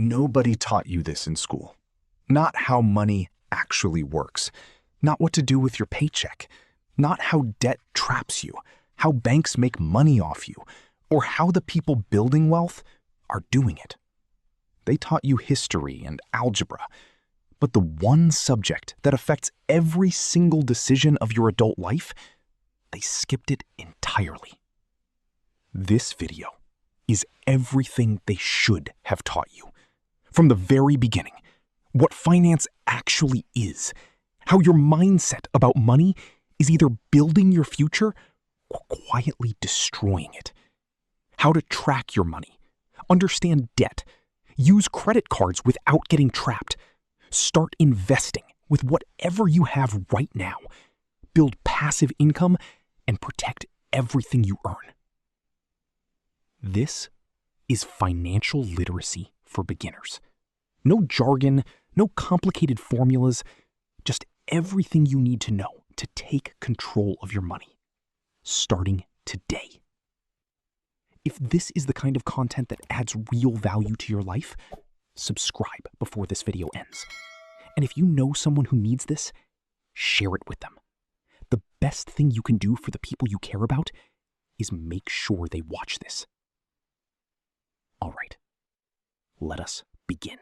Nobody taught you this in school. Not how money actually works. Not what to do with your paycheck. Not how debt traps you, how banks make money off you, or how the people building wealth are doing it. They taught you history and algebra, but the one subject that affects every single decision of your adult life, they skipped it entirely. This video is everything they should have taught you. From the very beginning, what finance actually is, how your mindset about money is either building your future or quietly destroying it. How to track your money, understand debt, use credit cards without getting trapped, start investing with whatever you have right now, build passive income, and protect everything you earn. This is financial literacy for beginners. No jargon, no complicated formulas, just everything you need to know to take control of your money, starting today. If this is the kind of content that adds real value to your life, subscribe before this video ends. And if you know someone who needs this, share it with them. The best thing you can do for the people you care about is make sure they watch this. All right, let us begin.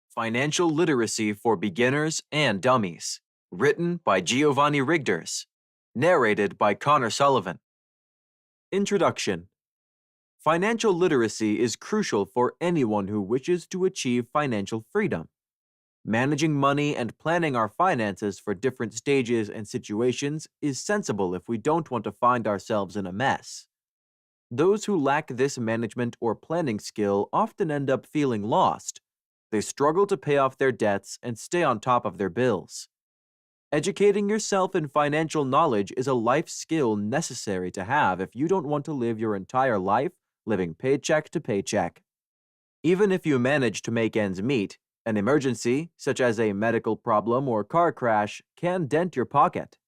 Financial Literacy for Beginners and Dummies, written by Giovanni Rigders, narrated by Connor Sullivan. Introduction. Financial literacy is crucial for anyone who wishes to achieve financial freedom. Managing money and planning our finances for different stages and situations is sensible if we don't want to find ourselves in a mess. Those who lack this management or planning skill often end up feeling lost. They struggle to pay off their debts and stay on top of their bills. Educating yourself in financial knowledge is a life skill necessary to have if you don't want to live your entire life living paycheck to paycheck. Even if you manage to make ends meet, an emergency, such as a medical problem or car crash, can dent your pocket.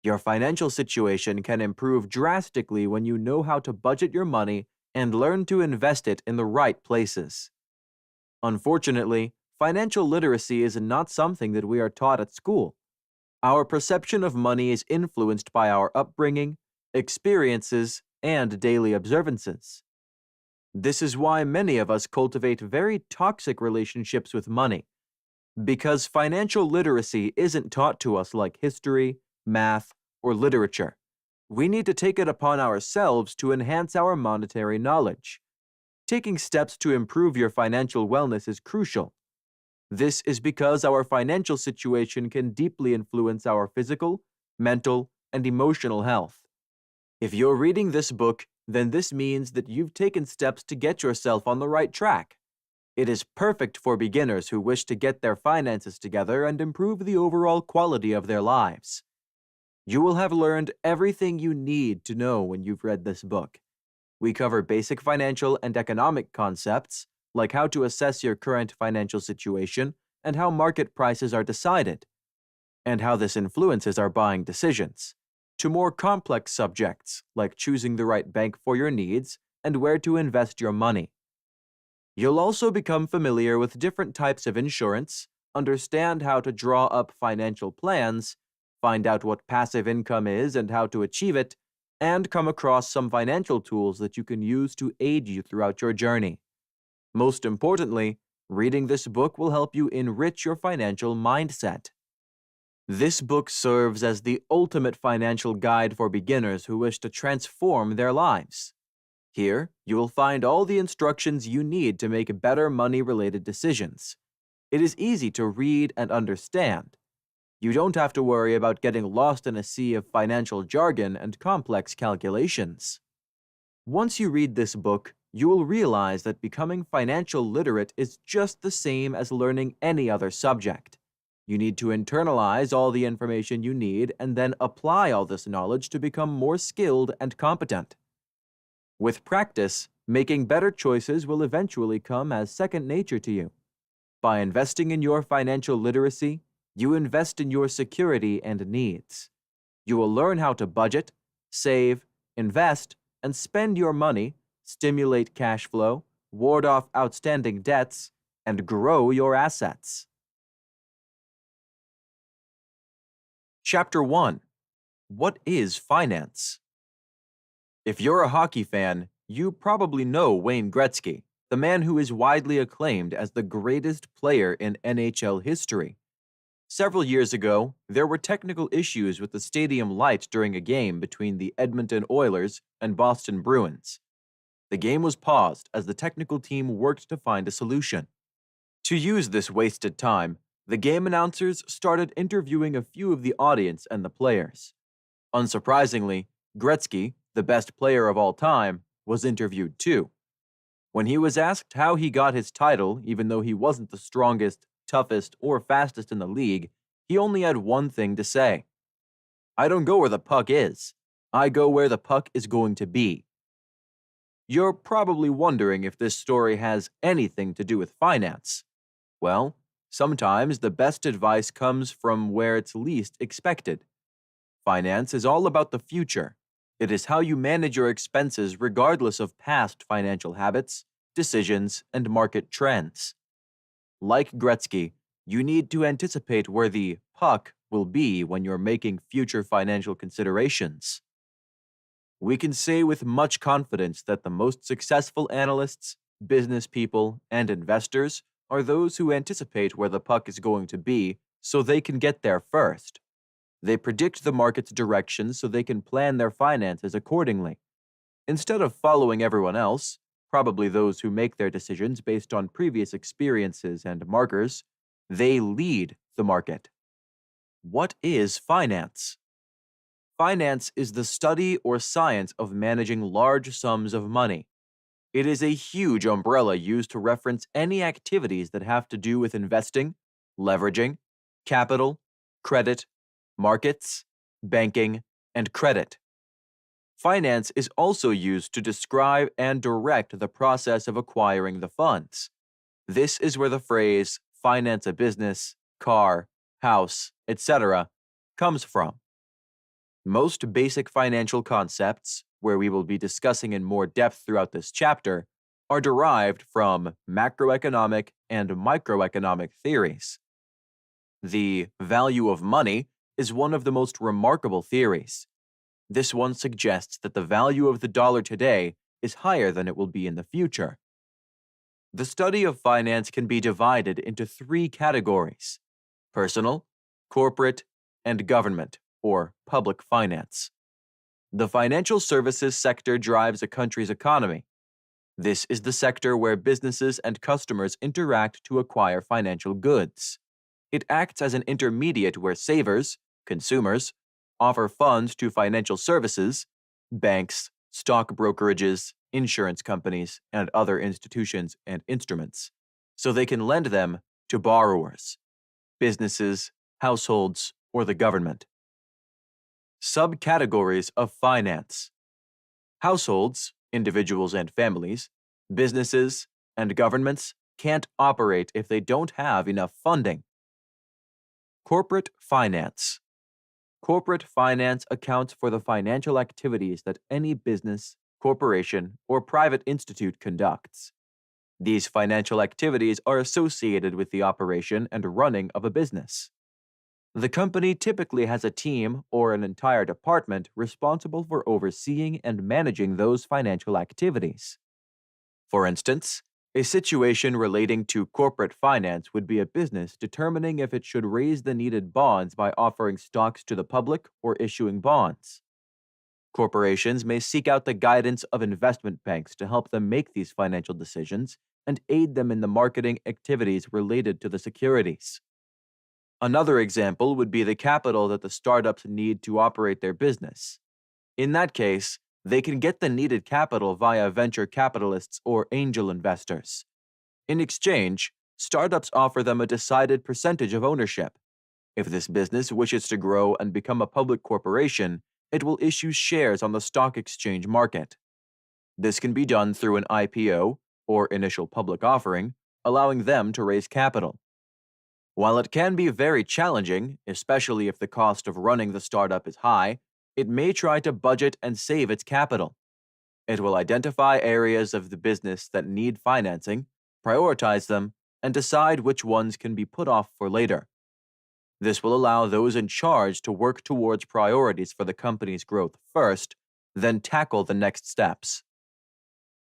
Your financial situation can improve drastically when you know how to budget your money and learn to invest it in the right places. Unfortunately, financial literacy is not something that we are taught at school. Our perception of money is influenced by our upbringing, experiences, and daily observances. This is why many of us cultivate very toxic relationships with money, because financial literacy isn't taught to us like history, math, or literature. We need to take it upon ourselves to enhance our monetary knowledge. Taking steps to improve your financial wellness is crucial. This is because our financial situation can deeply influence our physical, mental, and emotional health. If you're reading this book, then this means that you've taken steps to get yourself on the right track. It is perfect for beginners who wish to get their finances together and improve the overall quality of their lives. You will have learned everything you need to know when you've read this book. We cover basic financial and economic concepts, like how to assess your current financial situation and how market prices are decided, and how this influences our buying decisions, to more complex subjects like choosing the right bank for your needs and where to invest your money. You'll also become familiar with different types of insurance, understand how to draw up financial plans, find out what passive income is and how to achieve it, and come across some financial tools that you can use to aid you throughout your journey. Most importantly, reading this book will help you enrich your financial mindset. This book serves as the ultimate financial guide for beginners who wish to transform their lives. Here, you will find all the instructions you need to make better money-related decisions. It is easy to read and understand. You don't have to worry about getting lost in a sea of financial jargon and complex calculations. Once you read this book, you will realize that becoming financial literate is just the same as learning any other subject. You need to internalize all the information you need and then apply all this knowledge to become more skilled and competent. With practice, making better choices will eventually come as second nature to you. By investing in your financial literacy, you invest in your security and needs. You will learn how to budget, save, invest, and spend your money, stimulate cash flow, ward off outstanding debts, and grow your assets. Chapter 1. What is finance? If you're a hockey fan, you probably know Wayne Gretzky, the man who is widely acclaimed as the greatest player in NHL history. Several years ago, there were technical issues with the stadium light during a game between the Edmonton Oilers and Boston Bruins. The game was paused as the technical team worked to find a solution. To use this wasted time, the game announcers started interviewing a few of the audience and the players. Unsurprisingly, Gretzky, the best player of all time, was interviewed too. When he was asked how he got his title, even though he wasn't the strongest, toughest, or fastest in the league, he only had one thing to say. "I don't go where the puck is. I go where the puck is going to be." You're probably wondering if this story has anything to do with finance. Well, sometimes the best advice comes from where it's least expected. Finance is all about the future. It is how you manage your expenses regardless of past financial habits, decisions, and market trends. Like Gretzky, you need to anticipate where the puck will be when you're making future financial considerations. We can say with much confidence that the most successful analysts, business people, and investors are those who anticipate where the puck is going to be so they can get there first. They predict the market's direction so they can plan their finances accordingly. Instead of following everyone else, probably those who make their decisions based on previous experiences and markers, they lead the market. What is finance? Finance is the study or science of managing large sums of money. It is a huge umbrella used to reference any activities that have to do with investing, leveraging, capital, credit, markets, banking, and credit. Finance is also used to describe and direct the process of acquiring the funds. This is where the phrase finance a business, car, house, etc. comes from. Most basic financial concepts, where we will be discussing in more depth throughout this chapter, are derived from macroeconomic and microeconomic theories. The value of money is one of the most remarkable theories. This one suggests that the value of the dollar today is higher than it will be in the future. The study of finance can be divided into three categories: personal, corporate, and government, or public finance. The financial services sector drives a country's economy. This is the sector where businesses and customers interact to acquire financial goods. It acts as an intermediate where savers, consumers, offer funds to financial services, banks, stock brokerages, insurance companies, and other institutions and instruments, so they can lend them to borrowers, businesses, households, or the government. Subcategories of finance: households, individuals and families, businesses, and governments can't operate if they don't have enough funding. Corporate finance. Corporate finance accounts for the financial activities that any business, corporation, or private institute conducts. These financial activities are associated with the operation and running of a business. The company typically has a team or an entire department responsible for overseeing and managing those financial activities. For instance, a situation relating to corporate finance would be a business determining if it should raise the needed bonds by offering stocks to the public or issuing bonds. Corporations may seek out the guidance of investment banks to help them make these financial decisions and aid them in the marketing activities related to the securities. Another example would be the capital that the startups need to operate their business. In that case, they can get the needed capital via venture capitalists or angel investors. In exchange, startups offer them a decided percentage of ownership. If this business wishes to grow and become a public corporation, it will issue shares on the stock exchange market. This can be done through an IPO, or initial public offering, allowing them to raise capital. While it can be very challenging, especially if the cost of running the startup is high, it may try to budget and save its capital. It will identify areas of the business that need financing, prioritize them, and decide which ones can be put off for later. This will allow those in charge to work towards priorities for the company's growth first, then tackle the next steps.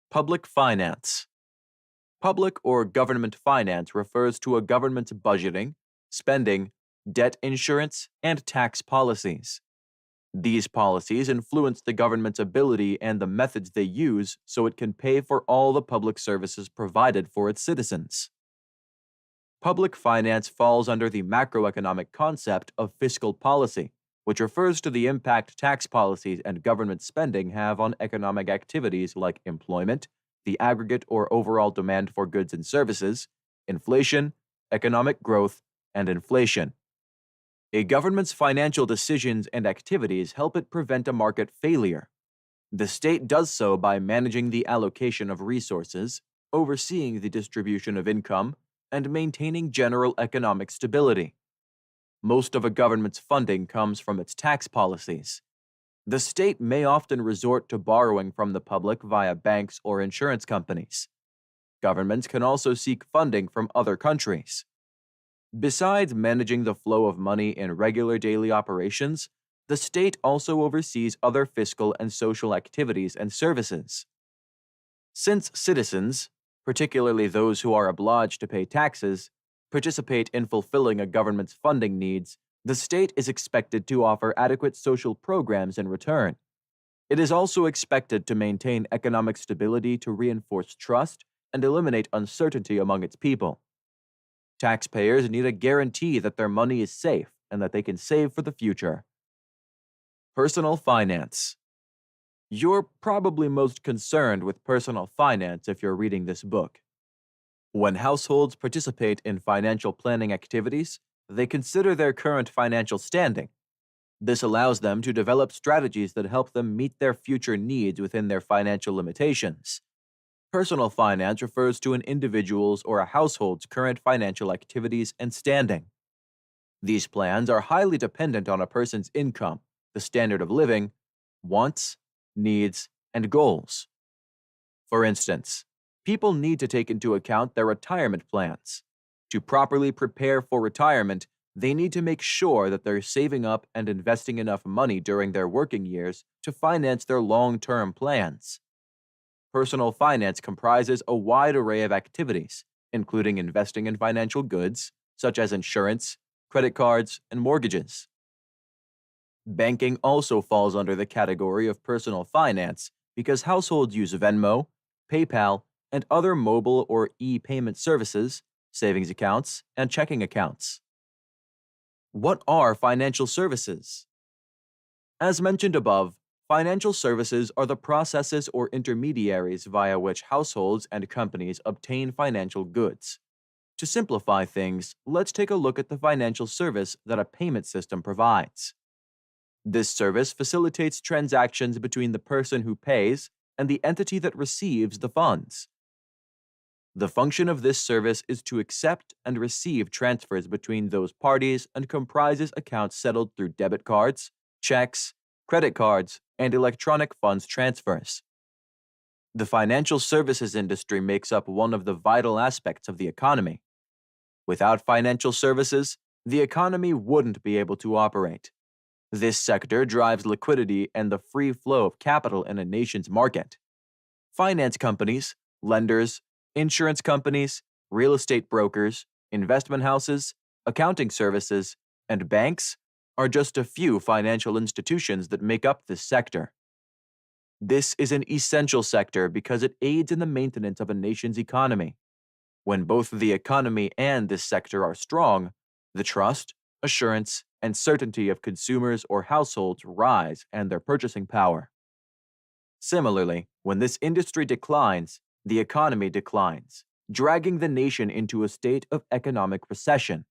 Public finance. Public or government finance refers to a government's budgeting, spending, debt insurance, and tax policies. These policies influence the government's ability and the methods they use so it can pay for all the public services provided for its citizens. Public finance falls under the macroeconomic concept of fiscal policy, which refers to the impact tax policies and government spending have on economic activities like employment, the aggregate or overall demand for goods and services, inflation, economic growth, and inflation. A government's financial decisions and activities help it prevent a market failure. The state does so by managing the allocation of resources, overseeing the distribution of income, and maintaining general economic stability. Most of a government's funding comes from its tax policies. The state may often resort to borrowing from the public via banks or insurance companies. Governments can also seek funding from other countries. Besides managing the flow of money in regular daily operations, the state also oversees other fiscal and social activities and services. Since citizens, particularly those who are obliged to pay taxes, participate in fulfilling a government's funding needs, the state is expected to offer adequate social programs in return. It is also expected to maintain economic stability to reinforce trust and eliminate uncertainty among its people. Taxpayers need a guarantee that their money is safe and that they can save for the future. Personal finance. You're probably most concerned with personal finance if you're reading this book. When households participate in financial planning activities, they consider their current financial standing. This allows them to develop strategies that help them meet their future needs within their financial limitations. Personal finance refers to an individual's or a household's current financial activities and standing. These plans are highly dependent on a person's income, the standard of living, wants, needs, and goals. For instance, people need to take into account their retirement plans. To properly prepare for retirement, they need to make sure that they're saving up and investing enough money during their working years to finance their long-term plans. Personal finance comprises a wide array of activities, including investing in financial goods, such as insurance, credit cards, and mortgages. Banking also falls under the category of personal finance because households use Venmo, PayPal, and other mobile or e-payment services, savings accounts, and checking accounts. What are financial services? As mentioned above, financial services are the processes or intermediaries via which households and companies obtain financial goods. To simplify things, let's take a look at the financial service that a payment system provides. This service facilitates transactions between the person who pays and the entity that receives the funds. The function of this service is to accept and receive transfers between those parties and comprises accounts settled through debit cards, checks, credit cards, and electronic funds transfers. The financial services industry makes up one of the vital aspects of the economy. Without financial services, the economy wouldn't be able to operate. This sector drives liquidity and the free flow of capital in a nation's market. Finance companies, lenders, insurance companies, real estate brokers, investment houses, accounting services, and banks are just a few financial institutions that make up this sector. This is an essential sector because it aids in the maintenance of a nation's economy. When both the economy and this sector are strong, the trust, assurance, and certainty of consumers or households rise and their purchasing power. Similarly, when this industry declines, the economy declines, dragging the nation into a state of economic recession.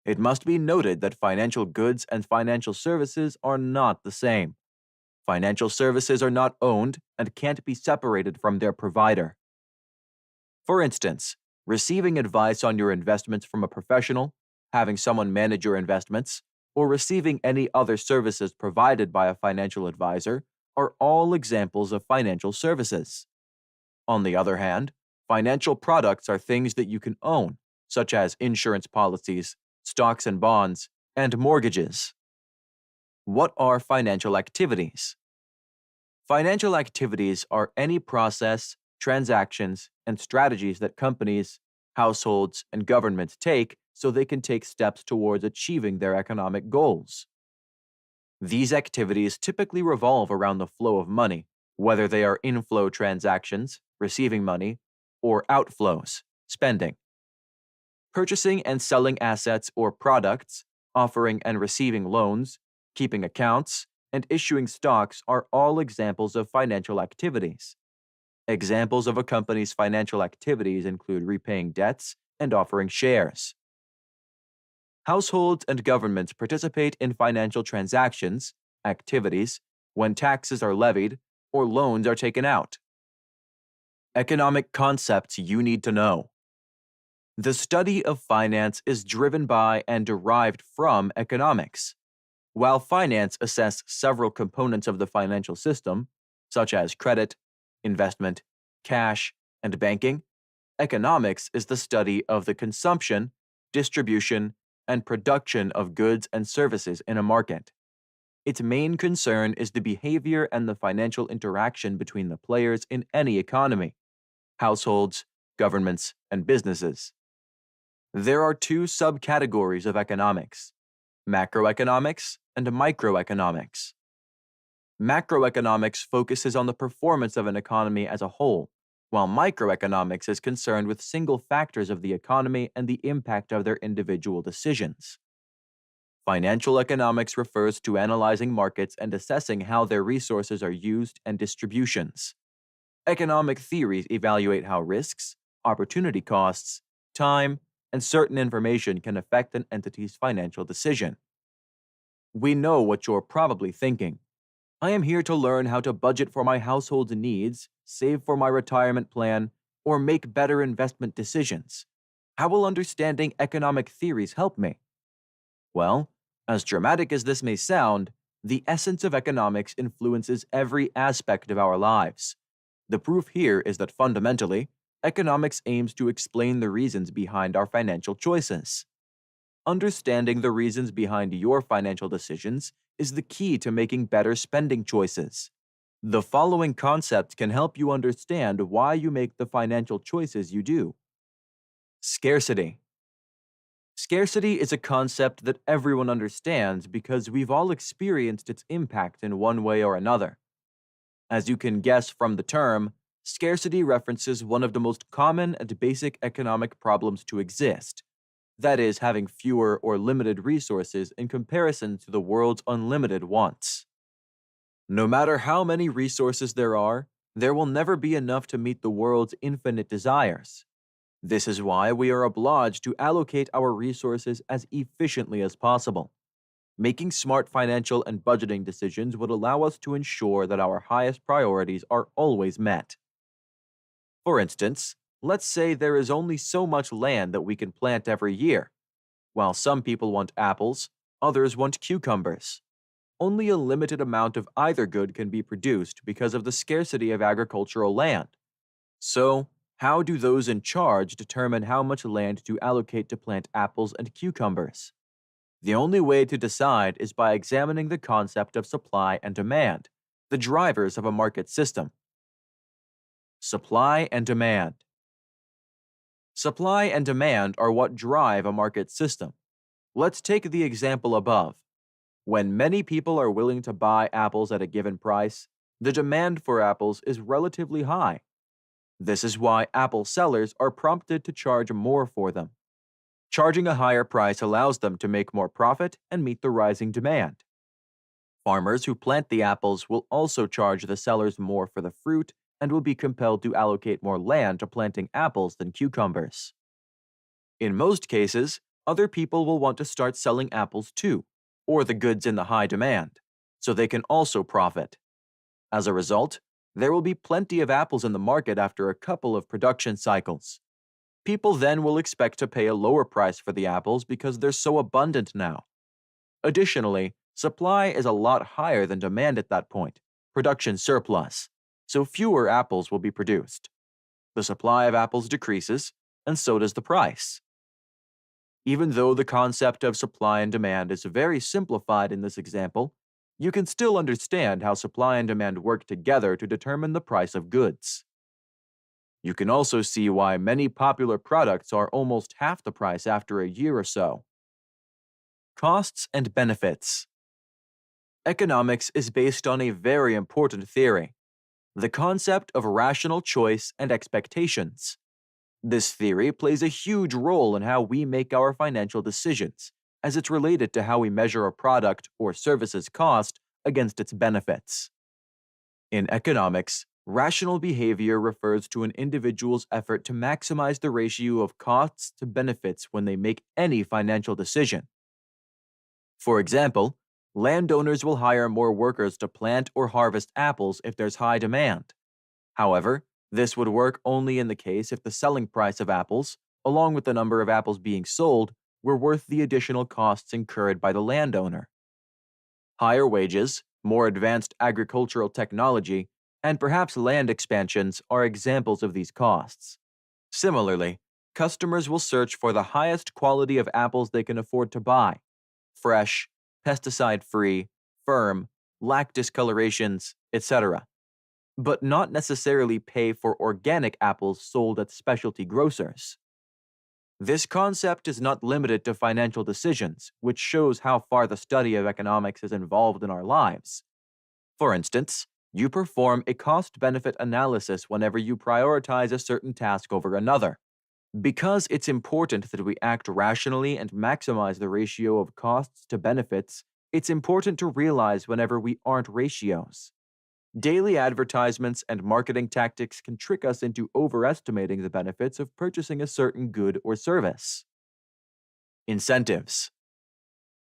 It must be noted that financial goods and financial services are not the same. Financial services are not owned and can't be separated from their provider. For instance, receiving advice on your investments from a professional, having someone manage your investments, or receiving any other services provided by a financial advisor are all examples of financial services. On the other hand, financial products are things that you can own such as insurance policies, stocks and bonds, and mortgages. What are financial activities? Financial activities are any process, transactions, and strategies that companies, households, and governments take so they can take steps towards achieving their economic goals. These activities typically revolve around the flow of money, whether they are inflow transactions, receiving money, or outflows, spending. Purchasing and selling assets or products, offering and receiving loans, keeping accounts, and issuing stocks are all examples of financial activities. Examples of a company's financial activities include repaying debts and offering shares. Households and governments participate in financial transactions, activities, when taxes are levied or loans are taken out. Economic concepts you need to know. The study of finance is driven by and derived from economics. While finance assesses several components of the financial system, such as credit, investment, cash, and banking, economics is the study of the consumption, distribution, and production of goods and services in a market. Its main concern is the behavior and the financial interaction between the players in any economy: households, governments, and businesses. There are two subcategories of economics: macroeconomics and microeconomics. Macroeconomics focuses on the performance of an economy as a whole, while microeconomics is concerned with single factors of the economy and the impact of their individual decisions. Financial economics refers to analyzing markets and assessing how their resources are used and distributions. Economic theories evaluate how risks, opportunity costs, time, and certain information can affect an entity's financial decision. We know what you're probably thinking. I am here to learn how to budget for my household's needs, save for my retirement plan, or make better investment decisions. How will understanding economic theories help me? Well, as dramatic as this may sound, the essence of economics influences every aspect of our lives. The proof here is that fundamentally, economics aims to explain the reasons behind our financial choices. Understanding the reasons behind your financial decisions is the key to making better spending choices. The following concept can help you understand why you make the financial choices you do. Scarcity. Scarcity is a concept that everyone understands because we've all experienced its impact in one way or another. As you can guess from the term, scarcity references one of the most common and basic economic problems to exist. That is, having fewer or limited resources in comparison to the world's unlimited wants. No matter how many resources there will never be enough to meet the world's infinite desires. This is why we are obliged to allocate our resources as efficiently as possible. Making smart financial and budgeting decisions would allow us to ensure that our highest priorities are always met. For instance, let's say there is only so much land that we can plant every year. While some people want apples, others want cucumbers. Only a limited amount of either good can be produced because of the scarcity of agricultural land. So, how do those in charge determine how much land to allocate to plant apples and cucumbers? The only way to decide is by examining the concept of supply and demand, the drivers of a market system. Supply and demand. Supply and demand are what drive a market system. Let's take the example above. When many people are willing to buy apples at a given price, the demand for apples is relatively high. This is why apple sellers are prompted to charge more for them. Charging a higher price allows them to make more profit and meet the rising demand. Farmers who plant the apples will also charge the sellers more for the fruit and will be compelled to allocate more land to planting apples than cucumbers. In most cases, other people will want to start selling apples too, or the goods in the high demand, so they can also profit. As a result, there will be plenty of apples in the market after a couple of production cycles. People then will expect to pay a lower price for the apples because they're so abundant now. Additionally, supply is a lot higher than demand at that point, production surplus, so fewer apples will be produced. The supply of apples decreases, and so does the price. Even though the concept of supply and demand is very simplified in this example, you can still understand how supply and demand work together to determine the price of goods. You can also see why many popular products are almost half the price after a year or so. Costs and benefits. Economics is based on a very important theory, the concept of rational choice and expectations. This theory plays a huge role in how we make our financial decisions, as it's related to how we measure a product or service's cost against its benefits. In economics, rational behavior refers to an individual's effort to maximize the ratio of costs to benefits when they make any financial decision. For example, landowners will hire more workers to plant or harvest apples if there's high demand. However, this would work only in the case if the selling price of apples, along with the number of apples being sold, were worth the additional costs incurred by the landowner. Higher wages, more advanced agricultural technology, and perhaps land expansions are examples of these costs. Similarly, customers will search for the highest quality of apples they can afford to buy: fresh, pesticide-free, firm, lack discolorations, etc., but not necessarily pay for organic apples sold at specialty grocers. This concept is not limited to financial decisions, which shows how far the study of economics is involved in our lives. For instance, you perform a cost-benefit analysis whenever you prioritize a certain task over another. Because it's important that we act rationally and maximize the ratio of costs to benefits, it's important to realize whenever we aren't ratios. Daily advertisements and marketing tactics can trick us into overestimating the benefits of purchasing a certain good or service. Incentives.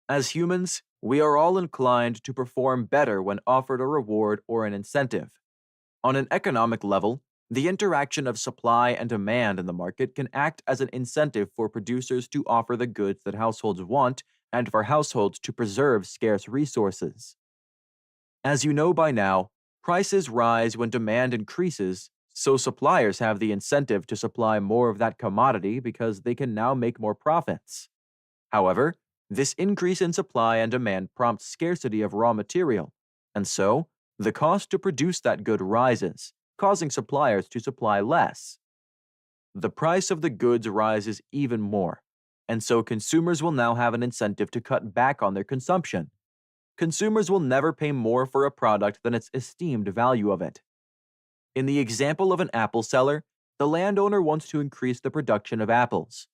As humans, we are all inclined to perform better when offered a reward or an incentive. On an economic level, the interaction of supply and demand in the market can act as an incentive for producers to offer the goods that households want and for households to preserve scarce resources. As you know by now, prices rise when demand increases, so suppliers have the incentive to supply more of that commodity because they can now make more profits. However, this increase in supply and demand prompts scarcity of raw material, and so the cost to produce that good rises, causing suppliers to supply less. The price of the goods rises even more, and so consumers will now have an incentive to cut back on their consumption. Consumers will never pay more for a product than its esteemed value of it. In the example of an apple seller, the landowner wants to increase the production of apples.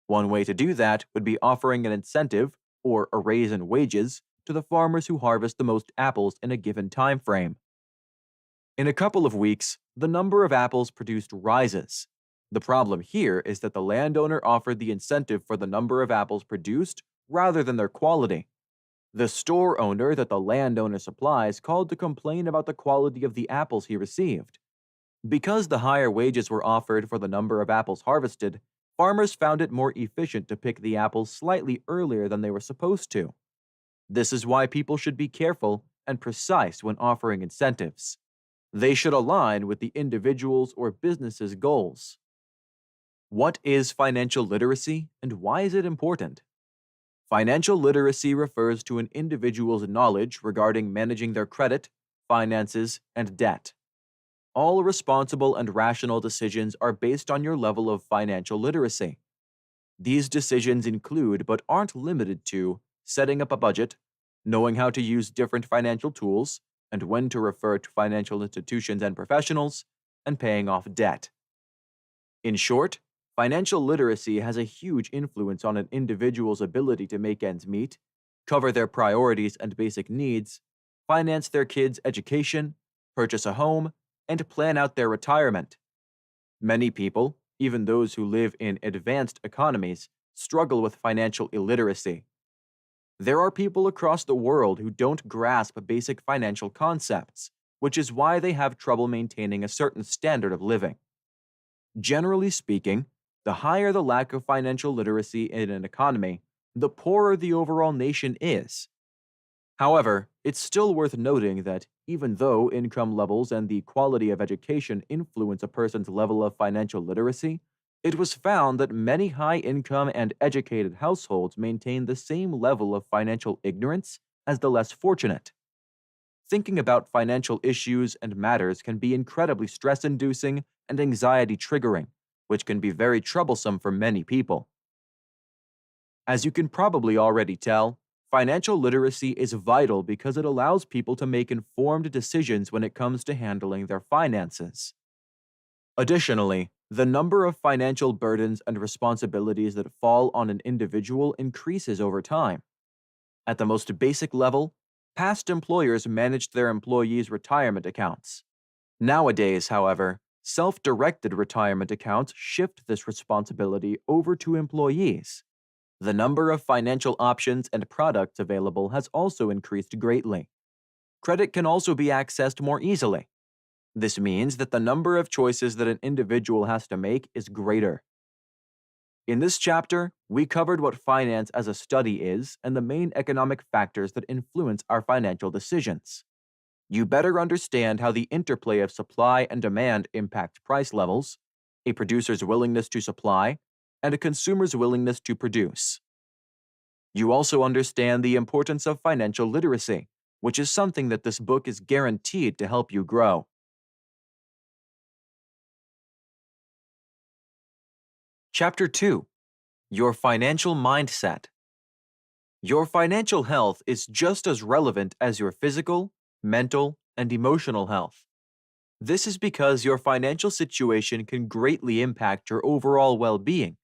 One way to do that would be offering an incentive, or a raise in wages, to the farmers who harvest the most apples in a given time frame. In a couple of weeks, the number of apples produced rises. The problem here is that the landowner offered the incentive for the number of apples produced rather than their quality. The store owner that the landowner supplies called to complain about the quality of the apples he received. Because the higher wages were offered for the number of apples harvested, farmers found it more efficient to pick the apples slightly earlier than they were supposed to. This is why people should be careful and precise when offering incentives. They should align with the individual's or business's goals. What is financial literacy and why is it important? Financial literacy refers to an individual's knowledge regarding managing their credit, finances, and debt. All responsible and rational decisions are based on your level of financial literacy. These decisions include, but aren't limited to, setting up a budget, knowing how to use different financial tools, and when to refer to financial institutions and professionals, and paying off debt. In short, financial literacy has a huge influence on an individual's ability to make ends meet, cover their priorities and basic needs, finance their kids' education, purchase a home, and plan out their retirement. Many people, even those who live in advanced economies, struggle with financial illiteracy. There are people across the world who don't grasp basic financial concepts, which is why they have trouble maintaining a certain standard of living. Generally speaking, the higher the lack of financial literacy in an economy, the poorer the overall nation is. However, it's still worth noting that even though income levels and the quality of education influence a person's level of financial literacy, It was found that many high-income and educated households maintain the same level of financial ignorance as the less fortunate. Thinking about financial issues and matters can be incredibly stress-inducing and anxiety-triggering, which can be very troublesome for many people. As you can probably already tell, financial literacy is vital because it allows people to make informed decisions when it comes to handling their finances. Additionally, the number of financial burdens and responsibilities that fall on an individual increases over time. At the most basic level, past employers managed their employees' retirement accounts. Nowadays, however, self-directed retirement accounts shift this responsibility over to employees. The number of financial options and products available has also increased greatly. Credit can also be accessed more easily. This means that the number of choices that an individual has to make is greater. In this chapter, we covered what finance as a study is and the main economic factors that influence our financial decisions. You better understand how the interplay of supply and demand impact price levels, a producer's willingness to supply, and a consumer's willingness to produce. You also understand the importance of financial literacy, which is something that this book is guaranteed to help you grow. Chapter 2. Your Financial Mindset. Your financial health is just as relevant as your physical, mental, and emotional health. This is because your financial situation can greatly impact your overall well-being.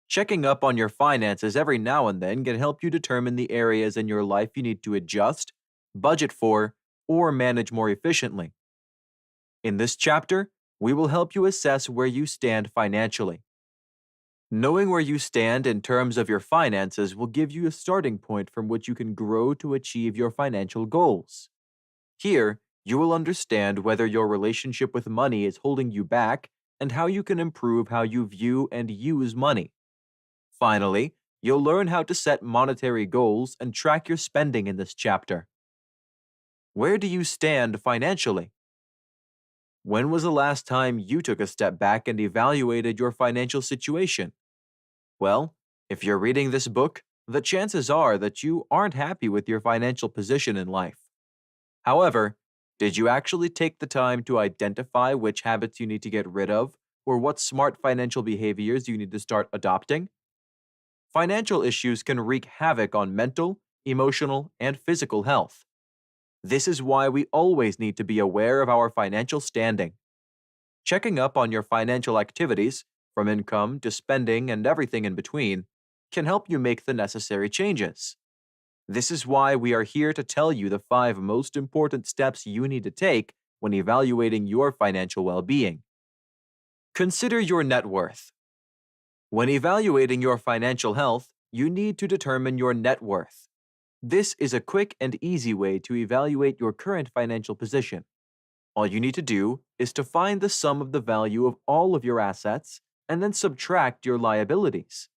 Checking up on your finances every now and then can help you determine the areas in your life you need to adjust, budget for, or manage more efficiently. In this chapter, we will help you assess where you stand financially. Knowing where you stand in terms of your finances will give you a starting point from which you can grow to achieve your financial goals. Here, you will understand whether your relationship with money is holding you back and how you can improve how you view and use money. Finally, you'll learn how to set monetary goals and track your spending in this chapter. Where do you stand financially? When was the last time you took a step back and evaluated your financial situation? Well, if you're reading this book, the chances are that you aren't happy with your financial position in life. However, did you actually take the time to identify which habits you need to get rid of or what smart financial behaviors you need to start adopting? Financial issues can wreak havoc on mental, emotional, and physical health. This is why we always need to be aware of our financial standing. Checking up on your financial activities, from income to spending and everything in between, can help you make the necessary changes. This is why we are here to tell you the 5 most important steps you need to take when evaluating your financial well-being. Consider your net worth. When evaluating your financial health, you need to determine your net worth. This is a quick and easy way to evaluate your current financial position. All you need to do is to find the sum of the value of all of your assets and then subtract your liabilities.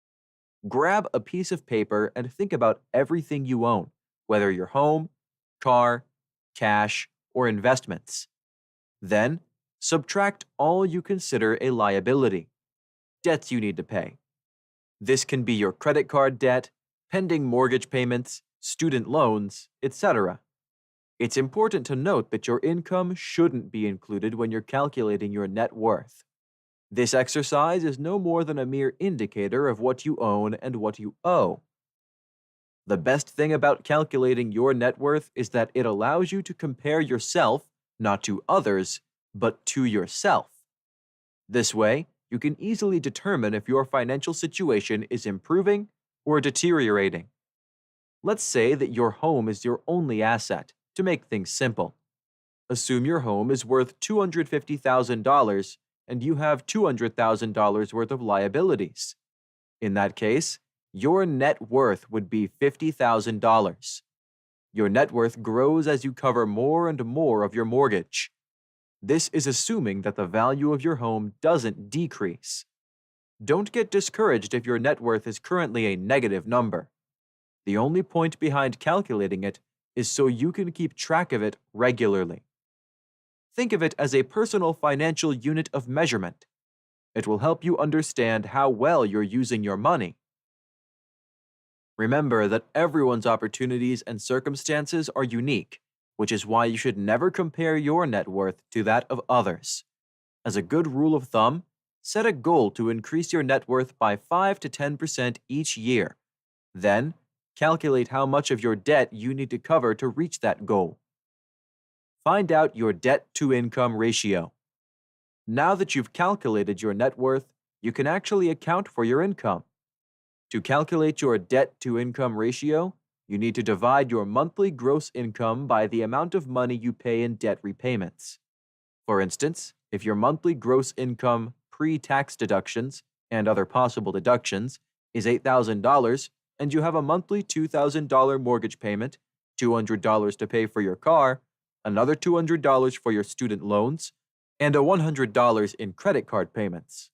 Grab a piece of paper and think about everything you own, whether your home, car, cash, or investments. Then, subtract all you consider a liability, debts you need to pay. This can be your credit card debt, pending mortgage payments, student loans, etc. It's important to note that your income shouldn't be included when you're calculating your net worth. This exercise is no more than a mere indicator of what you own and what you owe. The best thing about calculating your net worth is that it allows you to compare yourself, not to others, but to yourself. This way, you can easily determine if your financial situation is improving or deteriorating. Let's say that your home is your only asset, to make things simple. Assume your home is worth $250,000 and you have $200,000 worth of liabilities. In that case, your net worth would be $50,000. Your net worth grows as you cover more and more of your mortgage. This is assuming that the value of your home doesn't decrease. Don't get discouraged if your net worth is currently a negative number. The only point behind calculating it is so you can keep track of it regularly. Think of it as a personal financial unit of measurement. It will help you understand how well you're using your money. Remember that everyone's opportunities and circumstances are unique, which is why you should never compare your net worth to that of others. As a good rule of thumb, set a goal to increase your net worth by 5 to 10% each year. Then, calculate how much of your debt you need to cover to reach that goal. Find out your debt-to-income ratio. Now that you've calculated your net worth, you can actually account for your income. To calculate your debt-to-income ratio, you need to divide your monthly gross income by the amount of money you pay in debt repayments. For instance, if your monthly gross income pre-tax deductions and other possible deductions is $8,000 and you have a monthly $2,000 mortgage payment, $200 to pay for your car, another $200 for your student loans, and $100 in credit card payments.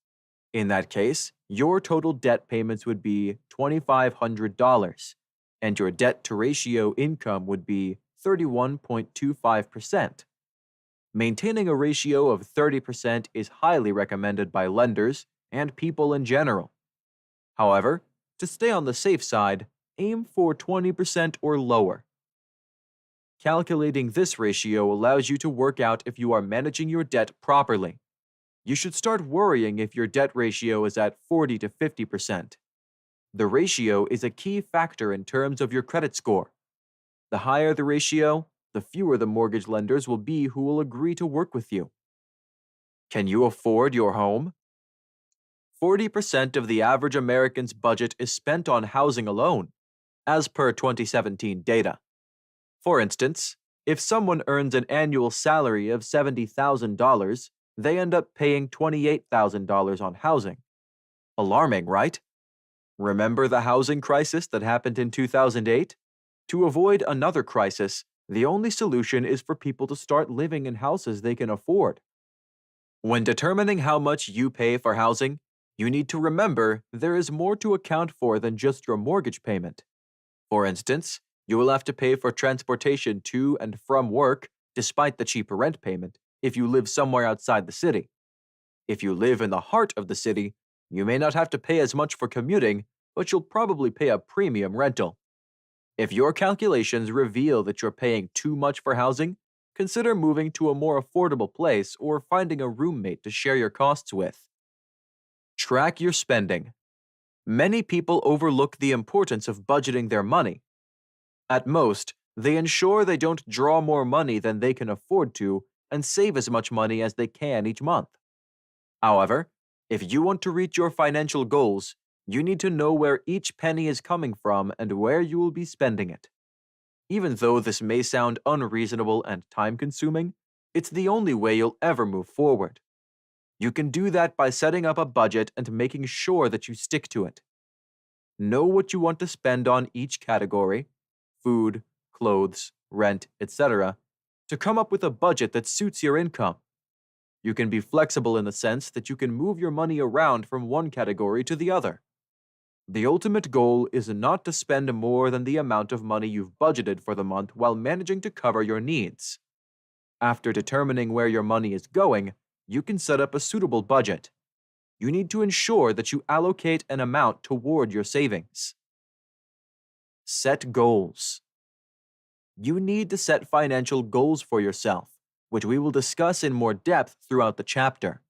In that case, your total debt payments would be $2,500, and your debt-to-ratio income would be 31.25%. Maintaining a ratio of 30% is highly recommended by lenders and people in general. However, to stay on the safe side, aim for 20% or lower. Calculating this ratio allows you to work out if you are managing your debt properly. You should start worrying if your debt ratio is at 40 to 50%. The ratio is a key factor in terms of your credit score. The higher the ratio, the fewer the mortgage lenders will be who will agree to work with you. Can you afford your home? 40% of the average American's budget is spent on housing alone, as per 2017 data. For instance, if someone earns an annual salary of $70,000, they end up paying $28,000 on housing. Alarming, right? Remember the housing crisis that happened in 2008? To avoid another crisis, the only solution is for people to start living in houses they can afford. When determining how much you pay for housing, you need to remember there is more to account for than just your mortgage payment. For instance, you will have to pay for transportation to and from work, despite the cheaper rent payment, if you live somewhere outside the city. If you live in the heart of the city, you may not have to pay as much for commuting, but you'll probably pay a premium rental. If your calculations reveal that you're paying too much for housing, consider moving to a more affordable place or finding a roommate to share your costs with. Track your spending. Many people overlook the importance of budgeting their money. At most, they ensure they don't draw more money than they can afford to and save as much money as they can each month. However, if you want to reach your financial goals, you need to know where each penny is coming from and where you will be spending it. Even though this may sound unreasonable and time-consuming, it's the only way you'll ever move forward. You can do that by setting up a budget and making sure that you stick to it. Know what you want to spend on each category, food, clothes, rent, etc., to come up with a budget that suits your income. You can be flexible in the sense that you can move your money around from one category to the other. The ultimate goal is not to spend more than the amount of money you've budgeted for the month while managing to cover your needs. After determining where your money is going, you can set up a suitable budget. You need to ensure that you allocate an amount toward your savings. Set goals. You need to set financial goals for yourself, which we will discuss in more depth throughout the chapter.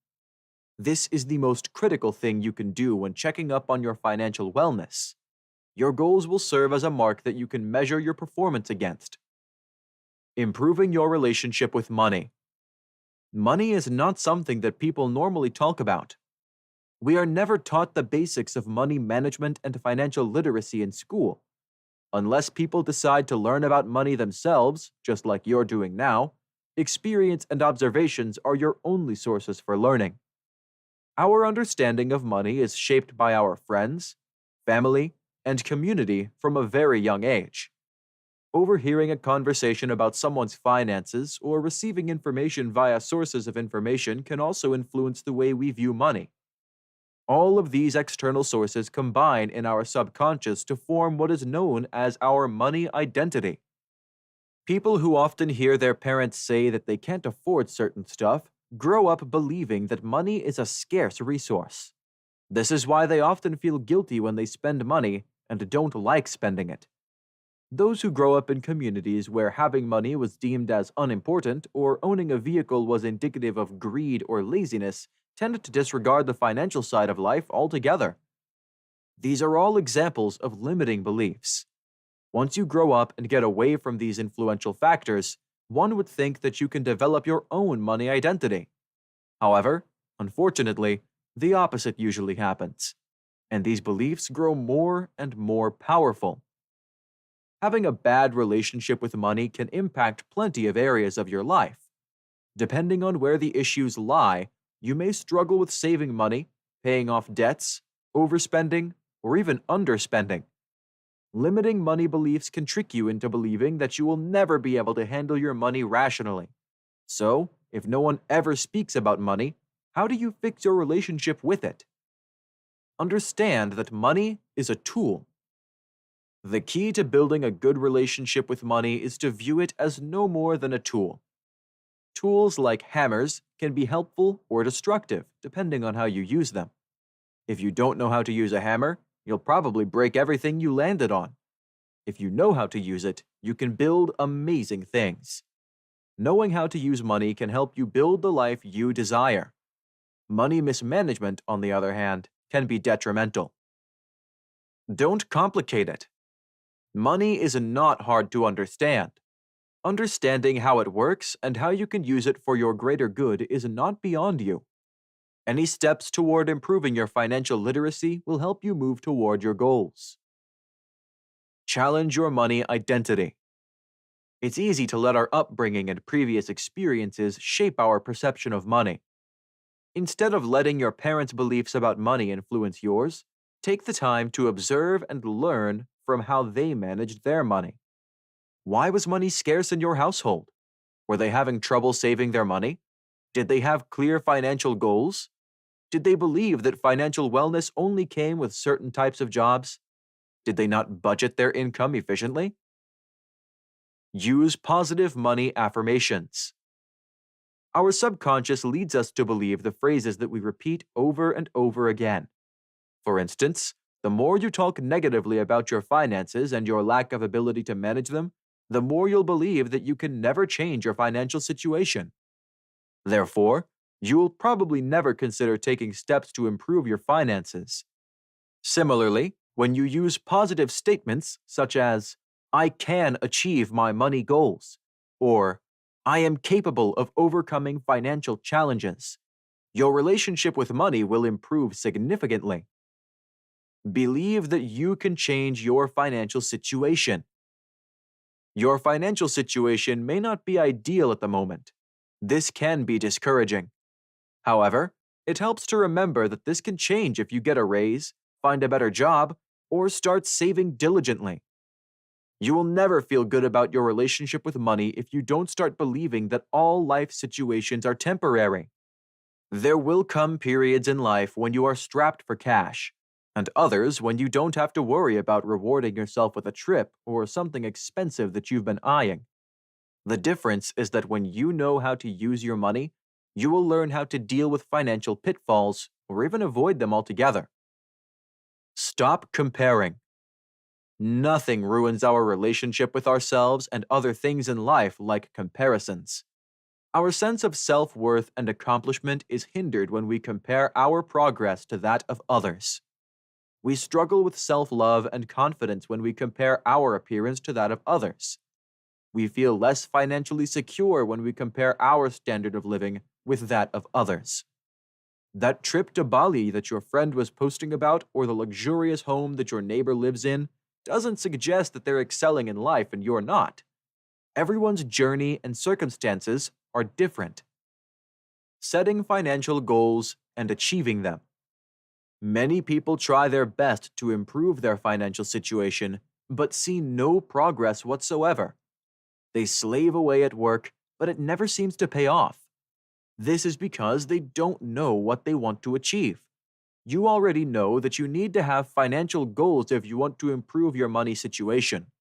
This is the most critical thing you can do when checking up on your financial wellness. Your goals will serve as a mark that you can measure your performance against. Improving your relationship with money. Money is not something that people normally talk about. We are never taught the basics of money management and financial literacy in school. Unless people decide to learn about money themselves, just like you're doing now, experience and observations are your only sources for learning. Our understanding of money is shaped by our friends, family, and community from a very young age. Overhearing a conversation about someone's finances or receiving information via sources of information can also influence the way we view money. All of these external sources combine in our subconscious to form what is known as our money identity. People who often hear their parents say that they can't afford certain stuff grow up believing that money is a scarce resource. This is why they often feel guilty when they spend money and don't like spending it. Those who grow up in communities where having money was deemed as unimportant or owning a vehicle was indicative of greed or laziness tend to disregard the financial side of life altogether. These are all examples of limiting beliefs. Once you grow up and get away from these influential factors, one would think that you can develop your own money identity. However, unfortunately, the opposite usually happens, and these beliefs grow more and more powerful. Having a bad relationship with money can impact plenty of areas of your life. Depending on where the issues lie, you may struggle with saving money, paying off debts, overspending, or even underspending. Limiting money beliefs can trick you into believing that you will never be able to handle your money rationally. So, if no one ever speaks about money, how do you fix your relationship with it? Understand that money is a tool. The key to building a good relationship with money is to view it as no more than a tool. Tools like hammers can be helpful or destructive, depending on how you use them. If you don't know how to use a hammer, you'll probably break everything you landed on. If you know how to use it, you can build amazing things. Knowing how to use money can help you build the life you desire. Money mismanagement, on the other hand, can be detrimental. Don't complicate it. Money is not hard to understand. Understanding how it works and how you can use it for your greater good is not beyond you. Any steps toward improving your financial literacy will help you move toward your goals. Challenge your money identity. It's easy to let our upbringing and previous experiences shape our perception of money. Instead of letting your parents' beliefs about money influence yours, take the time to observe and learn from how they managed their money. Why was money scarce in your household? Were they having trouble saving their money? Did they have clear financial goals? Did they believe that financial wellness only came with certain types of jobs? Did they not budget their income efficiently? Use positive money affirmations. Our subconscious leads us to believe the phrases that we repeat over and over again. For instance, the more you talk negatively about your finances and your lack of ability to manage them, the more you'll believe that you can never change your financial situation. Therefore, you'll probably never consider taking steps to improve your finances. Similarly, when you use positive statements such as, "I can achieve my money goals," or "I am capable of overcoming financial challenges," your relationship with money will improve significantly. Believe that you can change your financial situation. Your financial situation may not be ideal at the moment. This can be discouraging. However, it helps to remember that this can change if you get a raise, find a better job, or start saving diligently. You will never feel good about your relationship with money if you don't start believing that all life situations are temporary. There will come periods in life when you are strapped for cash, and others when you don't have to worry about rewarding yourself with a trip or something expensive that you've been eyeing. The difference is that when you know how to use your money, you will learn how to deal with financial pitfalls or even avoid them altogether. Stop comparing. Nothing ruins our relationship with ourselves and other things in life like comparisons. Our sense of self-worth and accomplishment is hindered when we compare our progress to that of others. We struggle with self-love and confidence when we compare our appearance to that of others. We feel less financially secure when we compare our standard of living with that of others. That trip to Bali that your friend was posting about or the luxurious home that your neighbor lives in doesn't suggest that they're excelling in life and you're not. Everyone's journey and circumstances are different. Setting financial goals and achieving them. Many people try their best to improve their financial situation, but see no progress whatsoever. They slave away at work, but it never seems to pay off. This is because they don't know what they want to achieve. You already know that you need to have financial goals if you want to improve your money situation.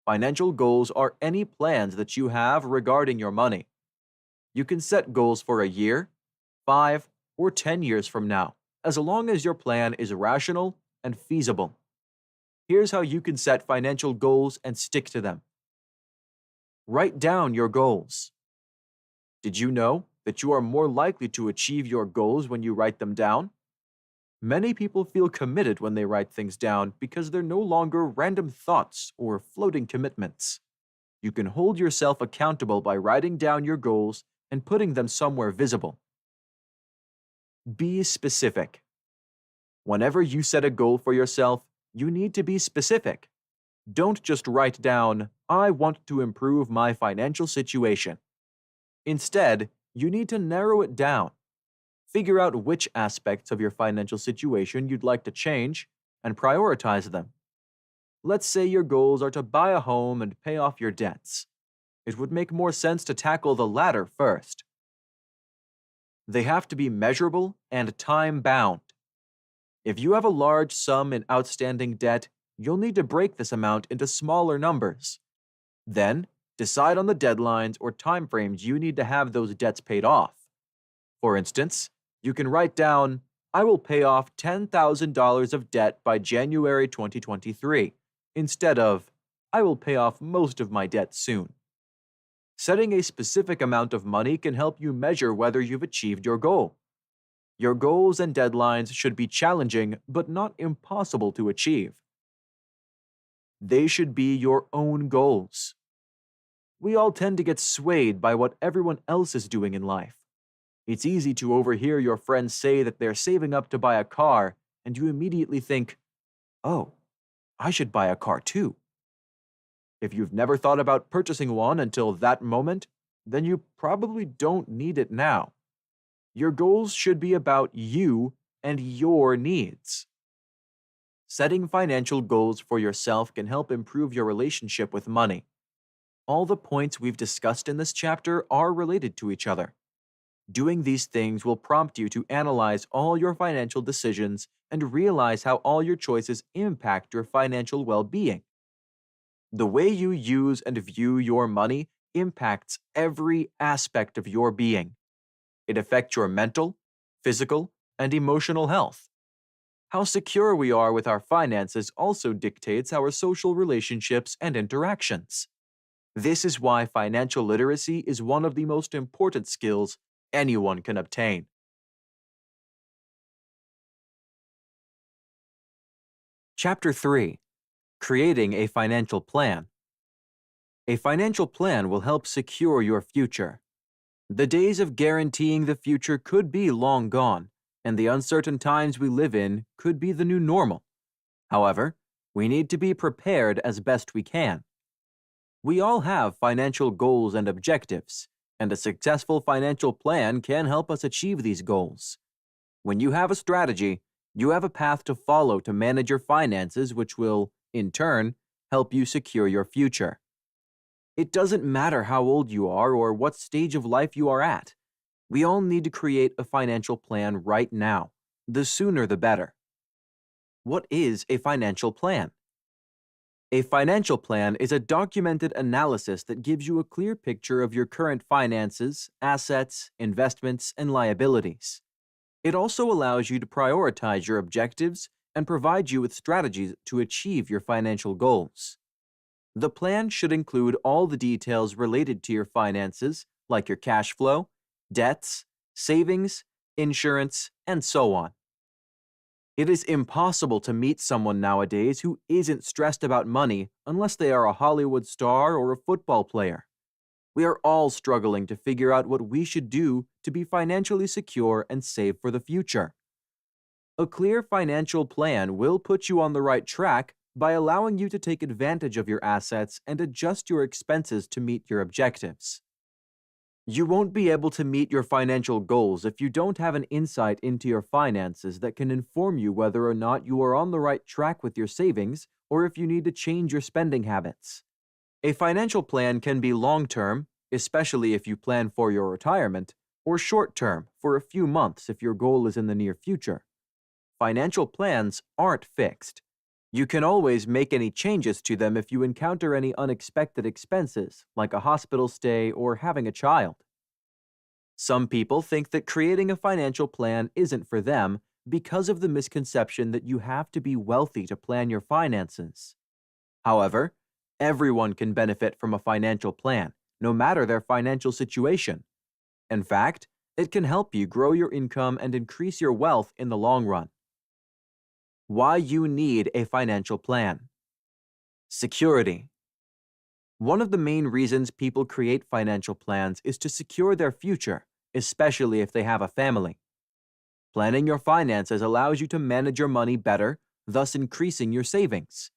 Financial goals are any plans that you have regarding your money. You can set goals for a year, 5, or 10 years from now, as long as your plan is rational and feasible. Here's how you can set financial goals and stick to them. Write down your goals. Did you know that you are more likely to achieve your goals when you write them down? Many people feel committed when they write things down because they're no longer random thoughts or floating commitments. You can hold yourself accountable by writing down your goals and putting them somewhere visible. Be specific. Whenever you set a goal for yourself, you need to be specific. Don't just write down, "I want to improve my financial situation." Instead, you need to narrow it down. Figure out which aspects of your financial situation you'd like to change and prioritize them. Let's say your goals are to buy a home and pay off your debts. It would make more sense to tackle the latter first. They have to be measurable and time-bound. If you have a large sum in outstanding debt, you'll need to break this amount into smaller numbers. Then, decide on the deadlines or timeframes you need to have those debts paid off. For instance, you can write down, "I will pay off $10,000 of debt by January 2023, instead of, "I will pay off most of my debt soon." Setting a specific amount of money can help you measure whether you've achieved your goal. Your goals and deadlines should be challenging but not impossible to achieve. They should be your own goals. We all tend to get swayed by what everyone else is doing in life. It's easy to overhear your friends say that they're saving up to buy a car, and you immediately think, "Oh, I should buy a car too." If you've never thought about purchasing one until that moment, then you probably don't need it now. Your goals should be about you and your needs. Setting financial goals for yourself can help improve your relationship with money. All the points we've discussed in this chapter are related to each other. Doing these things will prompt you to analyze all your financial decisions and realize how all your choices impact your financial well-being. The way you use and view your money impacts every aspect of your being. It affects your mental, physical, and emotional health. How secure we are with our finances also dictates our social relationships and interactions. This is why financial literacy is one of the most important skills anyone can obtain. Chapter 3: Creating a Financial Plan. A financial plan will help secure your future. The days of guaranteeing the future could be long gone, and the uncertain times we live in could be the new normal. However, we need to be prepared as best we can. We all have financial goals and objectives, and a successful financial plan can help us achieve these goals. When you have a strategy, you have a path to follow to manage your finances, which will, in turn, help you secure your future. It doesn't matter how old you are or what stage of life you are at. We all need to create a financial plan right now. The sooner the better. What is a financial plan? A financial plan is a documented analysis that gives you a clear picture of your current finances, assets, investments, and liabilities. It also allows you to prioritize your objectives and provide you with strategies to achieve your financial goals. The plan should include all the details related to your finances, like your cash flow, debts, savings, insurance, and so on. It is impossible to meet someone nowadays who isn't stressed about money unless they are a Hollywood star or a football player. We are all struggling to figure out what we should do to be financially secure and save for the future. A clear financial plan will put you on the right track by allowing you to take advantage of your assets and adjust your expenses to meet your objectives. You won't be able to meet your financial goals if you don't have an insight into your finances that can inform you whether or not you are on the right track with your savings or if you need to change your spending habits. A financial plan can be long-term, especially if you plan for your retirement, or short-term, for a few months if your goal is in the near future. Financial plans aren't fixed. You can always make any changes to them if you encounter any unexpected expenses, like a hospital stay or having a child. Some people think that creating a financial plan isn't for them because of the misconception that you have to be wealthy to plan your finances. However, everyone can benefit from a financial plan, no matter their financial situation. In fact, it can help you grow your income and increase your wealth in the long run. Why you need a financial plan. Security. One of the main reasons people create financial plans is to secure their future, especially if they have a family. Planning your finances allows you to manage your money better, thus increasing your savings.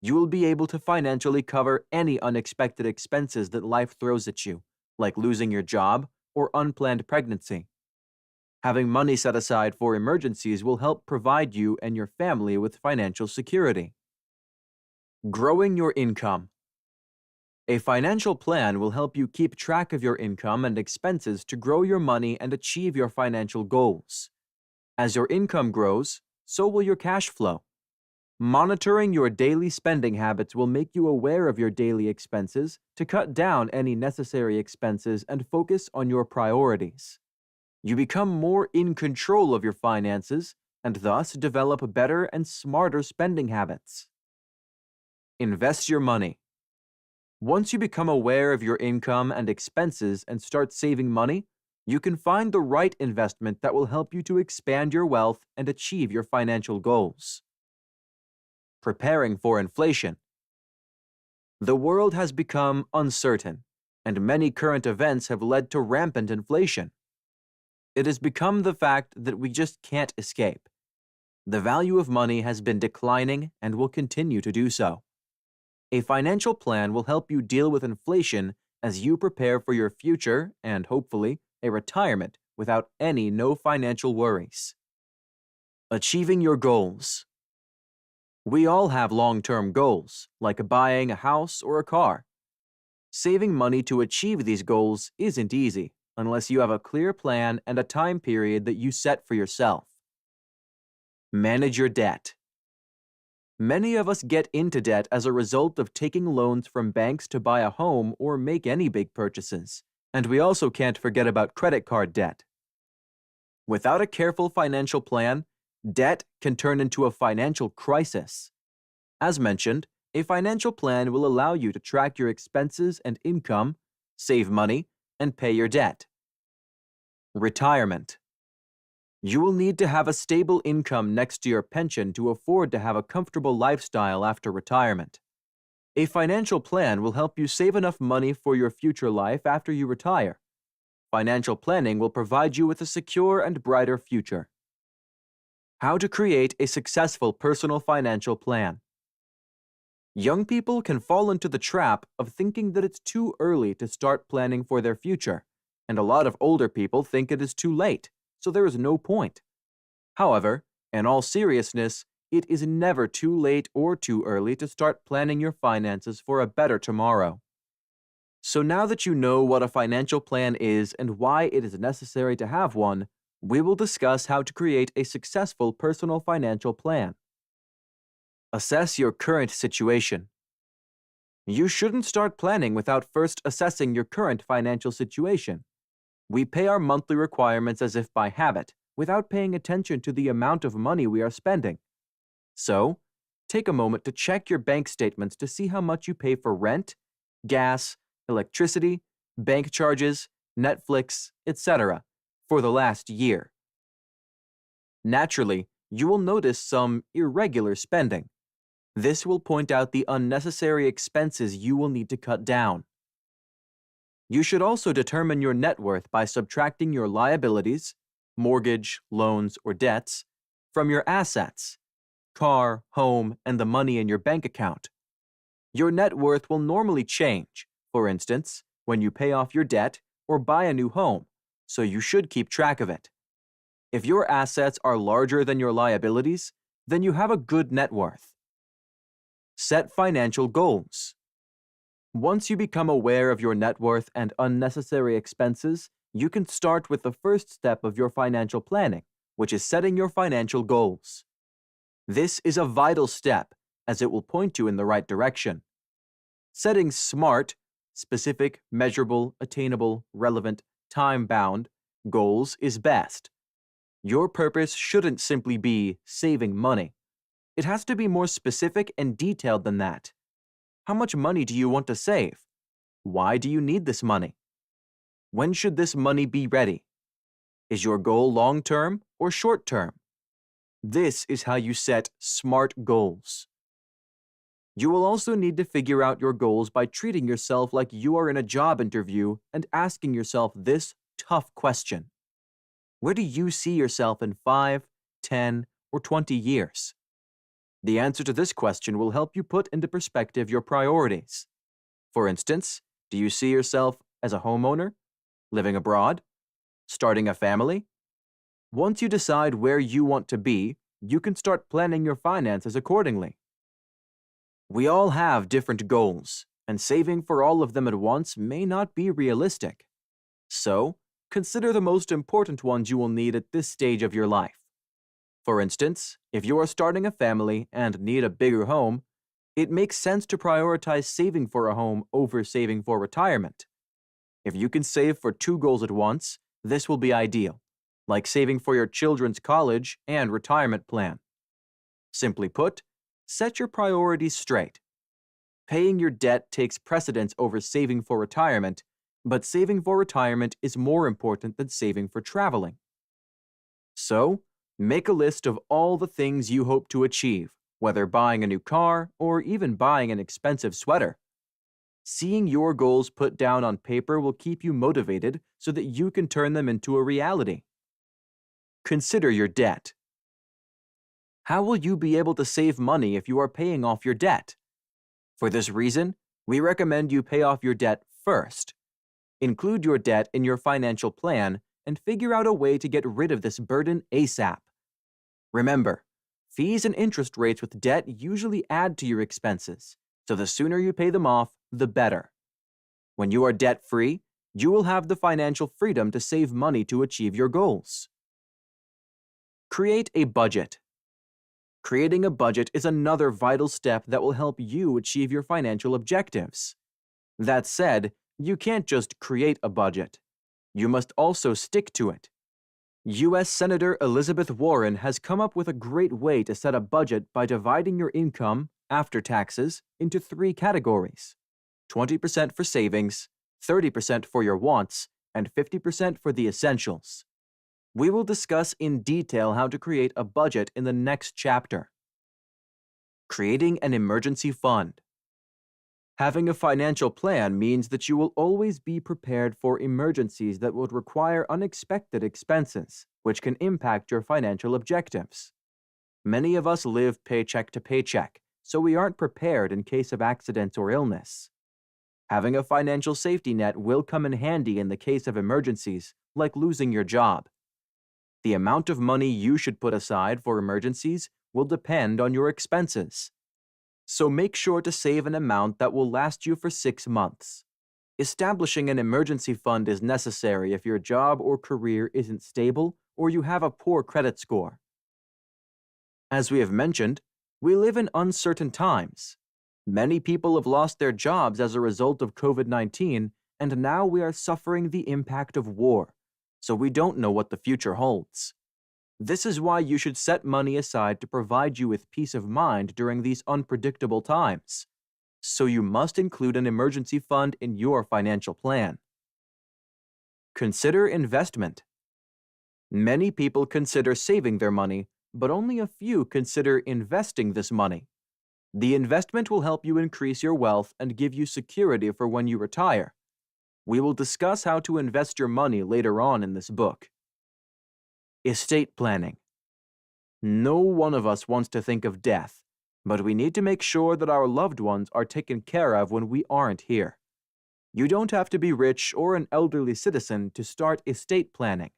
You will be able to financially cover any unexpected expenses that life throws at you, like losing your job or unplanned pregnancy. Having money set aside for emergencies will help provide you and your family with financial security. Growing your income. A financial plan will help you keep track of your income and expenses to grow your money and achieve your financial goals. As your income grows, so will your cash flow. Monitoring your daily spending habits will make you aware of your daily expenses to cut down any necessary expenses and focus on your priorities. You become more in control of your finances and thus develop better and smarter spending habits. Invest your money. Once you become aware of your income and expenses and start saving money, you can find the right investment that will help you to expand your wealth and achieve your financial goals. Preparing for inflation. The world has become uncertain, and many current events have led to rampant inflation. It has become the fact that we just can't escape. The value of money has been declining and will continue to do so. A financial plan will help you deal with inflation as you prepare for your future and, hopefully, a retirement without no financial worries. Achieving your goals. We all have long-term goals, like buying a house or a car. Saving money to achieve these goals isn't easy unless you have a clear plan and a time period that you set for yourself. Manage your debt. Many of us get into debt as a result of taking loans from banks to buy a home or make any big purchases, and we also can't forget about credit card debt. Without a careful financial plan, debt can turn into a financial crisis. As mentioned, a financial plan will allow you to track your expenses and income, save money, and pay your debt. Retirement. You will need to have a stable income next to your pension to afford to have a comfortable lifestyle after retirement. A financial plan will help you save enough money for your future life after you retire. Financial planning will provide you with a secure and brighter future. How to create a successful personal financial plan. Young people can fall into the trap of thinking that it's too early to start planning for their future, and a lot of older people think it is too late, so there is no point. However, in all seriousness, it is never too late or too early to start planning your finances for a better tomorrow. So now that you know what a financial plan is and why it is necessary to have one, we will discuss how to create a successful personal financial plan. Assess your current situation. You shouldn't start planning without first assessing your current financial situation. We pay our monthly requirements as if by habit, without paying attention to the amount of money we are spending. So, take a moment to check your bank statements to see how much you pay for rent, gas, electricity, bank charges, Netflix, etc. for the last year. Naturally, you will notice some irregular spending. This will point out the unnecessary expenses you will need to cut down. You should also determine your net worth by subtracting your liabilities, mortgage, loans, or debts, from your assets, car, home, and the money in your bank account. Your net worth will normally change, for instance, when you pay off your debt or buy a new home, so you should keep track of it. If your assets are larger than your liabilities, then you have a good net worth. Set financial goals. Once you become aware of your net worth and unnecessary expenses, you can start with the first step of your financial planning, which is setting your financial goals. This is a vital step, as it will point you in the right direction. Setting SMART, specific, measurable, attainable, relevant, time-bound, goals is best. Your purpose shouldn't simply be saving money. It has to be more specific and detailed than that. How much money do you want to save? Why do you need this money? When should this money be ready? Is your goal long-term or short-term? This is how you set SMART goals. You will also need to figure out your goals by treating yourself like you are in a job interview and asking yourself this tough question. Where do you see yourself in 5, 10, or 20 years? The answer to this question will help you put into perspective your priorities. For instance, do you see yourself as a homeowner, living abroad, starting a family? Once you decide where you want to be, you can start planning your finances accordingly. We all have different goals, and saving for all of them at once may not be realistic. So, consider the most important ones you will need at this stage of your life. For instance, if you are starting a family and need a bigger home, it makes sense to prioritize saving for a home over saving for retirement. If you can save for 2 goals at once, this will be ideal, like saving for your children's college and retirement plan. Simply put, set your priorities straight. Paying your debt takes precedence over saving for retirement, but saving for retirement is more important than saving for traveling. So, make a list of all the things you hope to achieve, whether buying a new car or even buying an expensive sweater. Seeing your goals put down on paper will keep you motivated so that you can turn them into a reality. Consider your debt. How will you be able to save money if you are paying off your debt? For this reason, we recommend you pay off your debt first. Include your debt in your financial plan and figure out a way to get rid of this burden ASAP. Remember, fees and interest rates with debt usually add to your expenses, so the sooner you pay them off, the better. When you are debt-free, you will have the financial freedom to save money to achieve your goals. Create a budget. Creating a budget is another vital step that will help you achieve your financial objectives. That said, you can't just create a budget. You must also stick to it. U.S. Senator Elizabeth Warren has come up with a great way to set a budget by dividing your income, after taxes, into 3 categories: 20% for savings, 30% for your wants, and 50% for the essentials. We will discuss in detail how to create a budget in the next chapter. Creating an emergency fund. Having a financial plan means that you will always be prepared for emergencies that would require unexpected expenses, which can impact your financial objectives. Many of us live paycheck to paycheck, so we aren't prepared in case of accidents or illness. Having a financial safety net will come in handy in the case of emergencies, like losing your job. The amount of money you should put aside for emergencies will depend on your expenses. So make sure to save an amount that will last you for 6 months. Establishing an emergency fund is necessary if your job or career isn't stable or you have a poor credit score. As we have mentioned, we live in uncertain times. Many people have lost their jobs as a result of COVID-19, and now we are suffering the impact of war, so we don't know what the future holds. This is why you should set money aside to provide you with peace of mind during these unpredictable times. So you must include an emergency fund in your financial plan. Consider investment. Many people consider saving their money, but only a few consider investing this money. The investment will help you increase your wealth and give you security for when you retire. We will discuss how to invest your money later on in this book. Estate planning. No one of us wants to think of death, but we need to make sure that our loved ones are taken care of when we aren't here. You don't have to be rich or an elderly citizen to start estate planning.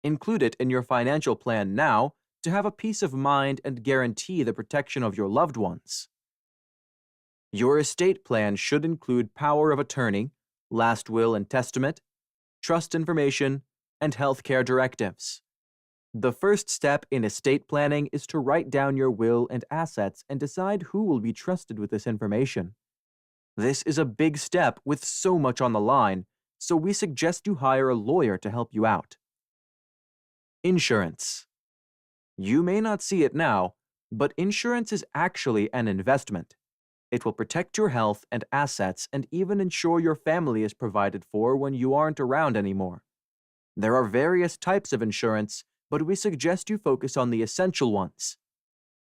Include it in your financial plan now to have a peace of mind and guarantee the protection of your loved ones. Your estate plan should include power of attorney, last will and testament, trust information, and healthcare directives. The first step in estate planning is to write down your will and assets and decide who will be trusted with this information. This is a big step with so much on the line, so we suggest you hire a lawyer to help you out. Insurance. You may not see it now, but insurance is actually an investment. It will protect your health and assets and even ensure your family is provided for when you aren't around anymore. There are various types of insurance, but we suggest you focus on the essential ones: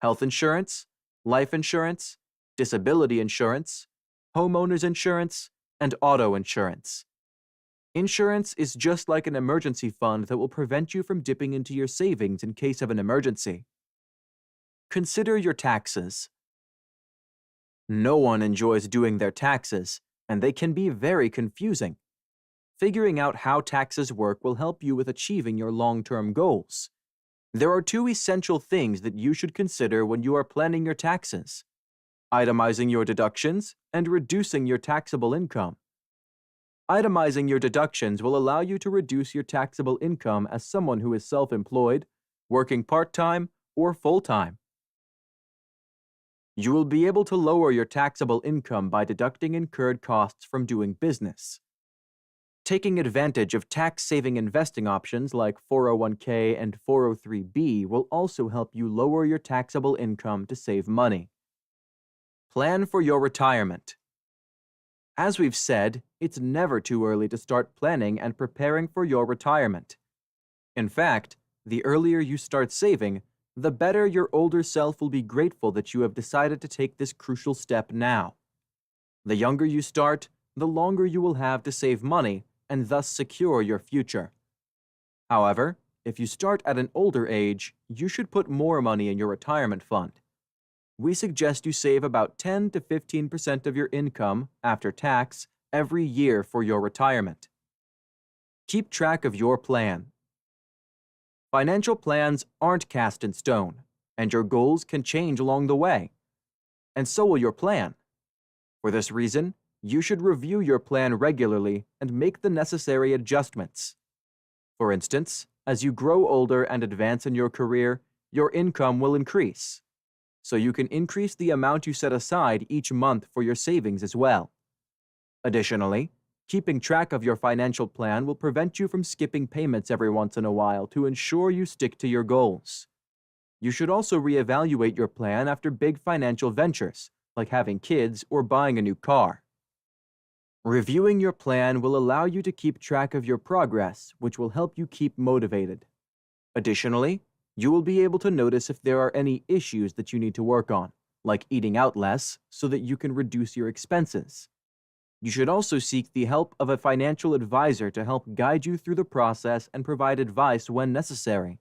health insurance, life insurance, disability insurance, homeowners insurance, and auto insurance. Insurance is just like an emergency fund that will prevent you from dipping into your savings in case of an emergency. Consider your taxes. No one enjoys doing their taxes, and they can be very confusing. Figuring out how taxes work will help you with achieving your long-term goals. There are two essential things that you should consider when you are planning your taxes: itemizing your deductions and reducing your taxable income. Itemizing your deductions will allow you to reduce your taxable income as someone who is self-employed, working part-time, or full-time. You will be able to lower your taxable income by deducting incurred costs from doing business. Taking advantage of tax-saving investing options like 401k and 403b will also help you lower your taxable income to save money. Plan for your retirement. As we've said, it's never too early to start planning and preparing for your retirement. In fact, the earlier you start saving, the better your older self will be grateful that you have decided to take this crucial step now. The younger you start, the longer you will have to save money and thus secure your future. However, if you start at an older age, you should put more money in your retirement fund. We suggest you save about 10 to 15% of your income, after tax, every year for your retirement. Keep track of your plan. Financial plans aren't cast in stone, and your goals can change along the way. And so will your plan. For this reason, you should review your plan regularly and make the necessary adjustments. For instance, as you grow older and advance in your career, your income will increase. So you can increase the amount you set aside each month for your savings as well. Additionally, keeping track of your financial plan will prevent you from skipping payments every once in a while to ensure you stick to your goals. You should also reevaluate your plan after big financial ventures, like having kids or buying a new car. Reviewing your plan will allow you to keep track of your progress, which will help you keep motivated. Additionally, you will be able to notice if there are any issues that you need to work on, like eating out less so that you can reduce your expenses. You should also seek the help of a financial advisor to help guide you through the process and provide advice when necessary.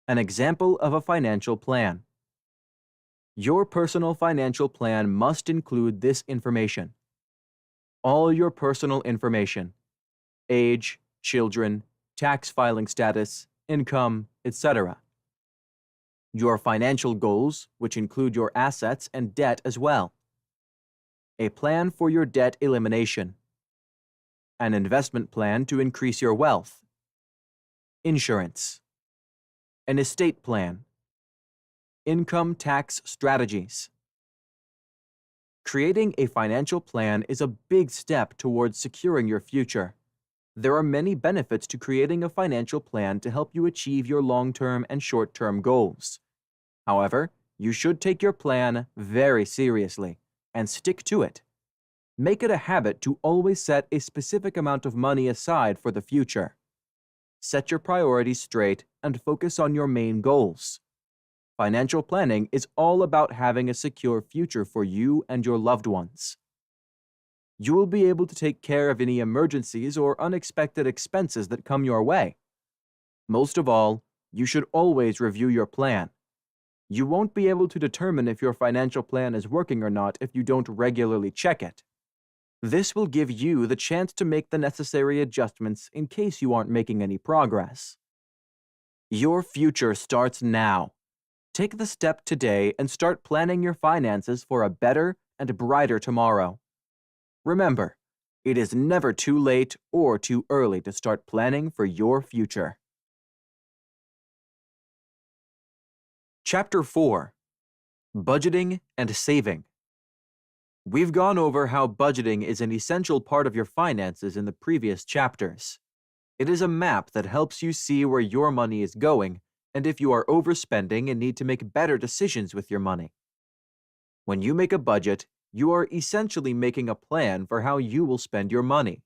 An example of a financial plan. Your personal financial plan must include this information: all your personal information: age, children, tax filing status, income, etc. Your financial goals, which include your assets and debt as well. A plan for your debt elimination. An investment plan to increase your wealth. Insurance. An estate plan. Income tax strategies. Creating a financial plan is a big step towards securing your future. There are many benefits to creating a financial plan to help you achieve your long-term and short-term goals. However, you should take your plan very seriously and stick to it. Make it a habit to always set a specific amount of money aside for the future. Set your priorities straight and focus on your main goals. Financial planning is all about having a secure future for you and your loved ones. You will be able to take care of any emergencies or unexpected expenses that come your way. Most of all, you should always review your plan. You won't be able to determine if your financial plan is working or not if you don't regularly check it. This will give you the chance to make the necessary adjustments in case you aren't making any progress. Your future starts now. Take the step today and start planning your finances for a better and brighter tomorrow. Remember, it is never too late or too early to start planning for your future. Chapter 4: Budgeting and Saving. We've gone over how budgeting is an essential part of your finances in the previous chapters. It is a map that helps you see where your money is going and if you are overspending and need to make better decisions with your money. When you make a budget, you are essentially making a plan for how you will spend your money.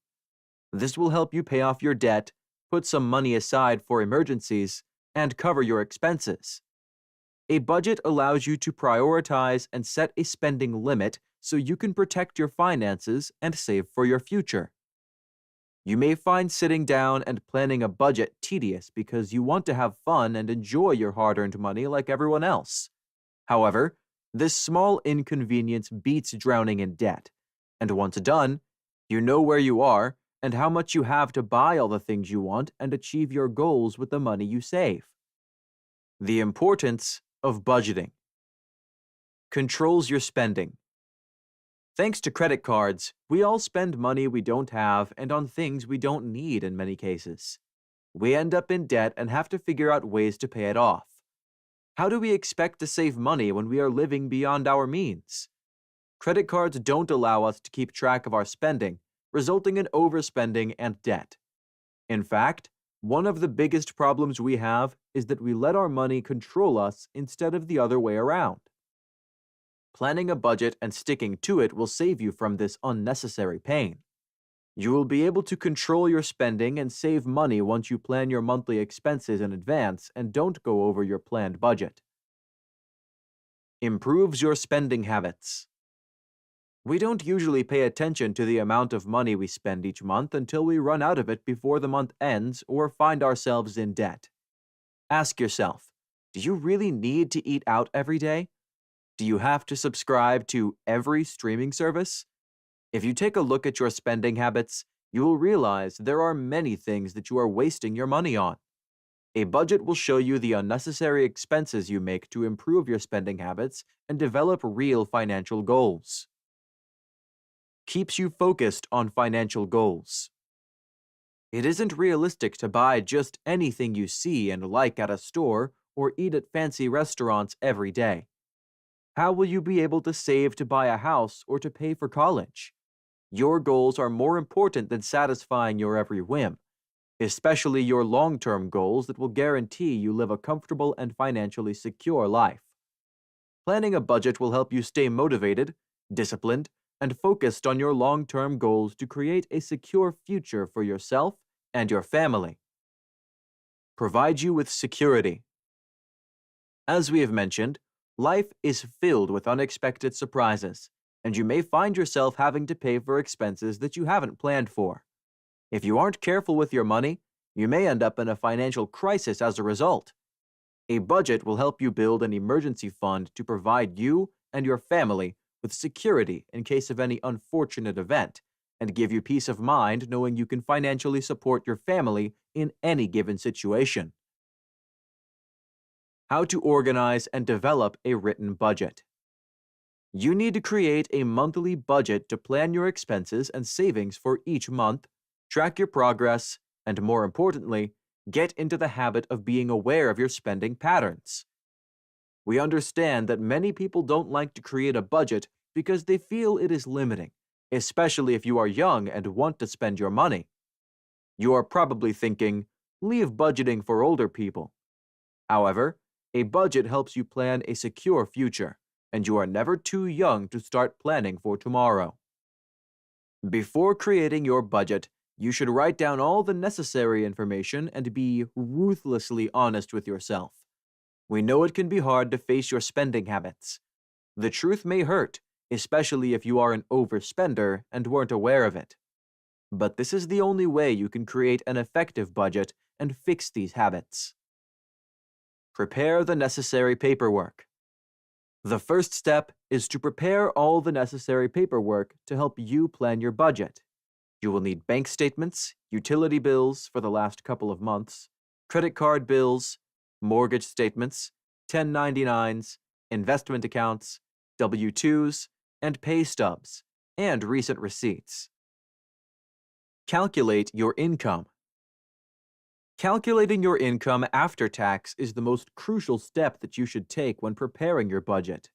This will help you pay off your debt, put some money aside for emergencies, and cover your expenses. A budget allows you to prioritize and set a spending limit so you can protect your finances and save for your future. You may find sitting down and planning a budget tedious because you want to have fun and enjoy your hard-earned money like everyone else. However, this small inconvenience beats drowning in debt, and once done, you know where you are and how much you have to buy all the things you want and achieve your goals with the money you save. The importance of budgeting. Controls your spending. Thanks to credit cards, we all spend money we don't have and on things we don't need in many cases. We end up in debt and have to figure out ways to pay it off. How do we expect to save money when we are living beyond our means? Credit cards don't allow us to keep track of our spending, resulting in overspending and debt. In fact, one of the biggest problems we have is that we let our money control us instead of the other way around. Planning a budget and sticking to it will save you from this unnecessary pain. You will be able to control your spending and save money once you plan your monthly expenses in advance and don't go over your planned budget. Improves your spending habits. We don't usually pay attention to the amount of money we spend each month until we run out of it before the month ends or find ourselves in debt. Ask yourself, do you really need to eat out every day? Do you have to subscribe to every streaming service? If you take a look at your spending habits, you will realize there are many things that you are wasting your money on. A budget will show you the unnecessary expenses you make to improve your spending habits and develop real financial goals. Keeps you focused on financial goals. It isn't realistic to buy just anything you see and like at a store or eat at fancy restaurants every day. How will you be able to save to buy a house or to pay for college? Your goals are more important than satisfying your every whim, especially your long-term goals that will guarantee you live a comfortable and financially secure life. Planning a budget will help you stay motivated, disciplined, and focused on your long-term goals to create a secure future for yourself and your family. Provide you with security. As we have mentioned, life is filled with unexpected surprises, and you may find yourself having to pay for expenses that you haven't planned for. If you aren't careful with your money, you may end up in a financial crisis as a result. A budget will help you build an emergency fund to provide you and your family with security in case of any unfortunate event, and give you peace of mind knowing you can financially support your family in any given situation. How to organize and develop a written budget. You need to create a monthly budget to plan your expenses and savings for each month, track your progress, and more importantly, get into the habit of being aware of your spending patterns. We understand that many people don't like to create a budget because they feel it is limiting, especially if you are young and want to spend your money. You are probably thinking, leave budgeting for older people. However, a budget helps you plan a secure future, and you are never too young to start planning for tomorrow. Before creating your budget, you should write down all the necessary information and be ruthlessly honest with yourself. We know it can be hard to face your spending habits. The truth may hurt, especially if you are an overspender and weren't aware of it. But this is the only way you can create an effective budget and fix these habits. Prepare the necessary paperwork. The first step is to prepare all the necessary paperwork to help you plan your budget. You will need bank statements, utility bills for the last couple of months, credit card bills, mortgage statements, 1099s, investment accounts, W-2s, and pay stubs, and recent receipts. Calculate your income. Calculating your income after tax is the most crucial step that you should take when preparing your budget.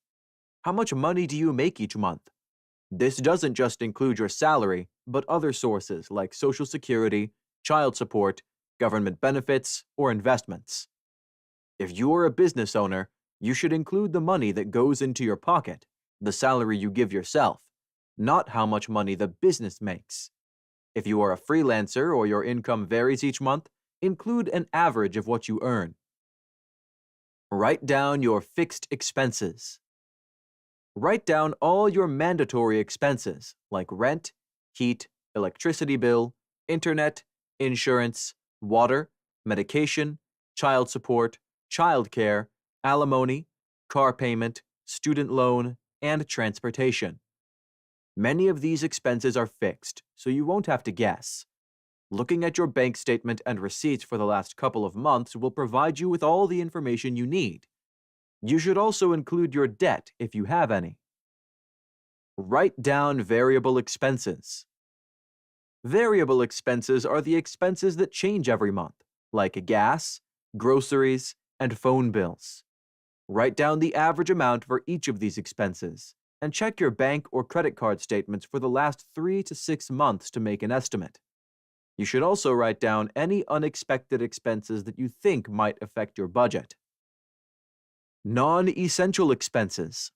How much money do you make each month? This doesn't just include your salary, but other sources like Social Security, child support, government benefits, or investments. If you are a business owner, you should include the money that goes into your pocket, the salary you give yourself, not how much money the business makes. If you are a freelancer or your income varies each month, include an average of what you earn. Write down your fixed expenses. Write down all your mandatory expenses like rent, heat, electricity bill, internet, insurance, water, medication, child support, childcare, alimony, car payment, student loan, and transportation. Many of these expenses are fixed, so you won't have to guess. Looking at your bank statement and receipts for the last couple of months will provide you with all the information you need. You should also include your debt if you have any. Write down variable expenses. Variable expenses are the expenses that change every month, like gas, groceries, and phone bills. Write down the average amount for each of these expenses, and check your bank or credit card statements for the last 3 to 6 months to make an estimate. You should also write down any unexpected expenses that you think might affect your budget. Non-essential expenses.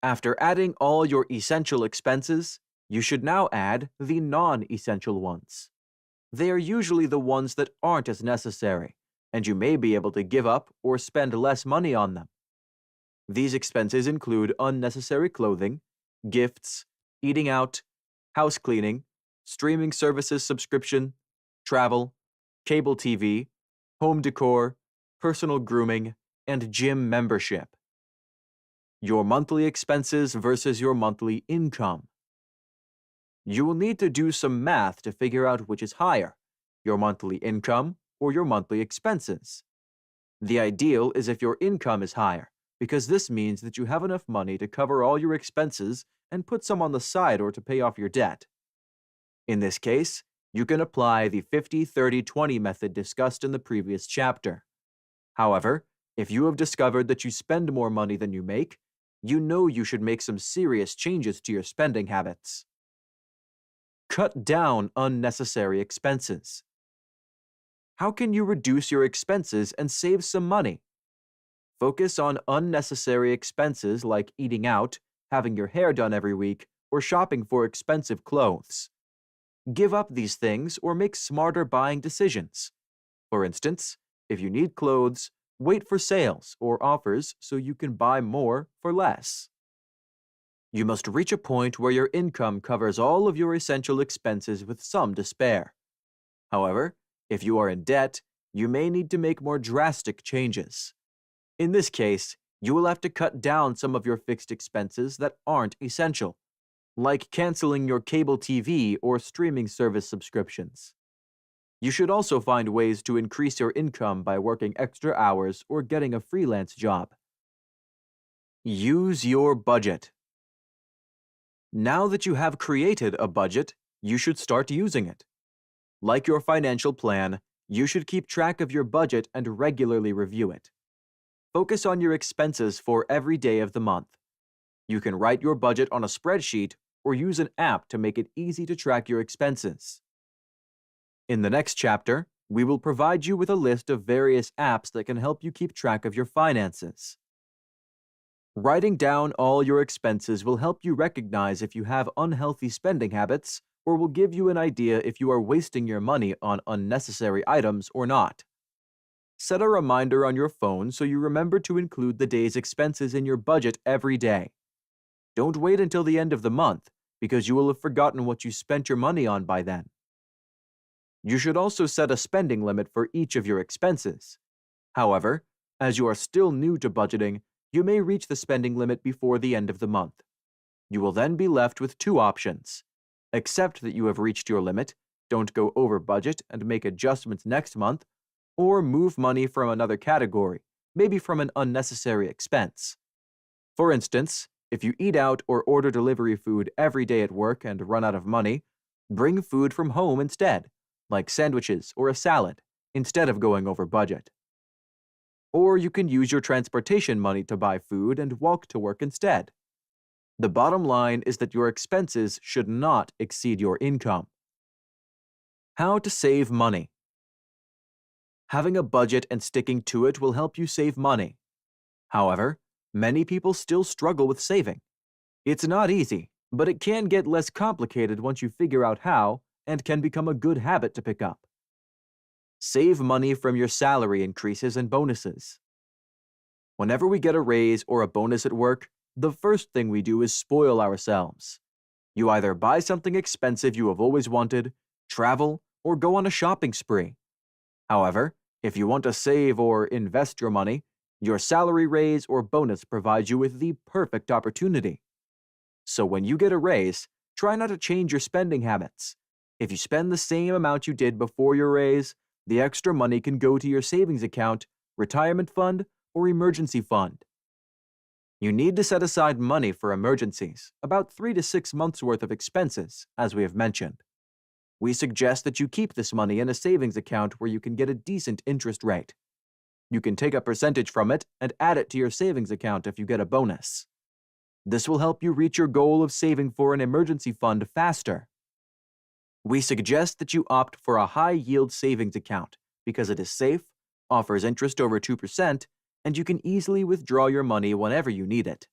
After adding all your essential expenses, you should now add the non-essential ones. They are usually the ones that aren't as necessary, and you may be able to give up or spend less money on them. These expenses include unnecessary clothing, gifts, eating out, house cleaning, streaming services subscription, travel, cable TV, home decor, personal grooming, and gym membership. Your monthly expenses versus your monthly income. You will need to do some math to figure out which is higher, your monthly income or your monthly expenses. The ideal is if your income is higher, because this means that you have enough money to cover all your expenses and put some on the side or to pay off your debt. In this case, you can apply the 50-30-20 method discussed in the previous chapter. However, if you have discovered that you spend more money than you make, you know you should make some serious changes to your spending habits. Cut down unnecessary expenses. How can you reduce your expenses and save some money? Focus on unnecessary expenses like eating out, having your hair done every week, or shopping for expensive clothes. Give up these things or make smarter buying decisions. For instance, if you need clothes, wait for sales or offers so you can buy more for less. You must reach a point where your income covers all of your essential expenses with some to spare. However, if you are in debt, you may need to make more drastic changes. In this case, you will have to cut down some of your fixed expenses that aren't essential, like canceling your cable TV or streaming service subscriptions. You should also find ways to increase your income by working extra hours or getting a freelance job. Use your budget. Now that you have created a budget, you should start using it. Like your financial plan, you should keep track of your budget and regularly review it. Focus on your expenses for every day of the month. You can write your budget on a spreadsheet or use an app to make it easy to track your expenses. In the next chapter, we will provide you with a list of various apps that can help you keep track of your finances. Writing down all your expenses will help you recognize if you have unhealthy spending habits or will give you an idea if you are wasting your money on unnecessary items or not. Set a reminder on your phone so you remember to include the day's expenses in your budget every day. Don't wait until the end of the month, because you will have forgotten what you spent your money on by then. You should also set a spending limit for each of your expenses. However, as you are still new to budgeting, you may reach the spending limit before the end of the month. You will then be left with two options. Accept that you have reached your limit, don't go over budget and make adjustments next month, or move money from another category, maybe from an unnecessary expense. For instance, if you eat out or order delivery food every day at work and run out of money, bring food from home instead, like sandwiches or a salad, instead of going over budget. Or you can use your transportation money to buy food and walk to work instead. The bottom line is that your expenses should not exceed your income. How to save money. Having a budget and sticking to it will help you save money. However, many people still struggle with saving. It's not easy, but it can get less complicated once you figure out how and can become a good habit to pick up. Save money from your salary increases and bonuses. Whenever we get a raise or a bonus at work, the first thing we do is spoil ourselves. You either buy something expensive you have always wanted, travel, or go on a shopping spree. However, if you want to save or invest your money, your salary raise or bonus provides you with the perfect opportunity. So when you get a raise, try not to change your spending habits. If you spend the same amount you did before your raise, the extra money can go to your savings account, retirement fund, or emergency fund. You need to set aside money for emergencies, about 3 to 6 months' worth of expenses, as we have mentioned. We suggest that you keep this money in a savings account where you can get a decent interest rate. You can take a percentage from it and add it to your savings account if you get a bonus. This will help you reach your goal of saving for an emergency fund faster. We suggest that you opt for a high-yield savings account because it is safe, offers interest over 2%, and you can easily withdraw your money whenever you need it.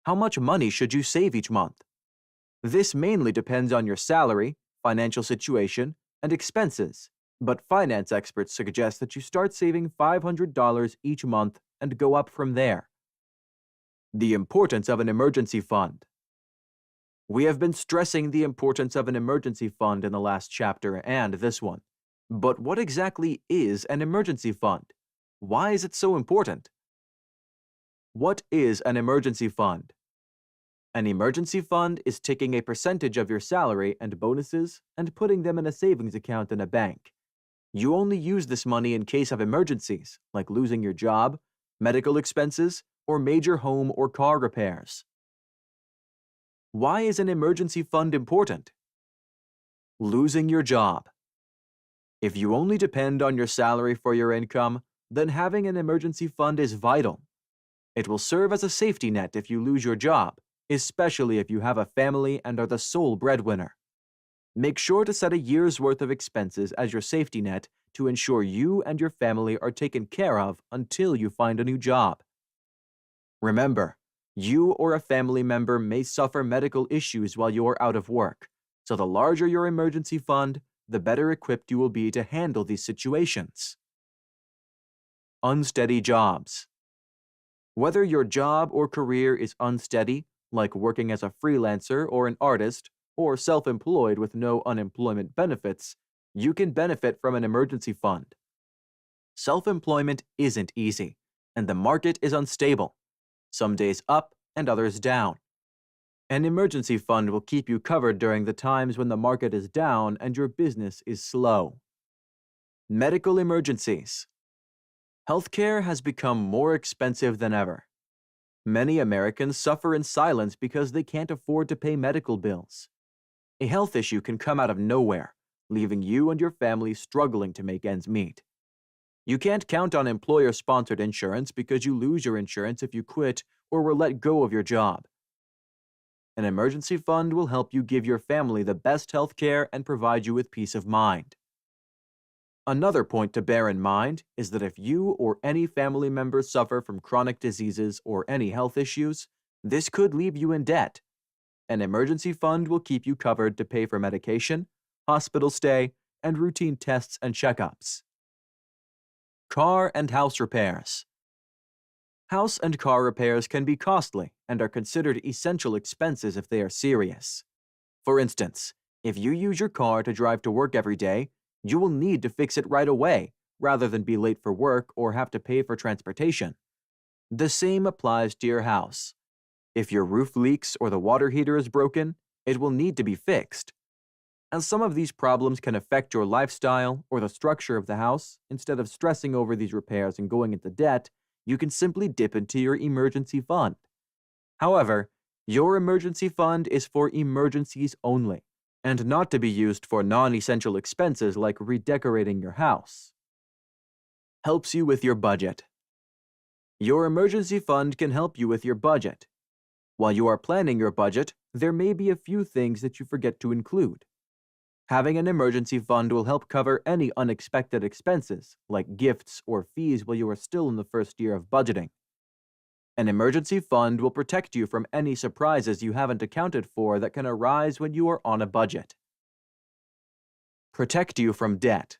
How much money should you save each month? This mainly depends on your salary, financial situation, and expenses, but finance experts suggest that you start saving $500 each month and go up from there. The importance of an emergency fund. We have been stressing the importance of an emergency fund in the last chapter and this one. But what exactly is an emergency fund? Why is it so important? What is an emergency fund? An emergency fund is taking a percentage of your salary and bonuses and putting them in a savings account in a bank. You only use this money in case of emergencies, like losing your job, medical expenses, or major home or car repairs. Why is an emergency fund important? Losing your job. If you only depend on your salary for your income, then having an emergency fund is vital. It will serve as a safety net if you lose your job, especially if you have a family and are the sole breadwinner. Make sure to set a year's worth of expenses as your safety net to ensure you and your family are taken care of until you find a new job. Remember, you or a family member may suffer medical issues while you are out of work, so the larger your emergency fund, the better equipped you will be to handle these situations. Unsteady jobs. Whether your job or career is unsteady, like working as a freelancer or an artist, or self-employed with no unemployment benefits, you can benefit from an emergency fund. Self-employment isn't easy, and the market is unstable, some days up and others down. An emergency fund will keep you covered during the times when the market is down and your business is slow. Medical emergencies. Healthcare has become more expensive than ever. Many Americans suffer in silence because they can't afford to pay medical bills. A health issue can come out of nowhere, leaving you and your family struggling to make ends meet. You can't count on employer-sponsored insurance because you lose your insurance if you quit or were let go of your job. An emergency fund will help you give your family the best health care and provide you with peace of mind. Another point to bear in mind is that if you or any family member suffer from chronic diseases or any health issues, this could leave you in debt. An emergency fund will keep you covered to pay for medication, hospital stay, and routine tests and checkups. Car and house repairs. House and car repairs can be costly and are considered essential expenses if they are serious. For instance, if you use your car to drive to work every day, you will need to fix it right away rather than be late for work or have to pay for transportation. The same applies to your house. If your roof leaks or the water heater is broken, it will need to be fixed. As some of these problems can affect your lifestyle or the structure of the house, instead of stressing over these repairs and going into debt, you can simply dip into your emergency fund. However, your emergency fund is for emergencies only, and not to be used for non-essential expenses like redecorating your house. Helps you with your budget. Your emergency fund can help you with your budget. While you are planning your budget, there may be a few things that you forget to include. Having an emergency fund will help cover any unexpected expenses, like gifts or fees while you are still in the first year of budgeting. An emergency fund will protect you from any surprises you haven't accounted for that can arise when you are on a budget. Protect you from debt.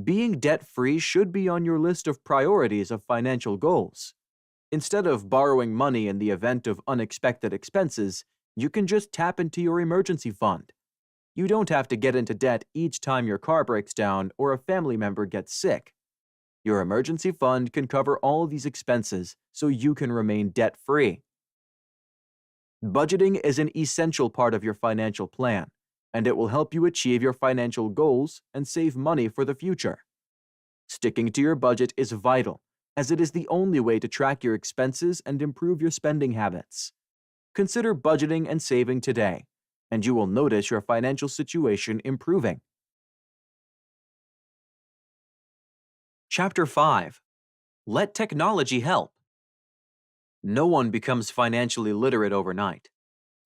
Being debt-free should be on your list of priorities of financial goals. Instead of borrowing money in the event of unexpected expenses, you can just tap into your emergency fund. You don't have to get into debt each time your car breaks down or a family member gets sick. Your emergency fund can cover all these expenses so you can remain debt-free. Budgeting is an essential part of your financial plan, and it will help you achieve your financial goals and save money for the future. Sticking to your budget is vital, as it is the only way to track your expenses and improve your spending habits. Consider budgeting and saving today, and you will notice your financial situation improving. Chapter 5. Let technology help. No one becomes financially literate overnight.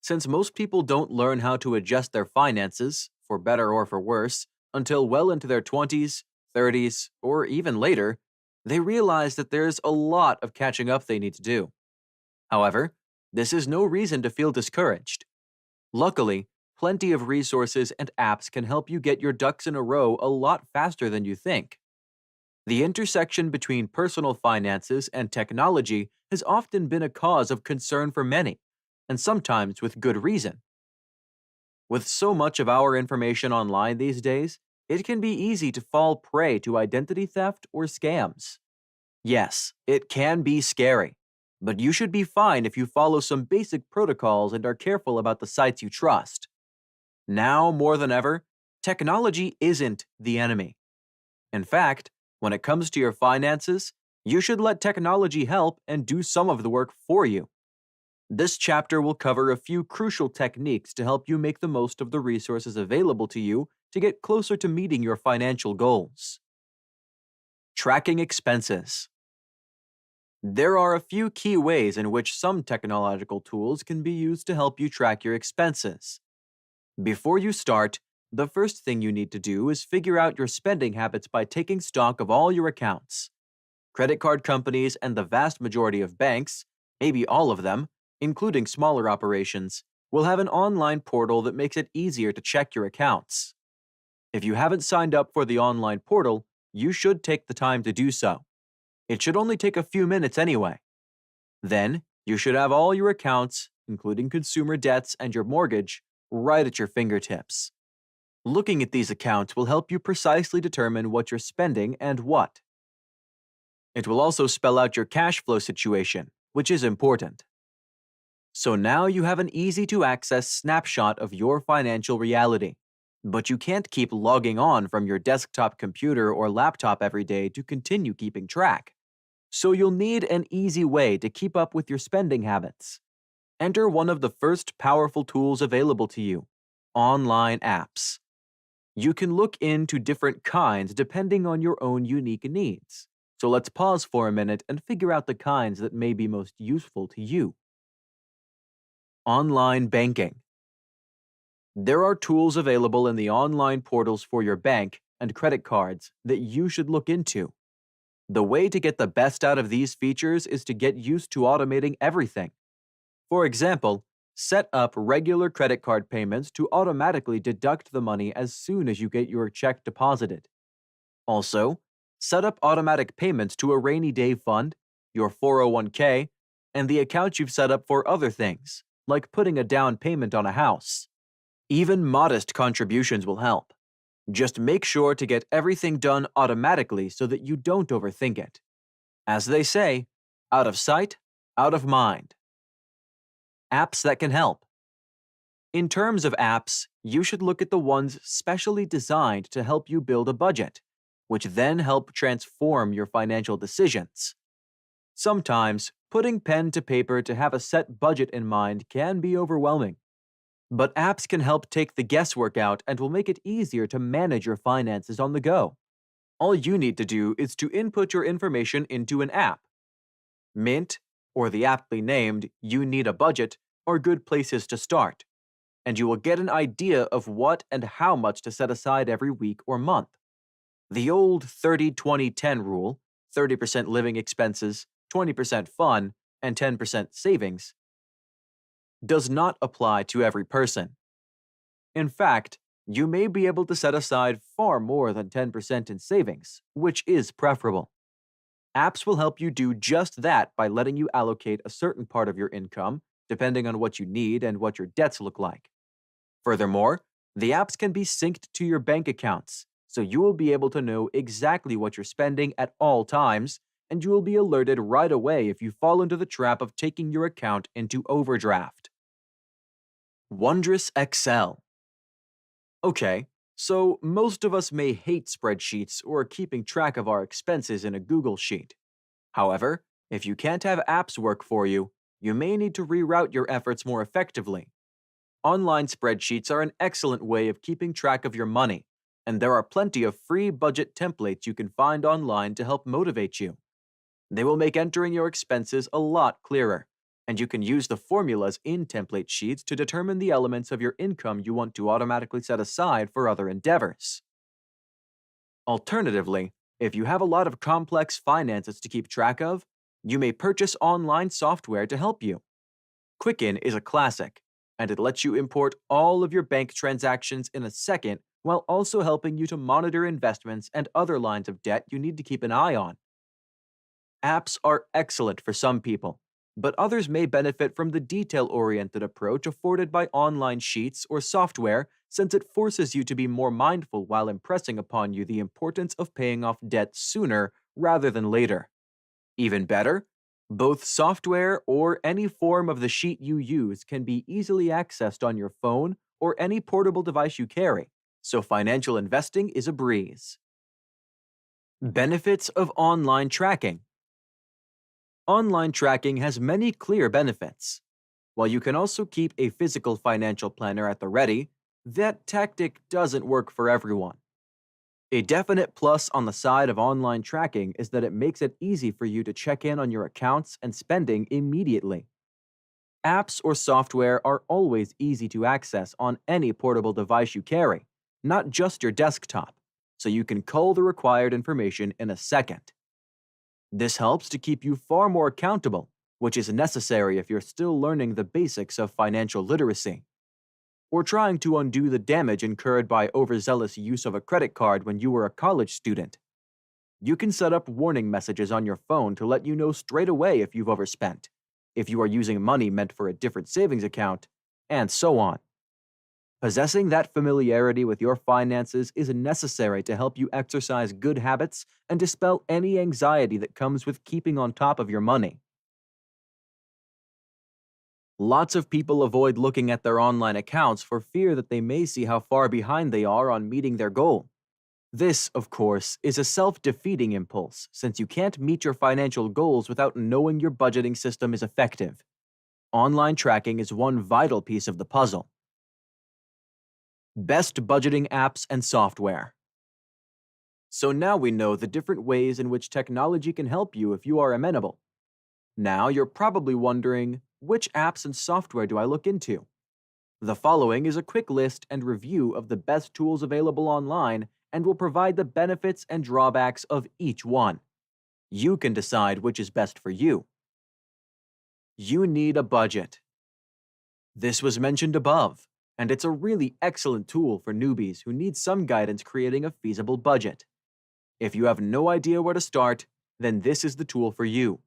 Since most people don't learn how to adjust their finances, for better or for worse, until well into their 20s, 30s, or even later, they realize that there's a lot of catching up they need to do. However, this is no reason to feel discouraged. Luckily, plenty of resources and apps can help you get your ducks in a row a lot faster than you think. The intersection between personal finances and technology has often been a cause of concern for many, and sometimes with good reason. With so much of our information online these days, it can be easy to fall prey to identity theft or scams. Yes, it can be scary, but you should be fine if you follow some basic protocols and are careful about the sites you trust. Now more than ever, technology isn't the enemy. In fact, when it comes to your finances, you should let technology help and do some of the work for you. This chapter will cover a few crucial techniques to help you make the most of the resources available to you to get closer to meeting your financial goals. Tracking expenses. There are a few key ways in which some technological tools can be used to help you track your expenses. Before you start, the first thing you need to do is figure out your spending habits by taking stock of all your accounts. Credit card companies and the vast majority of banks, maybe all of them, including smaller operations, will have an online portal that makes it easier to check your accounts. If you haven't signed up for the online portal, you should take the time to do so. It should only take a few minutes anyway. Then, you should have all your accounts, including consumer debts and your mortgage, right at your fingertips. Looking at these accounts will help you precisely determine what you're spending and what. It will also spell out your cash flow situation, which is important. So now you have an easy-to-access snapshot of your financial reality. But you can't keep logging on from your desktop computer or laptop every day to continue keeping track. So you'll need an easy way to keep up with your spending habits. Enter one of the first powerful tools available to you: online apps. You can look into different kinds depending on your own unique needs. So let's pause for a minute and figure out the kinds that may be most useful to you. Online banking. There are tools available in the online portals for your bank and credit cards that you should look into. The way to get the best out of these features is to get used to automating everything. For example, set up regular credit card payments to automatically deduct the money as soon as you get your check deposited. Also, set up automatic payments to a rainy day fund, your 401k, and the account you've set up for other things, like putting a down payment on a house. Even modest contributions will help. Just make sure to get everything done automatically so that you don't overthink it. As they say, out of sight, out of mind. Apps that can help. In terms of apps, you should look at the ones specially designed to help you build a budget, which then help transform your financial decisions. Sometimes, putting pen to paper to have a set budget in mind can be overwhelming. But apps can help take the guesswork out and will make it easier to manage your finances on the go. All you need to do is to input your information into an app. Mint, or the aptly named You Need a Budget are good places to start, and you will get an idea of what and how much to set aside every week or month. The old 30-20-10 rule, 30% living expenses, 20% fun, and 10% savings, does not apply to every person. In fact, you may be able to set aside far more than 10% in savings, which is preferable. Apps will help you do just that by letting you allocate a certain part of your income, depending on what you need and what your debts look like. Furthermore, the apps can be synced to your bank accounts, so you will be able to know exactly what you're spending at all times, and you will be alerted right away if you fall into the trap of taking your account into overdraft. Wondrous Excel. Okay, so most of us may hate spreadsheets or keeping track of our expenses in a Google Sheet. However, if you can't have apps work for you, you may need to reroute your efforts more effectively. Online spreadsheets are an excellent way of keeping track of your money, and there are plenty of free budget templates you can find online to help motivate you. They will make entering your expenses a lot clearer, and you can use the formulas in template sheets to determine the elements of your income you want to automatically set aside for other endeavors. Alternatively, if you have a lot of complex finances to keep track of, you may purchase online software to help you. Quicken is a classic, and it lets you import all of your bank transactions in a second while also helping you to monitor investments and other lines of debt you need to keep an eye on. Apps are excellent for some people, but others may benefit from the detail-oriented approach afforded by online sheets or software, since it forces you to be more mindful while impressing upon you the importance of paying off debt sooner rather than later. Even better, both software or any form of the sheet you use can be easily accessed on your phone or any portable device you carry, so financial investing is a breeze. Benefits of online tracking. Online tracking has many clear benefits. While you can also keep a physical financial planner at the ready, that tactic doesn't work for everyone. A definite plus on the side of online tracking is that it makes it easy for you to check in on your accounts and spending immediately. Apps or software are always easy to access on any portable device you carry, not just your desktop, so you can cull the required information in a second. This helps to keep you far more accountable, which is necessary if you're still learning the basics of financial literacy, or trying to undo the damage incurred by overzealous use of a credit card when you were a college student. You can set up warning messages on your phone to let you know straight away if you've overspent, if you are using money meant for a different savings account, and so on. Possessing that familiarity with your finances is necessary to help you exercise good habits and dispel any anxiety that comes with keeping on top of your money. Lots of people avoid looking at their online accounts for fear that they may see how far behind they are on meeting their goal. This, of course, is a self-defeating impulse, since you can't meet your financial goals without knowing your budgeting system is effective. Online tracking is one vital piece of the puzzle. Best budgeting apps and software. So now we know the different ways in which technology can help you if you are amenable. Now you're probably wondering, which apps and software do I look into? The following is a quick list and review of the best tools available online and will provide the benefits and drawbacks of each one. You can decide which is best for you. You need a budget. This was mentioned above, and it's a really excellent tool for newbies who need some guidance creating a feasible budget. If you have no idea where to start, then this is the tool for you.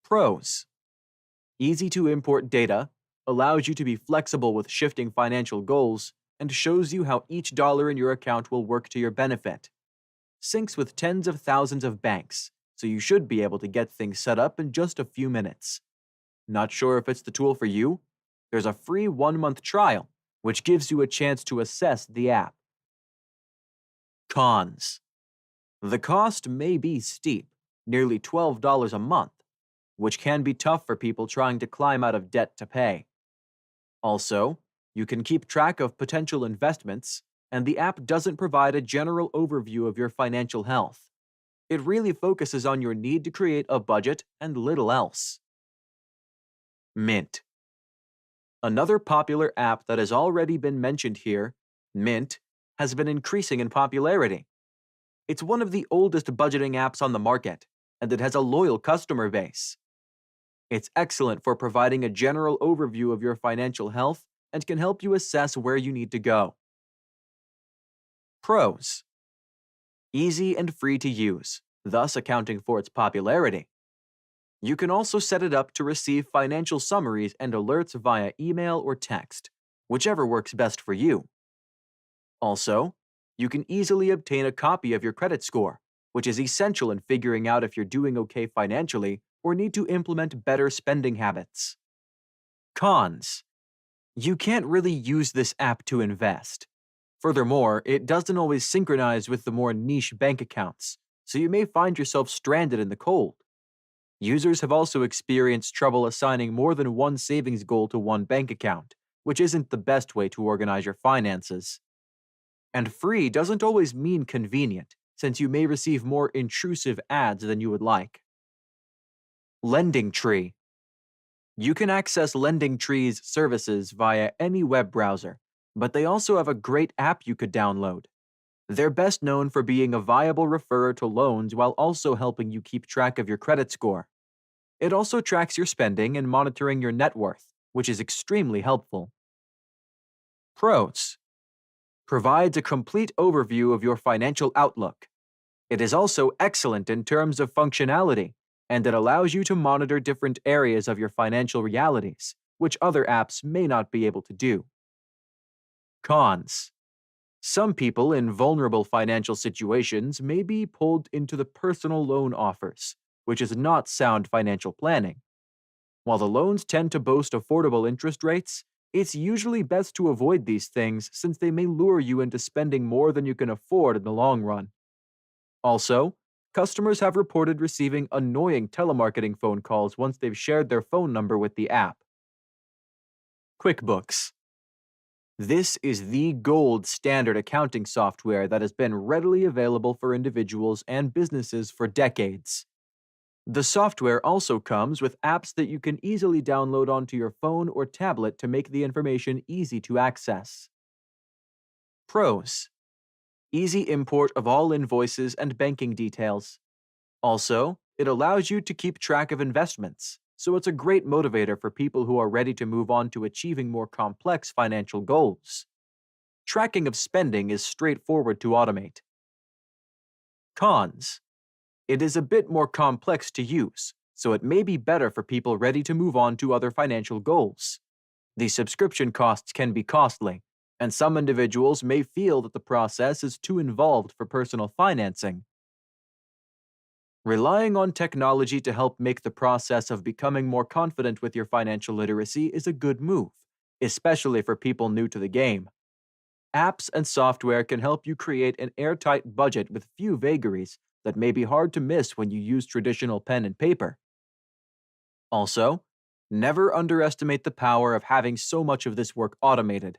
Pros: easy to import data, allows you to be flexible with shifting financial goals, and shows you how each dollar in your account will work to your benefit. Syncs with tens of thousands of banks, so you should be able to get things set up in just a few minutes. Not sure if it's the tool for you? There's a free 1-month trial, which gives you a chance to assess the app. Cons: the cost may be steep, nearly $12 a month, which can be tough for people trying to climb out of debt to pay. Also, you can keep track of potential investments, and the app doesn't provide a general overview of your financial health. It really focuses on your need to create a budget and little else. Mint. Another popular app that has already been mentioned here, Mint, has been increasing in popularity. It's one of the oldest budgeting apps on the market, and it has a loyal customer base. It's excellent for providing a general overview of your financial health and can help you assess where you need to go. Pros. Easy and free to use, thus accounting for its popularity. You can also set it up to receive financial summaries and alerts via email or text, whichever works best for you. Also, you can easily obtain a copy of your credit score, which is essential in figuring out if you're doing okay financially or need to implement better spending habits. Cons. You can't really use this app to invest. Furthermore, it doesn't always synchronize with the more niche bank accounts, so you may find yourself stranded in the cold. Users have also experienced trouble assigning more than one savings goal to one bank account, which isn't the best way to organize your finances. And free doesn't always mean convenient, since you may receive more intrusive ads than you would like. Lending Tree. You can access Lending Tree's services via any web browser, but they also have a great app you could download. They're best known for being a viable referrer to loans while also helping you keep track of your credit score. It also tracks your spending and monitoring your net worth, which is extremely helpful. Pros. Provides a complete overview of your financial outlook. It is also excellent in terms of functionality, and it allows you to monitor different areas of your financial realities, which other apps may not be able to do. Cons. Some people in vulnerable financial situations may be pulled into the personal loan offers, which is not sound financial planning. While the loans tend to boast affordable interest rates, it's usually best to avoid these things since they may lure you into spending more than you can afford in the long run. Also, customers have reported receiving annoying telemarketing phone calls once they've shared their phone number with the app. QuickBooks. This is the gold standard accounting software that has been readily available for individuals and businesses for decades. The software also comes with apps that you can easily download onto your phone or tablet to make the information easy to access. Pros. Easy import of all invoices and banking details. Also, it allows you to keep track of investments, so it's a great motivator for people who are ready to move on to achieving more complex financial goals. Tracking of spending is straightforward to automate. Cons. It is a bit more complex to use, so it may be better for people ready to move on to other financial goals. The subscription costs can be costly, and some individuals may feel that the process is too involved for personal financing. Relying on technology to help make the process of becoming more confident with your financial literacy is a good move, especially for people new to the game. Apps and software can help you create an airtight budget with few vagaries that may be hard to miss when you use traditional pen and paper. Also, never underestimate the power of having so much of this work automated.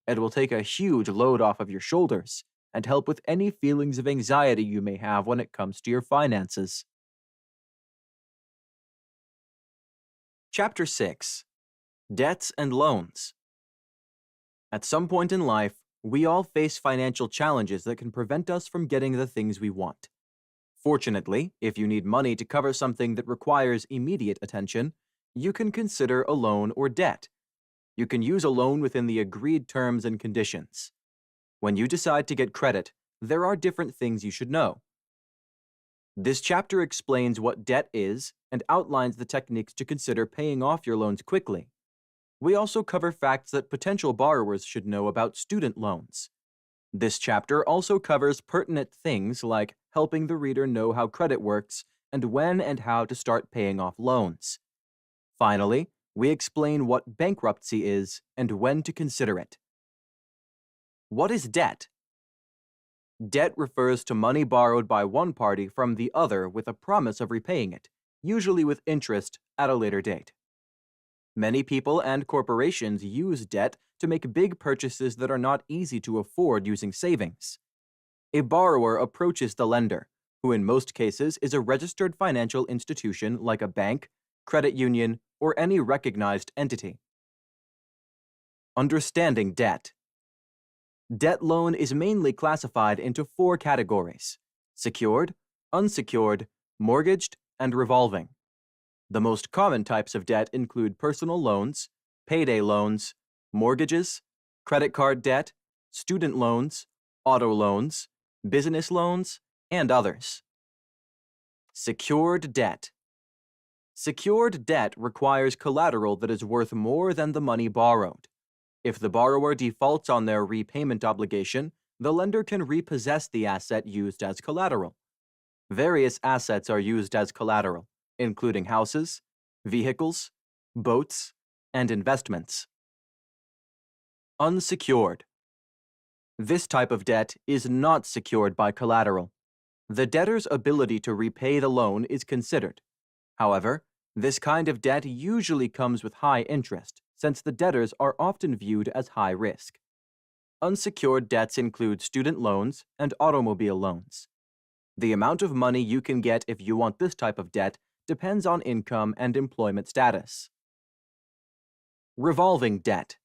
It will take a huge load off of your shoulders and help with any feelings of anxiety you may have when it comes to your finances. Chapter 6. Debts and Loans. At some point in life, we all face financial challenges that can prevent us from getting the things we want. Fortunately, if you need money to cover something that requires immediate attention, you can consider a loan or debt. You can use a loan within the agreed terms and conditions. When you decide to get credit, there are different things you should know. This chapter explains what debt is and outlines the techniques to consider paying off your loans quickly. We also cover facts that potential borrowers should know about student loans. This chapter also covers pertinent things like helping the reader know how credit works and when and how to start paying off loans. Finally, we explain what bankruptcy is and when to consider it. What is debt? Debt refers to money borrowed by one party from the other with a promise of repaying it, usually with interest at a later date. Many people and corporations use debt to make big purchases that are not easy to afford using savings. A borrower approaches the lender, who in most cases is a registered financial institution like a bank, credit union, or any recognized entity. Understanding debt. Debt loan is mainly classified into 4 categories: secured, unsecured, mortgaged, and revolving. The most common types of debt include personal loans, payday loans, mortgages, credit card debt, student loans, auto loans, business loans, and others. Secured debt. Secured debt requires collateral that is worth more than the money borrowed. If the borrower defaults on their repayment obligation, the lender can repossess the asset used as collateral. Various assets are used as collateral, including houses, vehicles, boats, and investments. Unsecured. This type of debt is not secured by collateral. The debtor's ability to repay the loan is considered. However, this kind of debt usually comes with high interest, since the debtors are often viewed as high risk. Unsecured debts include student loans and automobile loans. The amount of money you can get if you want this type of debt depends on income and employment status. Revolving debt.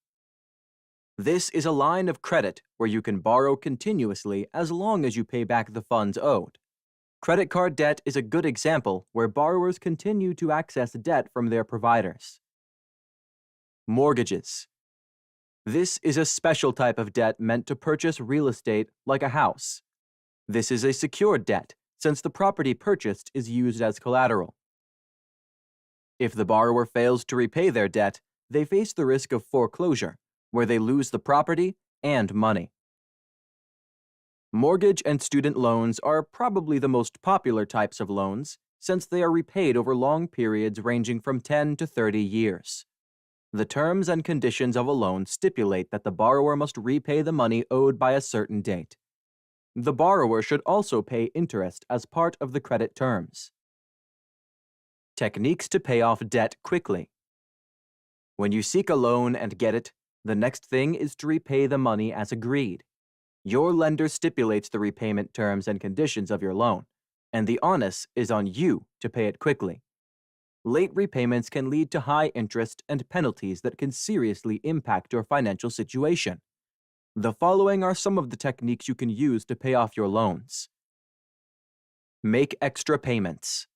This is a line of credit where you can borrow continuously as long as you pay back the funds owed. Credit card debt is a good example where borrowers continue to access debt from their providers. Mortgages. This is a special type of debt meant to purchase real estate like a house. This is a secured debt, since the property purchased is used as collateral. If the borrower fails to repay their debt, they face the risk of foreclosure, where they lose the property and money. Mortgage and student loans are probably the most popular types of loans, since they are repaid over long periods ranging from 10 to 30 years. The terms and conditions of a loan stipulate that the borrower must repay the money owed by a certain date. The borrower should also pay interest as part of the credit terms. Techniques to pay off debt quickly. When you seek a loan and get it, the next thing is to repay the money as agreed. Your lender stipulates the repayment terms and conditions of your loan, and the onus is on you to pay it quickly. Late repayments can lead to high interest and penalties that can seriously impact your financial situation. The following are some of the techniques you can use to pay off your loans. Make extra payments.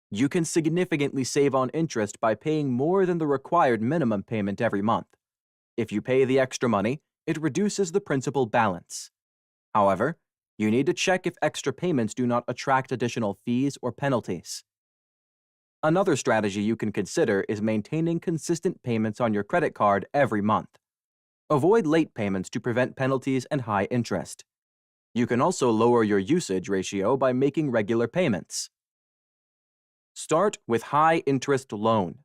You can significantly save on interest by paying more than the required minimum payment every month. If you pay the extra money, it reduces the principal balance. However, you need to check if extra payments do not attract additional fees or penalties. Another strategy you can consider is maintaining consistent payments on your credit card every month. Avoid late payments to prevent penalties and high interest. You can also lower your usage ratio by making regular payments. Start with high-interest loan.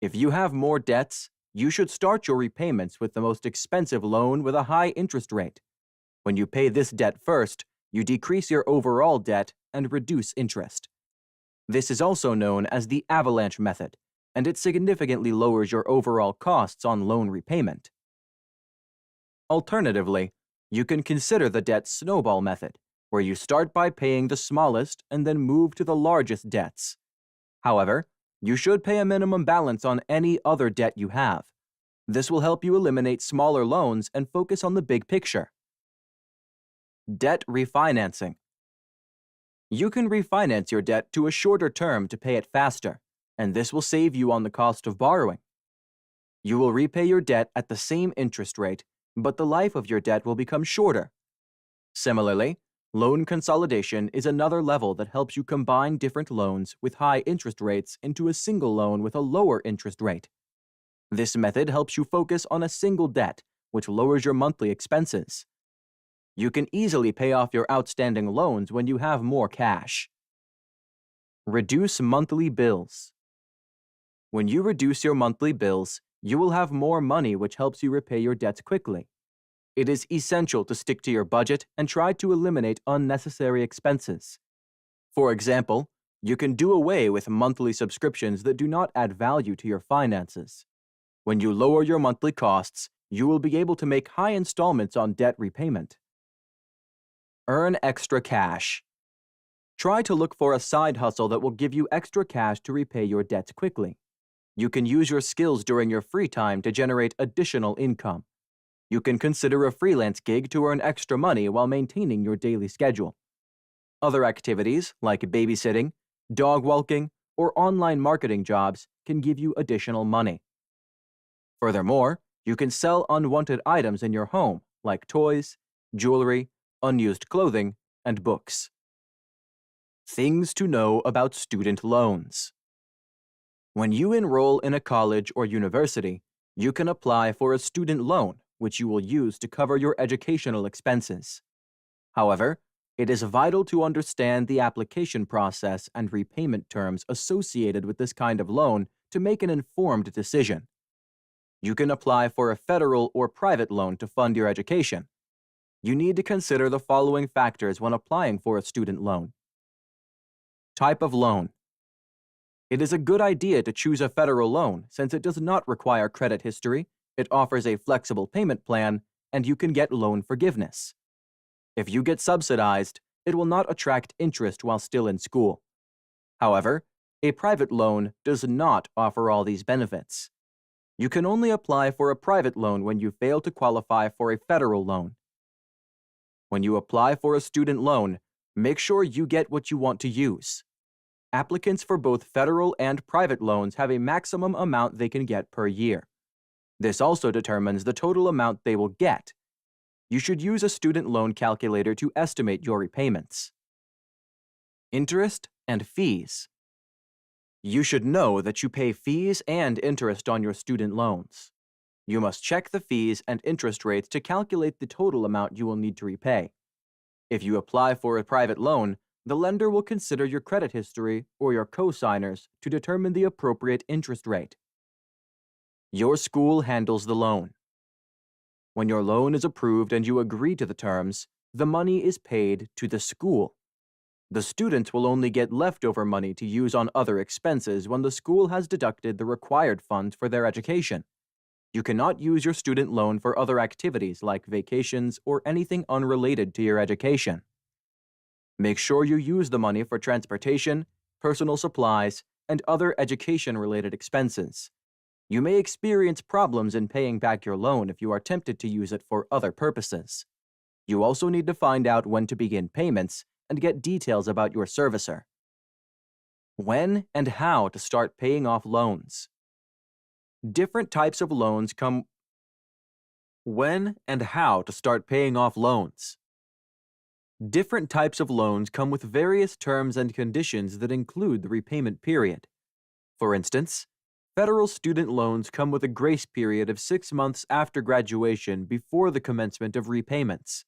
If you have more debts, you should start your repayments with the most expensive loan with a high interest rate. When you pay this debt first, you decrease your overall debt and reduce interest. This is also known as the avalanche method, and it significantly lowers your overall costs on loan repayment. Alternatively, you can consider the debt snowball method, where you start by paying the smallest and then move to the largest debts. However, you should pay a minimum balance on any other debt you have. This will help you eliminate smaller loans and focus on the big picture. Debt refinancing. You can refinance your debt to a shorter term to pay it faster, and this will save you on the cost of borrowing. You will repay your debt at the same interest rate, but the life of your debt will become shorter. Similarly, loan consolidation is another level that helps you combine different loans with high interest rates into a single loan with a lower interest rate. This method helps you focus on a single debt, which lowers your monthly expenses. You can easily pay off your outstanding loans when you have more cash. Reduce monthly bills. When you reduce your monthly bills, you will have more money, which helps you repay your debts quickly. It is essential to stick to your budget and try to eliminate unnecessary expenses. For example, you can do away with monthly subscriptions that do not add value to your finances. When you lower your monthly costs, you will be able to make high installments on debt repayment. Earn extra cash. Try to look for a side hustle that will give you extra cash to repay your debts quickly. You can use your skills during your free time to generate additional income. You can consider a freelance gig to earn extra money while maintaining your daily schedule. Other activities, like babysitting, dog walking, or online marketing jobs, can give you additional money. Furthermore, you can sell unwanted items in your home, like toys, jewelry, unused clothing, and books. Things to know about student loans. When you enroll in a college or university, you can apply for a student loan, which you will use to cover your educational expenses. However, it is vital to understand the application process and repayment terms associated with this kind of loan to make an informed decision. You can apply for a federal or private loan to fund your education. You need to consider the following factors when applying for a student loan. Type of loan. It is a good idea to choose a federal loan since it does not require credit history, it offers a flexible payment plan, and you can get loan forgiveness. If you get subsidized, it will not attract interest while still in school. However, a private loan does not offer all these benefits. You can only apply for a private loan when you fail to qualify for a federal loan. When you apply for a student loan, make sure you get what you want to use. Applicants for both federal and private loans have a maximum amount they can get per year. This also determines the total amount they will get. You should use a student loan calculator to estimate your repayments. Interest and fees. You should know that you pay fees and interest on your student loans. You must check the fees and interest rates to calculate the total amount you will need to repay. If you apply for a private loan, the lender will consider your credit history or your co-signers to determine the appropriate interest rate. Your school handles the loan. When your loan is approved and you agree to the terms, the money is paid to the school. The students will only get leftover money to use on other expenses when the school has deducted the required funds for their education. You cannot use your student loan for other activities like vacations or anything unrelated to your education. Make sure you use the money for transportation, personal supplies, and other education-related expenses. You may experience problems in paying back your loan if you are tempted to use it for other purposes. You also need to find out when to begin payments and get details about your servicer. When and how to start paying off loans. Different types of loans come. When and how to start paying off loans. Different types of loans come with various terms and conditions that include the repayment period. For instance, federal student loans come with a grace period of 6 months after graduation before the commencement of repayments.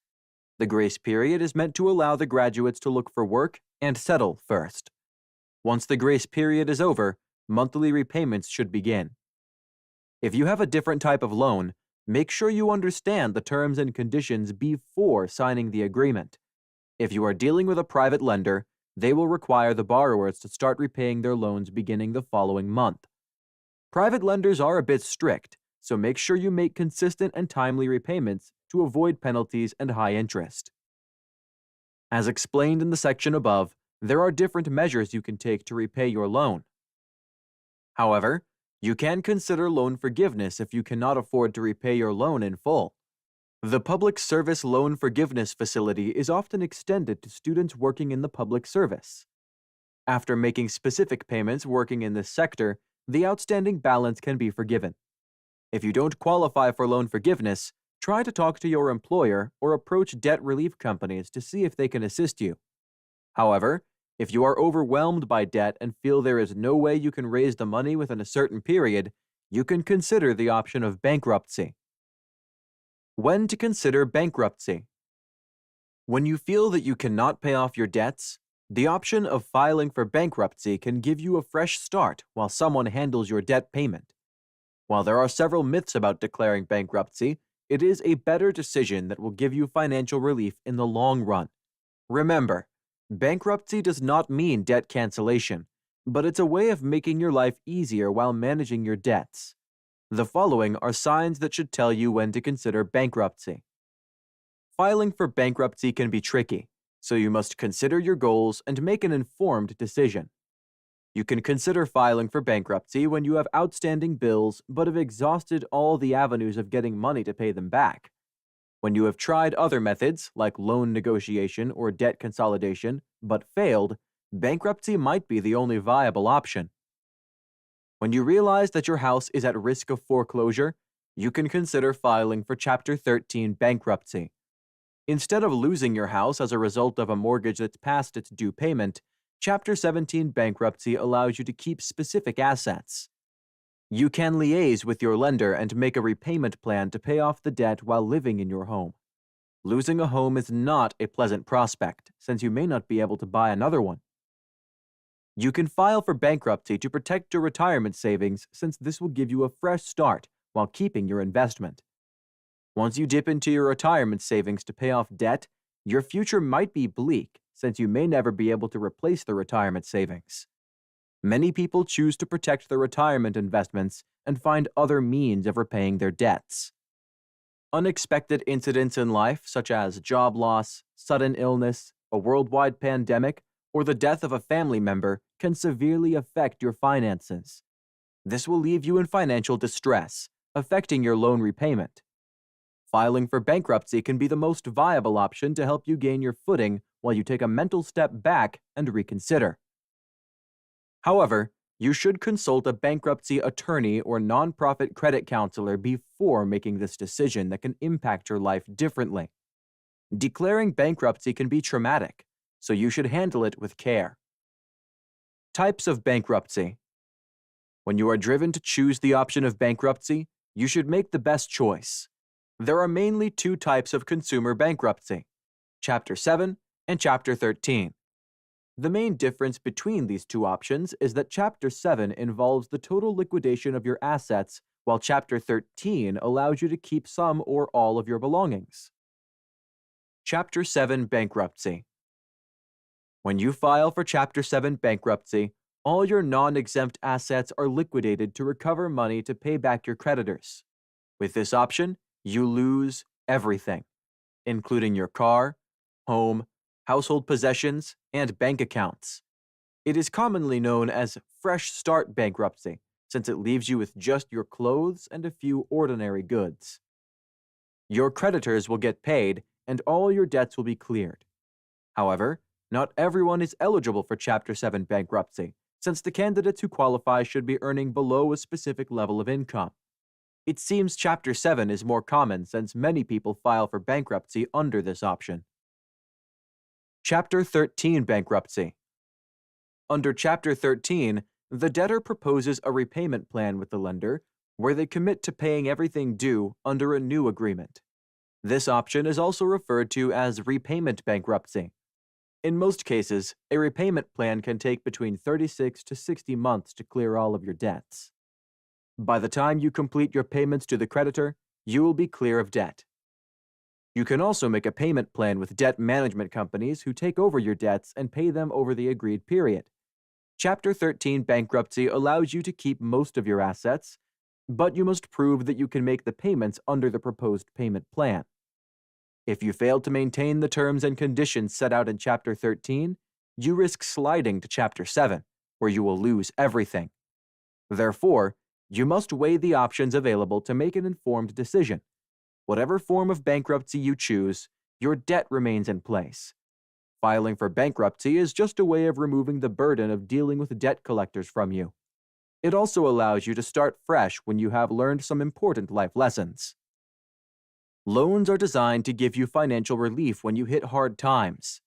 The grace period is meant to allow the graduates to look for work and settle first. Once the grace period is over, monthly repayments should begin. If you have a different type of loan, make sure you understand the terms and conditions before signing the agreement. If you are dealing with a private lender, they will require the borrowers to start repaying their loans beginning the following month. Private lenders are a bit strict, so make sure you make consistent and timely repayments to avoid penalties and high interest. As explained in the section above, there are different measures you can take to repay your loan. However, you can consider loan forgiveness if you cannot afford to repay your loan in full. The Public Service Loan Forgiveness Facility is often extended to students working in the public service. After making specific payments working in this sector, the outstanding balance can be forgiven. If you don't qualify for loan forgiveness, try to talk to your employer or approach debt relief companies to see if they can assist you. However, if you are overwhelmed by debt and feel there is no way you can raise the money within a certain period, you can consider the option of bankruptcy. When to consider bankruptcy. When you feel that you cannot pay off your debts, the option of filing for bankruptcy can give you a fresh start while someone handles your debt payment. While there are several myths about declaring bankruptcy, it is a better decision that will give you financial relief in the long run. Remember, bankruptcy does not mean debt cancellation, but it's a way of making your life easier while managing your debts. The following are signs that should tell you when to consider bankruptcy. Filing for bankruptcy can be tricky. so you must consider your goals and make an informed decision. You can consider filing for bankruptcy when you have outstanding bills but have exhausted all the avenues of getting money to pay them back. When you have tried other methods, like loan negotiation or debt consolidation, but failed, bankruptcy might be the only viable option. When you realize that your house is at risk of foreclosure, you can consider filing for Chapter 13 bankruptcy. Instead of losing your house as a result of a mortgage that's past its due payment, Chapter 17 bankruptcy allows you to keep specific assets. You can liaise with your lender and make a repayment plan to pay off the debt while living in your home. Losing a home is not a pleasant prospect, since you may not be able to buy another one. You can file for bankruptcy to protect your retirement savings, since this will give you a fresh start while keeping your investment. Once you dip into your retirement savings to pay off debt, your future might be bleak, since you may never be able to replace the retirement savings. Many people choose to protect their retirement investments and find other means of repaying their debts. Unexpected incidents in life, such as job loss, sudden illness, a worldwide pandemic, or the death of a family member, can severely affect your finances. This will leave you in financial distress, affecting your loan repayment. Filing for bankruptcy can be the most viable option to help you gain your footing while you take a mental step back and reconsider. However, you should consult a bankruptcy attorney or nonprofit credit counselor before making this decision that can impact your life differently. Declaring bankruptcy can be traumatic, so you should handle it with care. Types of bankruptcy. When you are driven to choose the option of bankruptcy, you should make the best choice. There are mainly two types of consumer bankruptcy, Chapter 7 and Chapter 13. The main difference between these two options is that Chapter 7 involves the total liquidation of your assets, while Chapter 13 allows you to keep some or all of your belongings. Chapter 7 Bankruptcy. When you file for Chapter 7 bankruptcy, all your non-exempt assets are liquidated to recover money to pay back your creditors. With this option, you lose everything, including your car, home, household possessions, and bank accounts. It is commonly known as fresh start bankruptcy, since it leaves you with just your clothes and a few ordinary goods. Your creditors will get paid, and all your debts will be cleared. However, not everyone is eligible for Chapter 7 bankruptcy, since the candidates who qualify should be earning below a specific level of income. It seems Chapter 7 is more common since many people file for bankruptcy under this option. Chapter 13 Bankruptcy. Under Chapter 13, the debtor proposes a repayment plan with the lender where they commit to paying everything due under a new agreement. This option is also referred to as repayment bankruptcy. In most cases, a repayment plan can take between 36 to 60 months to clear all of your debts. By the time you complete your payments to the creditor, you will be clear of debt. You can also make a payment plan with debt management companies who take over your debts and pay them over the agreed period. Chapter 13 bankruptcy allows you to keep most of your assets, but you must prove that you can make the payments under the proposed payment plan. If you fail to maintain the terms and conditions set out in Chapter 13, you risk sliding to Chapter 7, where you will lose everything. Therefore, you must weigh the options available to make an informed decision. Whatever form of bankruptcy you choose, your debt remains in place. Filing for bankruptcy is just a way of removing the burden of dealing with debt collectors from you. It also allows you to start fresh when you have learned some important life lessons. Loans are designed to give you financial relief when you hit hard times.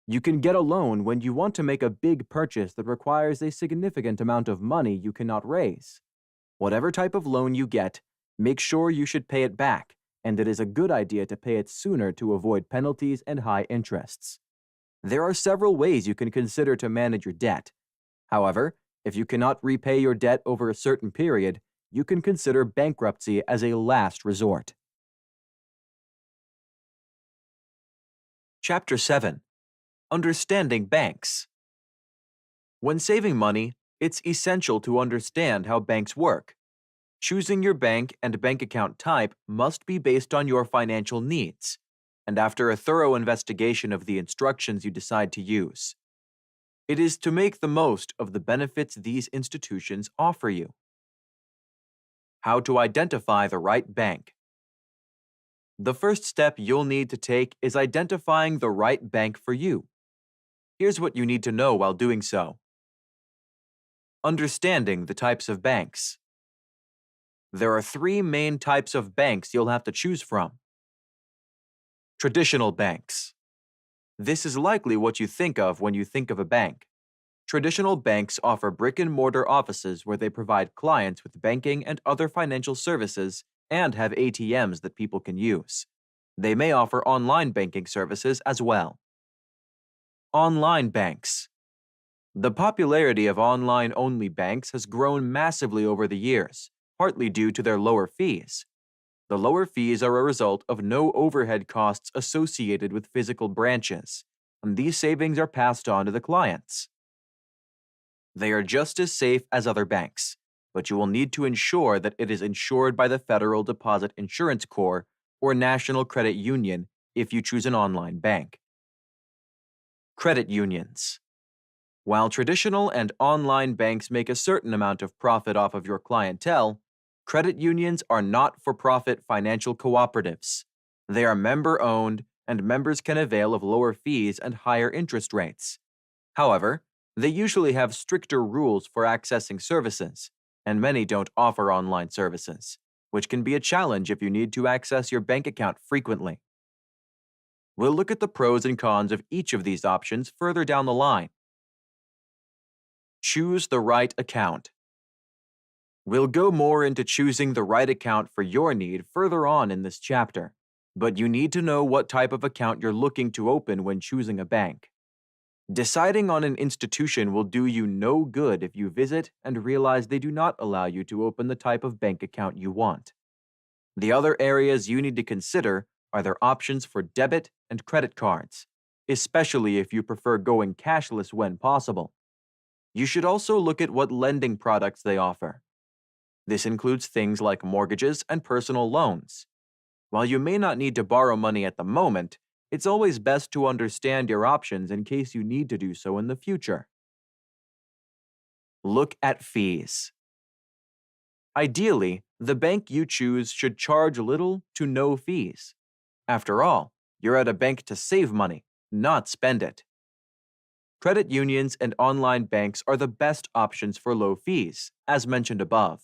You can get a loan when you want to make a big purchase that requires a significant amount of money you cannot raise. Whatever type of loan you get, make sure you should pay it back, and it is a good idea to pay it sooner to avoid penalties and high interests. There are several ways you can consider to manage your debt. However, if you cannot repay your debt over a certain period, you can consider bankruptcy as a last resort. Chapter 7. Understanding Banks. When saving money, it's essential to understand how banks work. Choosing your bank and bank account type must be based on your financial needs. and after a thorough investigation of the instructions you decide to use. It is to make the most of the benefits these institutions offer you. How to identify the right bank. The first step you'll need to take is identifying the right bank for you. Here's what you need to know while doing so. Understanding the types of banks. There are 3 main types of banks you'll have to choose from. Traditional banks. This is likely what you think of when you think of a bank. Traditional banks offer brick-and-mortar offices where they provide clients with banking and other financial services and have ATMs that people can use. They may offer online banking services as well. Online banks. The popularity of online-only banks has grown massively over the years, partly due to their lower fees. The lower fees are a result of no overhead costs associated with physical branches, and these savings are passed on to the clients. They are just as safe as other banks, but you will need to ensure that it is insured by the Federal Deposit Insurance Corps or National Credit Union if you choose an online bank. Credit unions. While traditional and online banks make a certain amount of profit off of your clientele, credit unions are not-for-profit financial cooperatives. They are member-owned, and members can avail of lower fees and higher interest rates. However, they usually have stricter rules for accessing services, and many don't offer online services, which can be a challenge if you need to access your bank account frequently. We'll look at the pros and cons of each of these options further down the line. Choose the right account. We'll go more into choosing the right account for your need further on in this chapter, but you need to know what type of account you're looking to open when choosing a bank. Deciding on an institution will do you no good if you visit and realize they do not allow you to open the type of bank account you want. The other areas you need to consider are their options for debit and credit cards, especially if you prefer going cashless when possible. You should also look at what lending products they offer. This includes things like mortgages and personal loans. While you may not need to borrow money at the moment, it's always best to understand your options in case you need to do so in the future. Look at fees. Ideally, the bank you choose should charge little to no fees. After all, you're at a bank to save money, not spend it. Credit unions and online banks are the best options for low fees, as mentioned above.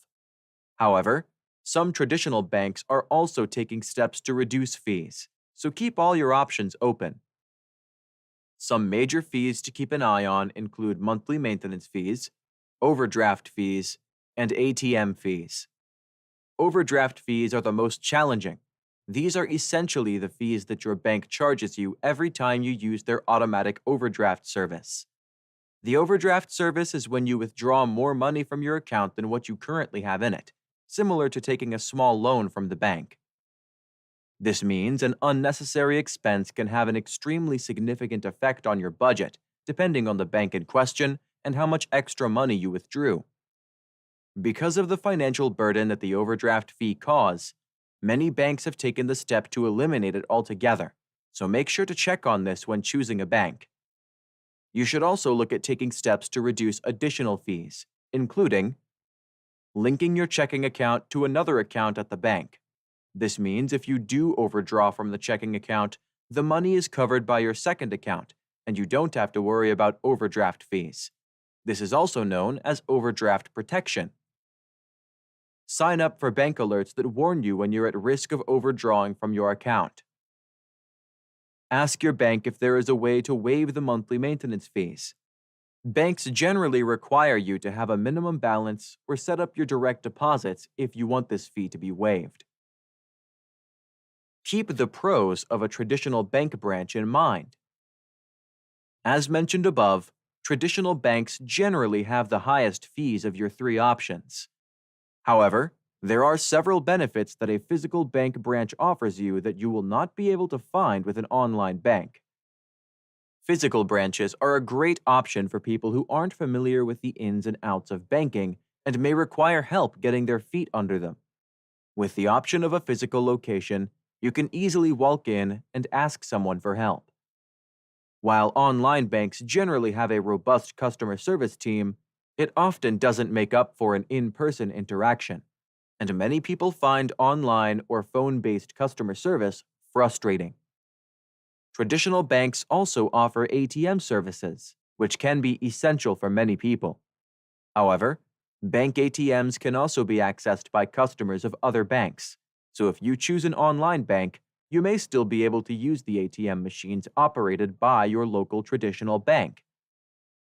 However, some traditional banks are also taking steps to reduce fees, so keep all your options open. Some major fees to keep an eye on include monthly maintenance fees, overdraft fees, and ATM fees. Overdraft fees are the most challenging. These are essentially the fees that your bank charges you every time you use their automatic overdraft service. The overdraft service is when you withdraw more money from your account than what you currently have in it, similar to taking a small loan from the bank. This means an unnecessary expense can have an extremely significant effect on your budget, depending on the bank in question and how much extra money you withdrew. Because of the financial burden that the overdraft fee causes, many banks have taken the step to eliminate it altogether, so make sure to check on this when choosing a bank. You should also look at taking steps to reduce additional fees, including linking your checking account to another account at the bank. This means if you do overdraw from the checking account, the money is covered by your second account, and you don't have to worry about overdraft fees. This is also known as overdraft protection. Sign up for bank alerts that warn you when you're at risk of overdrawing from your account. Ask your bank if there is a way to waive the monthly maintenance fees. Banks generally require you to have a minimum balance or set up your direct deposits if you want this fee to be waived. Keep the pros of a traditional bank branch in mind. As mentioned above, traditional banks generally have the highest fees of your 3 options. However, there are several benefits that a physical bank branch offers you that you will not be able to find with an online bank. Physical branches are a great option for people who aren't familiar with the ins and outs of banking and may require help getting their feet under them. With the option of a physical location, You can easily walk in and ask someone for help. While online banks generally have a robust customer service team, it often doesn't make up for an in-person interaction, and many people find online or phone-based customer service frustrating. Traditional banks also offer ATM services, which can be essential for many people. However, bank ATMs can also be accessed by customers of other banks, so if you choose an online bank, you may still be able to use the ATM machines operated by your local traditional bank.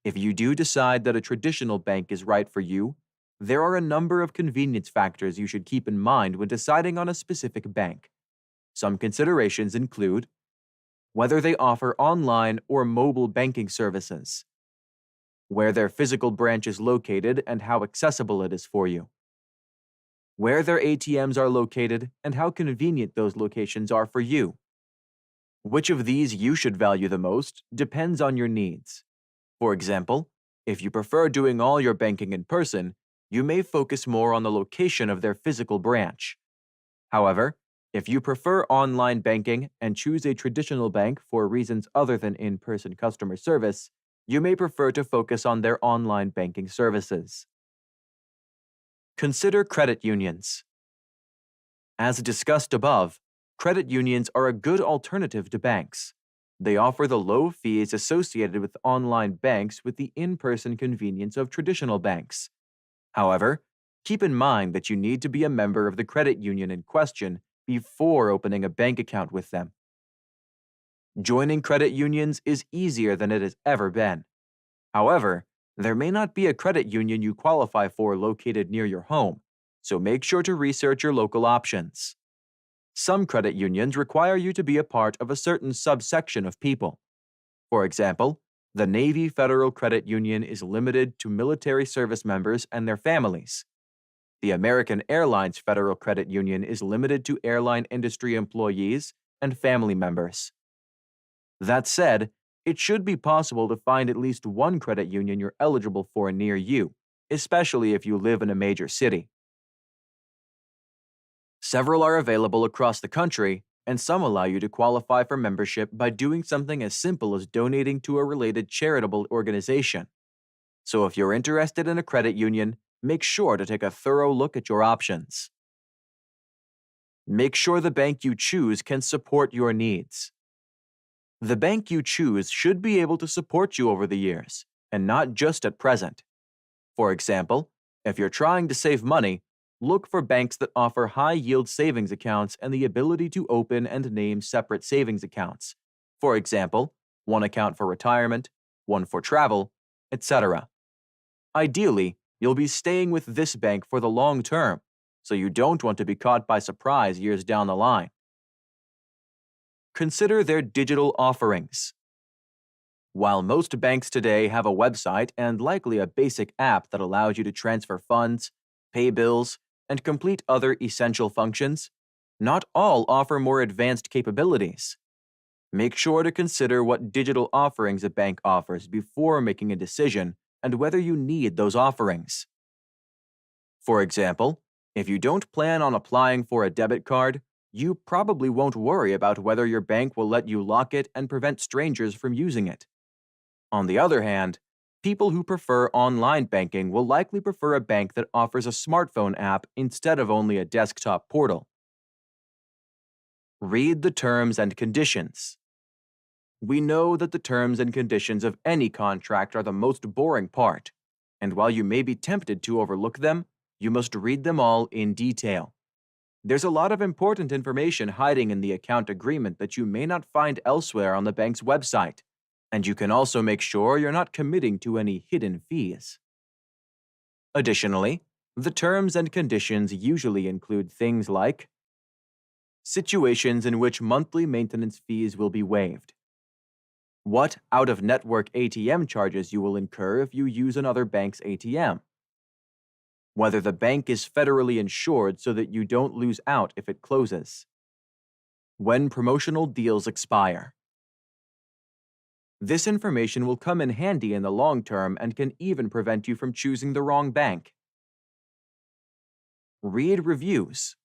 If you do decide that a traditional bank is right for you, there are a number of convenience factors you should keep in mind when deciding on a specific bank. Some considerations include whether they offer online or mobile banking services, where their physical branch is located and how accessible it is for you, where their ATMs are located and how convenient those locations are for you. Which of these you should value the most depends on your needs. For example, if you prefer doing all your banking in person, you may focus more on the location of their physical branch. However, if you prefer online banking and choose a traditional bank for reasons other than in-person customer service, you may prefer to focus on their online banking services. Consider credit unions. As discussed above, credit unions are a good alternative to banks. They offer the low fees associated with online banks with the in-person convenience of traditional banks. However, keep in mind that you need to be a member of the credit union in question before opening a bank account with them. Joining credit unions is easier than it has ever been. However, there may not be a credit union you qualify for located near your home, so make sure to research your local options. Some credit unions require you to be a part of a certain subsection of people. For example, the Navy Federal Credit Union is limited to military service members and their families. The American Airlines Federal Credit Union is limited to airline industry employees and family members. That said, it should be possible to find at least one credit union you're eligible for near you, especially if you live in a major city. Several are available across the country, and some allow you to qualify for membership by doing something as simple as donating to a related charitable organization. So if you're interested in a credit union, make sure to take a thorough look at your options. Make sure the bank you choose can support your needs. The bank you choose should be able to support you over the years, and not just at present. For example, if you're trying to save money, look for banks that offer high-yield savings accounts and the ability to open and name separate savings accounts. For example, one account for retirement, one for travel, etc. Ideally, you'll be staying with this bank for the long term, so you don't want to be caught by surprise years down the line. Consider their digital offerings. While most banks today have a website and likely a basic app that allows you to transfer funds, pay bills, and complete other essential functions, not all offer more advanced capabilities. Make sure to consider what digital offerings a bank offers before making a decision and whether you need those offerings. For example, if you don't plan on applying for a debit card, you probably won't worry about whether your bank will let you lock it and prevent strangers from using it. On the other hand, people who prefer online banking will likely prefer a bank that offers a smartphone app instead of only a desktop portal. Read the terms and conditions. We know that the terms and conditions of any contract are the most boring part, and while you may be tempted to overlook them, you must read them all in detail. There's a lot of important information hiding in the account agreement that you may not find elsewhere on the bank's website, and you can also make sure you're not committing to any hidden fees. Additionally, the terms and conditions usually include things like situations in which monthly maintenance fees will be waived, what out-of-network ATM charges you will incur if you use another bank's ATM, whether the bank is federally insured so that you don't lose out if it closes, when promotional deals expire. This information will come in handy in the long term and can even prevent you from choosing the wrong bank. Read reviews.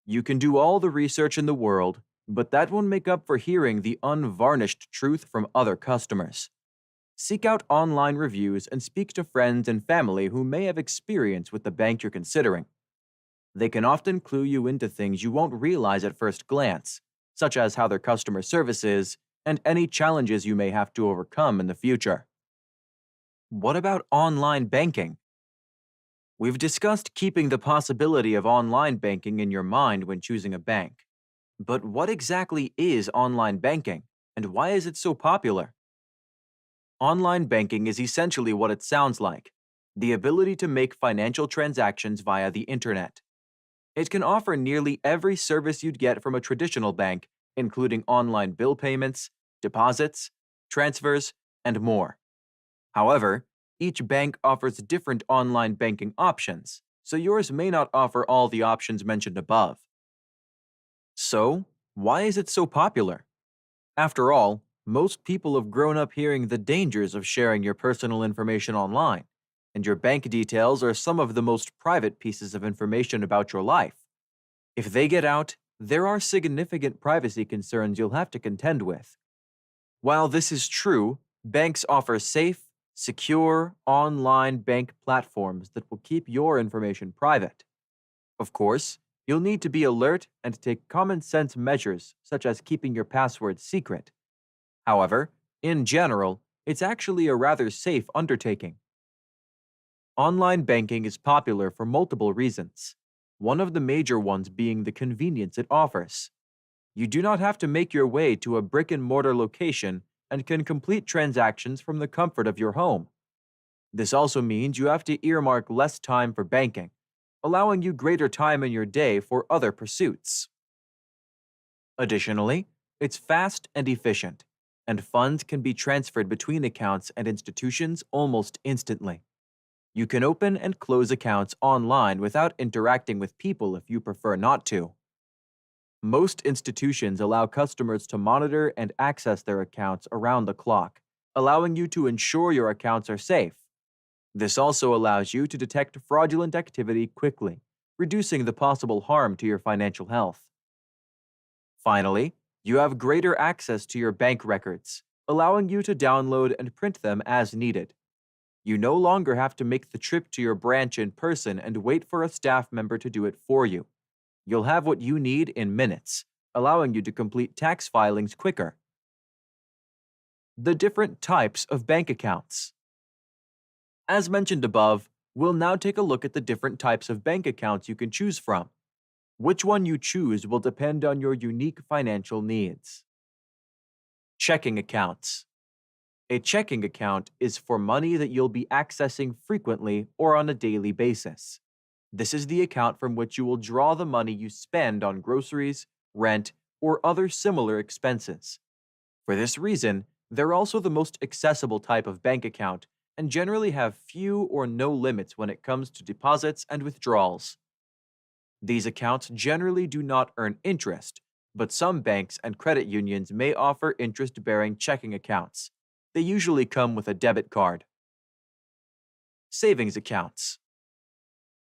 You can do all the research in the world, but that won't make up for hearing the unvarnished truth from other customers. Seek out online reviews and speak to friends and family who may have experience with the bank you're considering. They can often clue you into things you won't realize at first glance, such as how their customer service is and any challenges you may have to overcome in the future. What about online banking? We've discussed keeping the possibility of online banking in your mind when choosing a bank. But what exactly is online banking, and why is it so popular? Online banking is essentially what it sounds like: the ability to make financial transactions via the internet. It can offer nearly every service you'd get from a traditional bank, including online bill payments, deposits, transfers, and more. However, each bank offers different online banking options, so yours may not offer all the options mentioned above. So, why is it so popular? After all, most people have grown up hearing the dangers of sharing your personal information online, and your bank details are some of the most private pieces of information about your life. If they get out, there are significant privacy concerns you'll have to contend with. While this is true, banks offer safe, secure, online bank platforms that will keep your information private. Of course, you'll need to be alert and take common sense measures such as keeping your passwords secret. However, in general, it's actually a rather safe undertaking. Online banking is popular for multiple reasons, one of the major ones being the convenience it offers. You do not have to make your way to a brick-and-mortar location and can complete transactions from the comfort of your home. This also means you have to earmark less time for banking, allowing you greater time in your day for other pursuits. Additionally, it's fast and efficient, and funds can be transferred between accounts and institutions almost instantly. You can open and close accounts online without interacting with people if you prefer not to. Most institutions allow customers to monitor and access their accounts around the clock, allowing you to ensure your accounts are safe. This also allows you to detect fraudulent activity quickly, reducing the possible harm to your financial health. Finally, you have greater access to your bank records, allowing you to download and print them as needed. You no longer have to make the trip to your branch in person and wait for a staff member to do it for you. You'll have what you need in minutes, allowing you to complete tax filings quicker. The different types of bank accounts. As mentioned above, we'll now take a look at the different types of bank accounts you can choose from. Which one you choose will depend on your unique financial needs. Checking accounts. A checking account is for money that you'll be accessing frequently or on a daily basis. This is the account from which you will draw the money you spend on groceries, rent, or other similar expenses. For this reason, they're also the most accessible type of bank account and generally have few or no limits when it comes to deposits and withdrawals. These accounts generally do not earn interest, but some banks and credit unions may offer interest-bearing checking accounts. They usually come with a debit card. Savings accounts.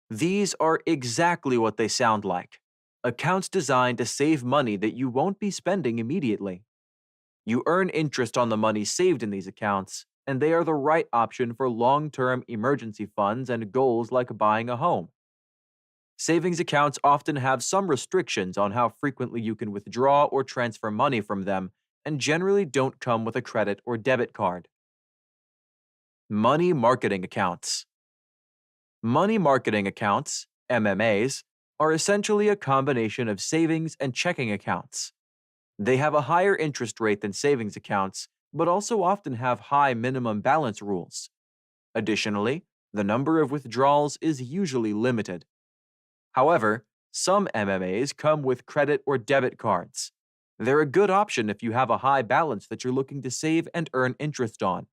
These are exactly what they sound like: accounts designed to save money that you won't be spending immediately. You earn interest on the money saved in these accounts, and they are the right option for long-term emergency funds and goals like buying a home. Savings accounts often have some restrictions on how frequently you can withdraw or transfer money from them, and generally don't come with a credit or debit card. Money marketing accounts. Money marketing accounts, MMAs, are essentially a combination of savings and checking accounts. They have a higher interest rate than savings accounts, but also often have high minimum balance rules. Additionally, the number of withdrawals is usually limited. However, some MMAs come with credit or debit cards. They're a good option if you have a high balance that you're looking to save and earn interest on.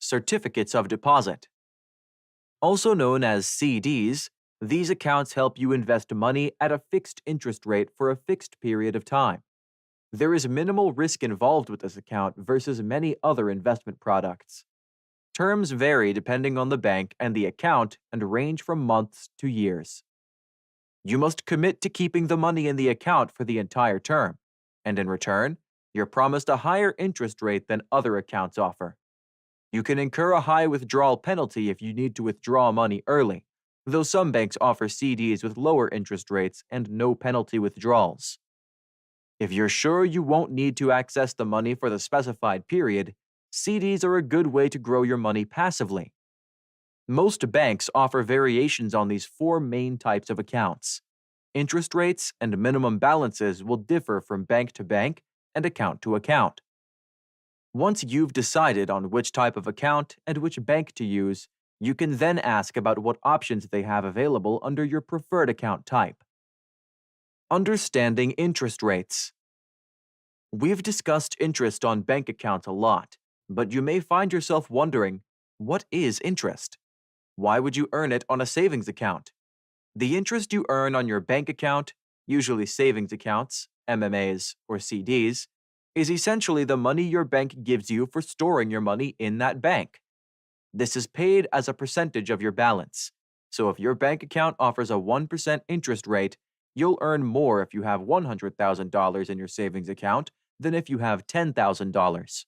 Certificates of deposit. Also known as CDs, these accounts help you invest money at a fixed interest rate for a fixed period of time. There is minimal risk involved with this account versus many other investment products. Terms vary depending on the bank and the account and range from months to years. You must commit to keeping the money in the account for the entire term, and in return, you're promised a higher interest rate than other accounts offer. You can incur a high withdrawal penalty if you need to withdraw money early, though some banks offer CDs with lower interest rates and no penalty withdrawals. If you're sure you won't need to access the money for the specified period, CDs are a good way to grow your money passively. Most banks offer variations on these four main types of accounts. Interest rates and minimum balances will differ from bank to bank and account to account. Once you've decided on which type of account and which bank to use, you can then ask about what options they have available under your preferred account type. Understanding interest rates. We've discussed interest on bank accounts a lot, but you may find yourself wondering, what is interest? Why would you earn it on a savings account? The interest you earn on your bank account, usually savings accounts, MMAs, or CDs, is essentially the money your bank gives you for storing your money in that bank. This is paid as a percentage of your balance. So if your bank account offers a 1% interest rate, you'll earn more if you have $100,000 in your savings account than if you have $10,000.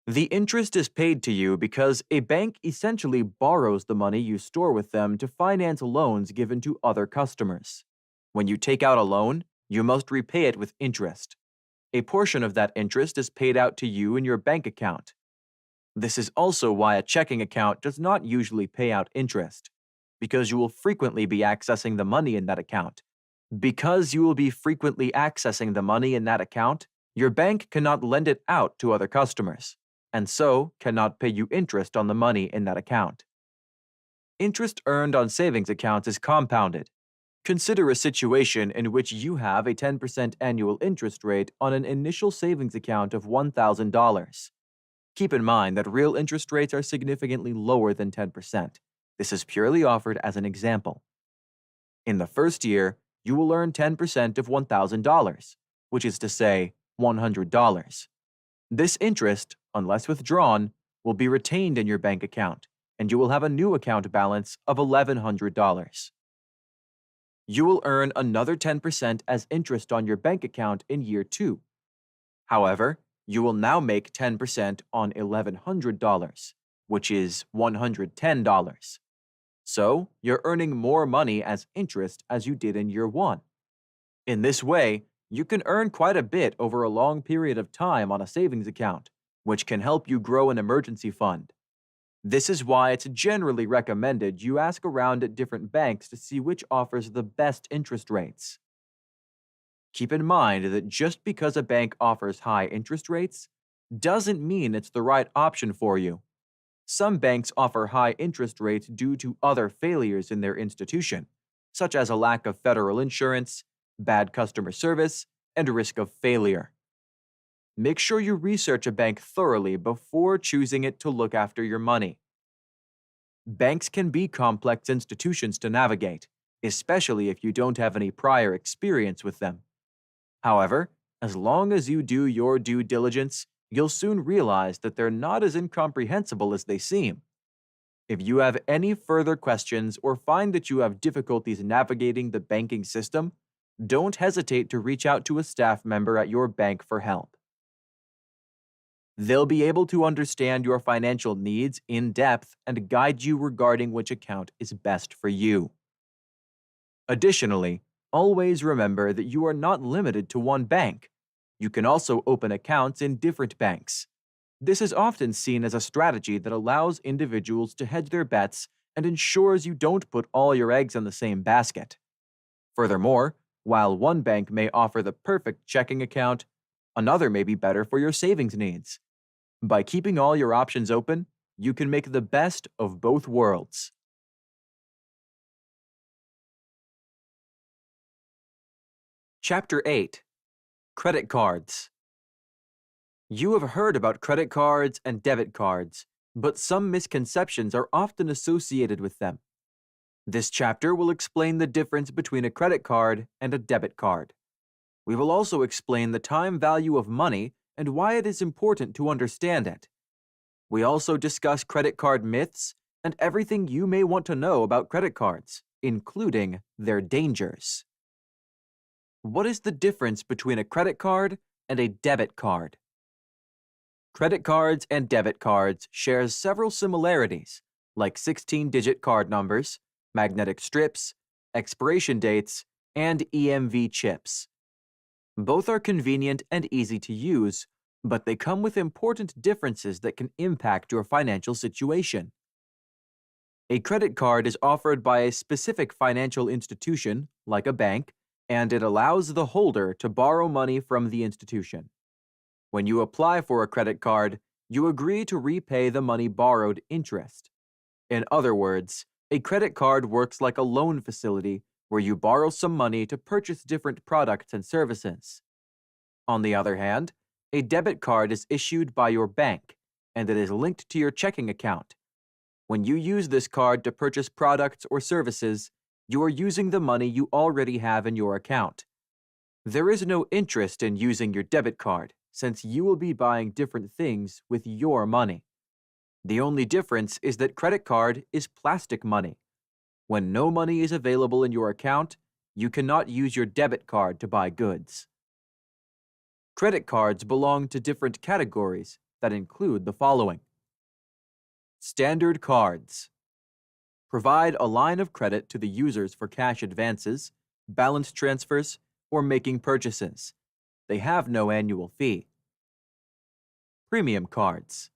The interest is paid to you because a bank essentially borrows the money you store with them to finance loans given to other customers. When you take out a loan, you must repay it with interest. A portion of that interest is paid out to you in your bank account. This is also why a checking account does not usually pay out interest, because you will frequently be accessing the money in that account. Because you will be frequently accessing the money in that account, your bank cannot lend it out to other customers, and so cannot pay you interest on the money in that account. Interest earned on savings accounts is compounded. Consider a situation in which you have a 10% annual interest rate on an initial savings account of $1,000. Keep in mind that real interest rates are significantly lower than 10%. This is purely offered as an example. In the first year, you will earn 10% of $1,000, which is to say, $100. This interest, unless withdrawn, will be retained in your bank account, and you will have a new account balance of $1,100. You will earn another 10% as interest on your bank account in year 2. However, you will now make 10% on $1,100, which is $110. So, you're earning more money as interest as you did in year 1. In this way, you can earn quite a bit over a long period of time on a savings account, which can help you grow an emergency fund. This is why it's generally recommended you ask around at different banks to see which offers the best interest rates. Keep in mind that just because a bank offers high interest rates doesn't mean it's the right option for you. Some banks offer high interest rates due to other failures in their institution, such as a lack of federal insurance, bad customer service, and risk of failure. Make sure you research a bank thoroughly before choosing it to look after your money. Banks can be complex institutions to navigate, especially if you don't have any prior experience with them. However, as long as you do your due diligence, you'll soon realize that they're not as incomprehensible as they seem. If you have any further questions or find that you have difficulties navigating the banking system, don't hesitate to reach out to a staff member at your bank for help. They'll be able to understand your financial needs in depth and guide you regarding which account is best for you. Additionally, always remember that you are not limited to one bank. You can also open accounts in different banks. This is often seen as a strategy that allows individuals to hedge their bets and ensures you don't put all your eggs in the same basket. Furthermore, while one bank may offer the perfect checking account, another may be better for your savings needs. By keeping all your options open, you can make the best of both worlds. Chapter 8. Credit Cards. You have heard about credit cards and debit cards, but some misconceptions are often associated with them. This chapter will explain the difference between a credit card and a debit card. We will also explain the time value of money and why it is important to understand it. We also discuss credit card myths and everything you may want to know about credit cards. including their dangers. What is the difference between a credit card and a debit card? Credit cards and debit cards share several similarities, like 16-digit card numbers, magnetic strips, expiration dates, and EMV chips. Both are convenient and easy to use, but they come with important differences that can impact your financial situation. A credit card is offered by a specific financial institution, like a bank, and it allows the holder to borrow money from the institution. When you apply for a credit card, you agree to repay the money borrowed interest. In other words, a credit card works like a loan facility where you borrow some money to purchase different products and services. On the other hand, a debit card is issued by your bank, and it is linked to your checking account. When you use this card to purchase products or services, you are using the money you already have in your account. There is no interest in using your debit card, since you will be buying different things with your money. The only difference is that credit card is plastic money. When no money is available in your account, you cannot use your debit card to buy goods. Credit cards belong to different categories that include the following. Standard cards provide a line of credit to the users for cash advances, balance transfers, or making purchases. They have no annual fee. Premium cards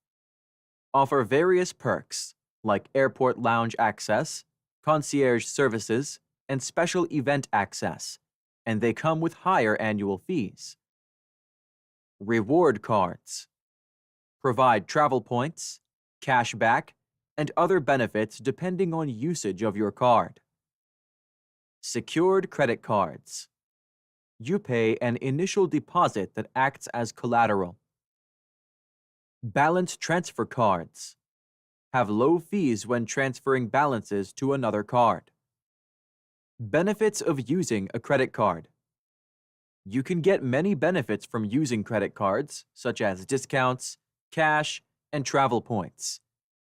offer various perks like airport lounge access, concierge services, and special event access, and they come with higher annual fees. Reward cards provide travel points, cash back, and other benefits depending on usage of your card. Secured credit cards. You pay an initial deposit that acts as collateral. Balance transfer cards have low fees when transferring balances to another card. Benefits of using a credit card. You can get many benefits from using credit cards, such as discounts, cash, and travel points.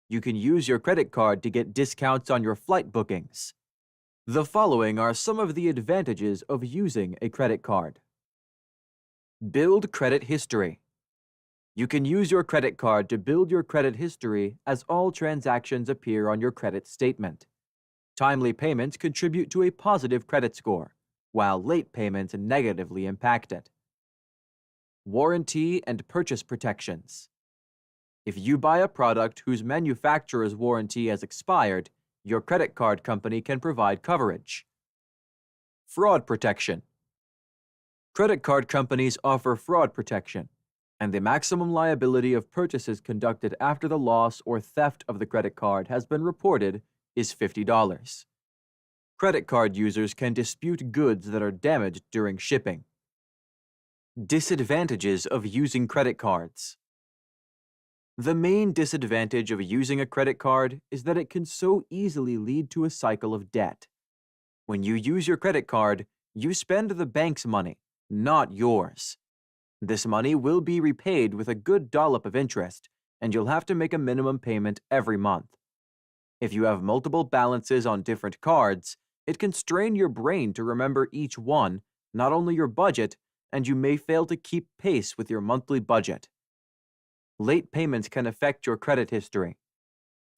You can use your credit card to get discounts on your flight bookings. The following are some of the advantages of using a credit card. Build credit history. You can use your credit card to build your credit history as all transactions appear on your credit statement. Timely payments contribute to a positive credit score, while late payments negatively impact it. Warranty and purchase protections. If you buy a product whose manufacturer's warranty has expired, your credit card company can provide coverage. Fraud protection. Credit card companies offer fraud protection, and the maximum liability of purchases conducted after the loss or theft of the credit card has been reported is $50. Credit card users can dispute goods that are damaged during shipping. Disadvantages of using credit cards. The main disadvantage of using a credit card is that it can so easily lead to a cycle of debt. When you use your credit card, you spend the bank's money, not yours. This money will be repaid with a good dollop of interest, and you'll have to make a minimum payment every month. If you have multiple balances on different cards, it can strain your brain to remember each one, not only your budget, and you may fail to keep pace with your monthly budget. Late payments can affect your credit history.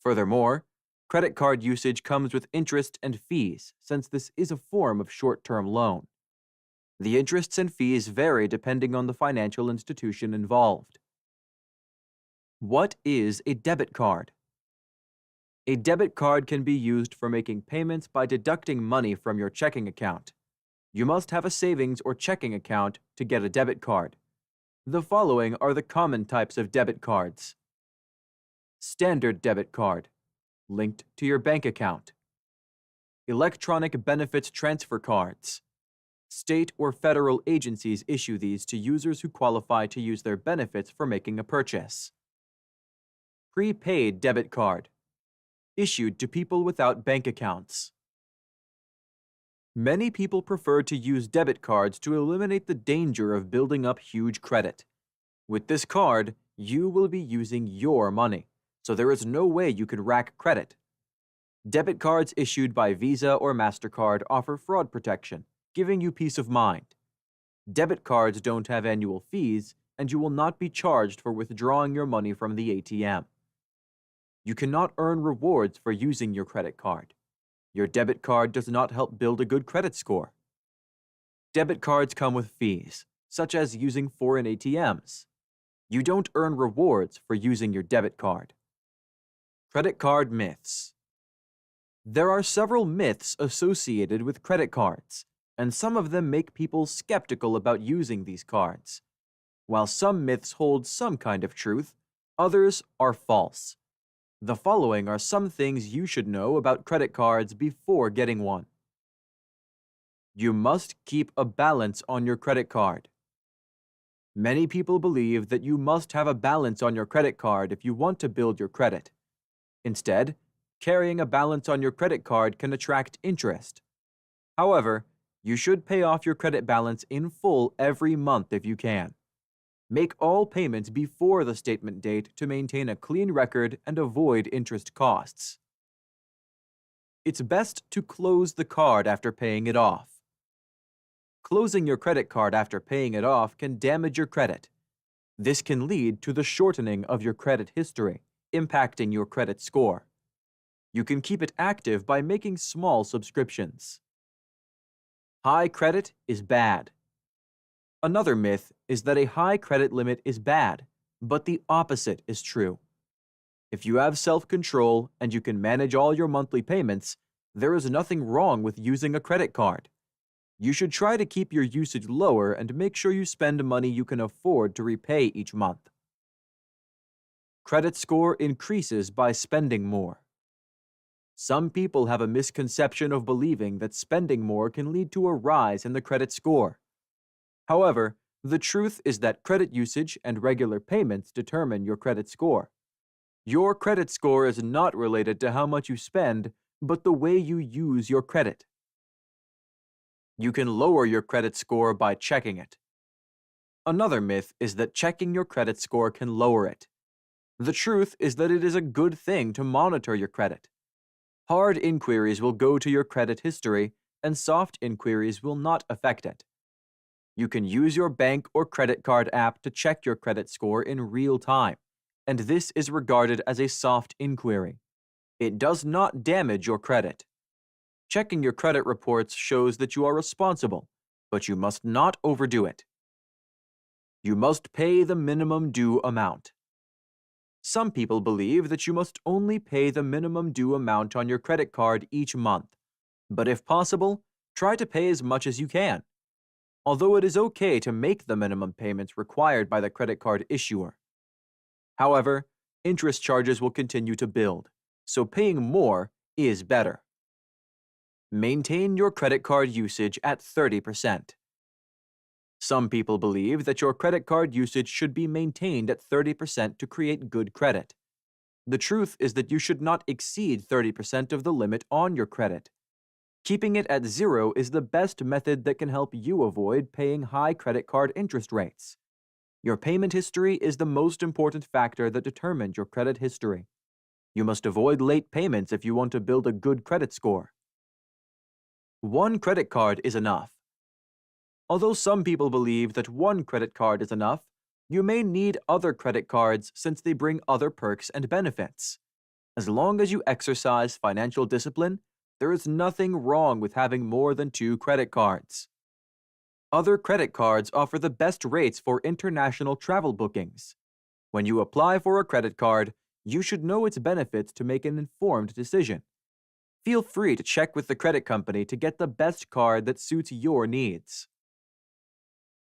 Furthermore, credit card usage comes with interest and fees, since this is a form of short-term loan. The interests and fees vary depending on the financial institution involved. What is a debit card? A debit card can be used for making payments by deducting money from your checking account. You must have a savings or checking account to get a debit card. The following are the common types of debit cards. Standard debit card, linked to your bank account. Electronic benefits transfer cards. State or federal agencies issue these to users who qualify to use their benefits for making a purchase. Prepaid debit card, issued to people without bank accounts. Many people prefer to use debit cards to eliminate the danger of building up huge credit. With this card, you will be using your money, so there is no way you could rack credit. Debit cards issued by Visa or MasterCard offer fraud protection, giving you peace of mind. Debit cards don't have annual fees, and you will not be charged for withdrawing your money from the ATM. You cannot earn rewards for using your credit card. Your debit card does not help build a good credit score. Debit cards come with fees, such as using foreign ATMs. You don't earn rewards for using your debit card. Credit card myths. There are several myths associated with credit cards, and some of them make people skeptical about using these cards. While some myths hold some kind of truth, others are false. The following are some things you should know about credit cards before getting one. You must keep a balance on your credit card. Many people believe that you must have a balance on your credit card if you want to build your credit. Instead, carrying a balance on your credit card can attract interest. However, you should pay off your credit balance in full every month if you can. Make all payments before the statement date to maintain a clean record and avoid interest costs. It's best to close the card after paying it off. Closing your credit card after paying it off can damage your credit. This can lead to the shortening of your credit history, impacting your credit score. You can keep it active by making small subscriptions. High credit is bad. Another myth is that a high credit limit is bad, but the opposite is true. If you have self-control and you can manage all your monthly payments, there is nothing wrong with using a credit card. You should try to keep your usage lower and make sure you spend money you can afford to repay each month. Credit score increases by spending more. Some people have a misconception of believing that spending more can lead to a rise in the credit score. However, the truth is that credit usage and regular payments determine your credit score. Your credit score is not related to how much you spend, but the way you use your credit. You can lower your credit score by checking it. Another myth is that checking your credit score can lower it. The truth is that it is a good thing to monitor your credit. Hard inquiries will go to your credit history, and soft inquiries will not affect it. You can use your bank or credit card app to check your credit score in real time, and this is regarded as a soft inquiry. It does not damage your credit. Checking your credit reports shows that you are responsible, but you must not overdo it. You must pay the minimum due amount. Some people believe that you must only pay the minimum due amount on your credit card each month, but if possible, try to pay as much as you can. Although it is okay to make the minimum payments required by the credit card issuer. However, interest charges will continue to build, so paying more is better. Maintain your credit card usage at 30%. Some people believe that your credit card usage should be maintained at 30% to create good credit. The truth is that you should not exceed 30% of the limit on your credit. Keeping it at zero is the best method that can help you avoid paying high credit card interest rates. Your payment history is the most important factor that determines your credit history. You must avoid late payments if you want to build a good credit score. One credit card is enough. Although some people believe that one credit card is enough, you may need other credit cards since they bring other perks and benefits. As long as you exercise financial discipline, there is nothing wrong with having more than 2 credit cards. Other credit cards offer the best rates for international travel bookings. When you apply for a credit card, you should know its benefits to make an informed decision. Feel free to check with the credit company to get the best card that suits your needs.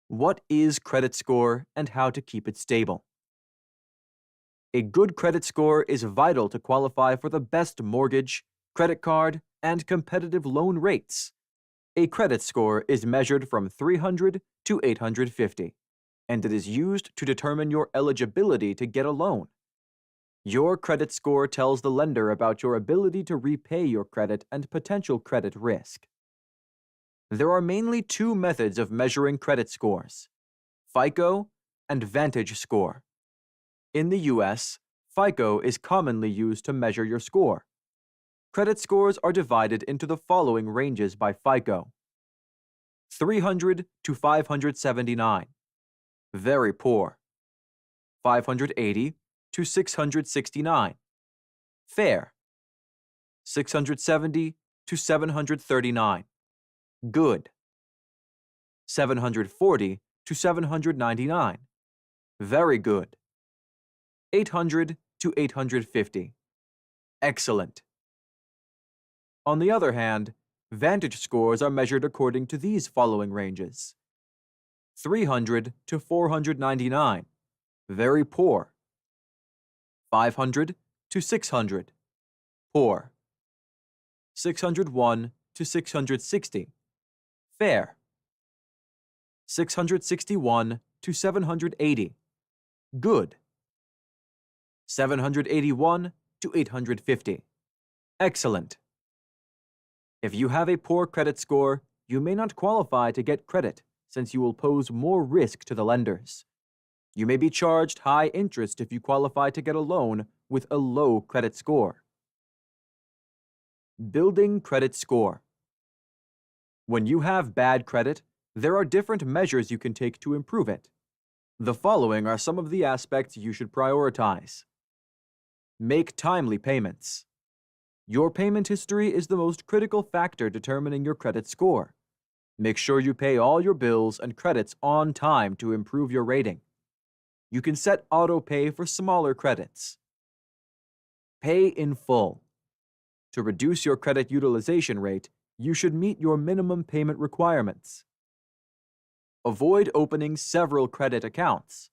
What is credit score and how to keep it stable? A good credit score is vital to qualify for the best mortgage, credit card, and competitive loan rates. A credit score is measured from 300 to 850, and it is used to determine your eligibility to get a loan. Your credit score tells the lender about your ability to repay your credit and potential credit risk. There are mainly 2 methods of measuring credit scores: FICO and Vantage Score. In the US, FICO is commonly used to measure your score. Credit scores are divided into the following ranges by FICO: 300 to 579, very poor; 580 to 669, fair; 670 to 739, good; 740 to 799, very good; 800 to 850, excellent. On the other hand, Vantage scores are measured according to these following ranges: 300 to 499, very poor; 500 to 600, poor; 601 to 660, fair; 661 to 780, good; 781 to 850, excellent. If you have a poor credit score, you may not qualify to get credit since you will pose more risk to the lenders. You may be charged high interest if you qualify to get a loan with a low credit score. Building credit score. When you have bad credit, there are different measures you can take to improve it. The following are some of the aspects you should prioritize. Make timely payments. Your payment history is the most critical factor determining your credit score. Make sure you pay all your bills and credits on time to improve your rating. You can set auto pay for smaller credits. Pay in full. To reduce your credit utilization rate, you should meet your minimum payment requirements. Avoid opening several credit accounts.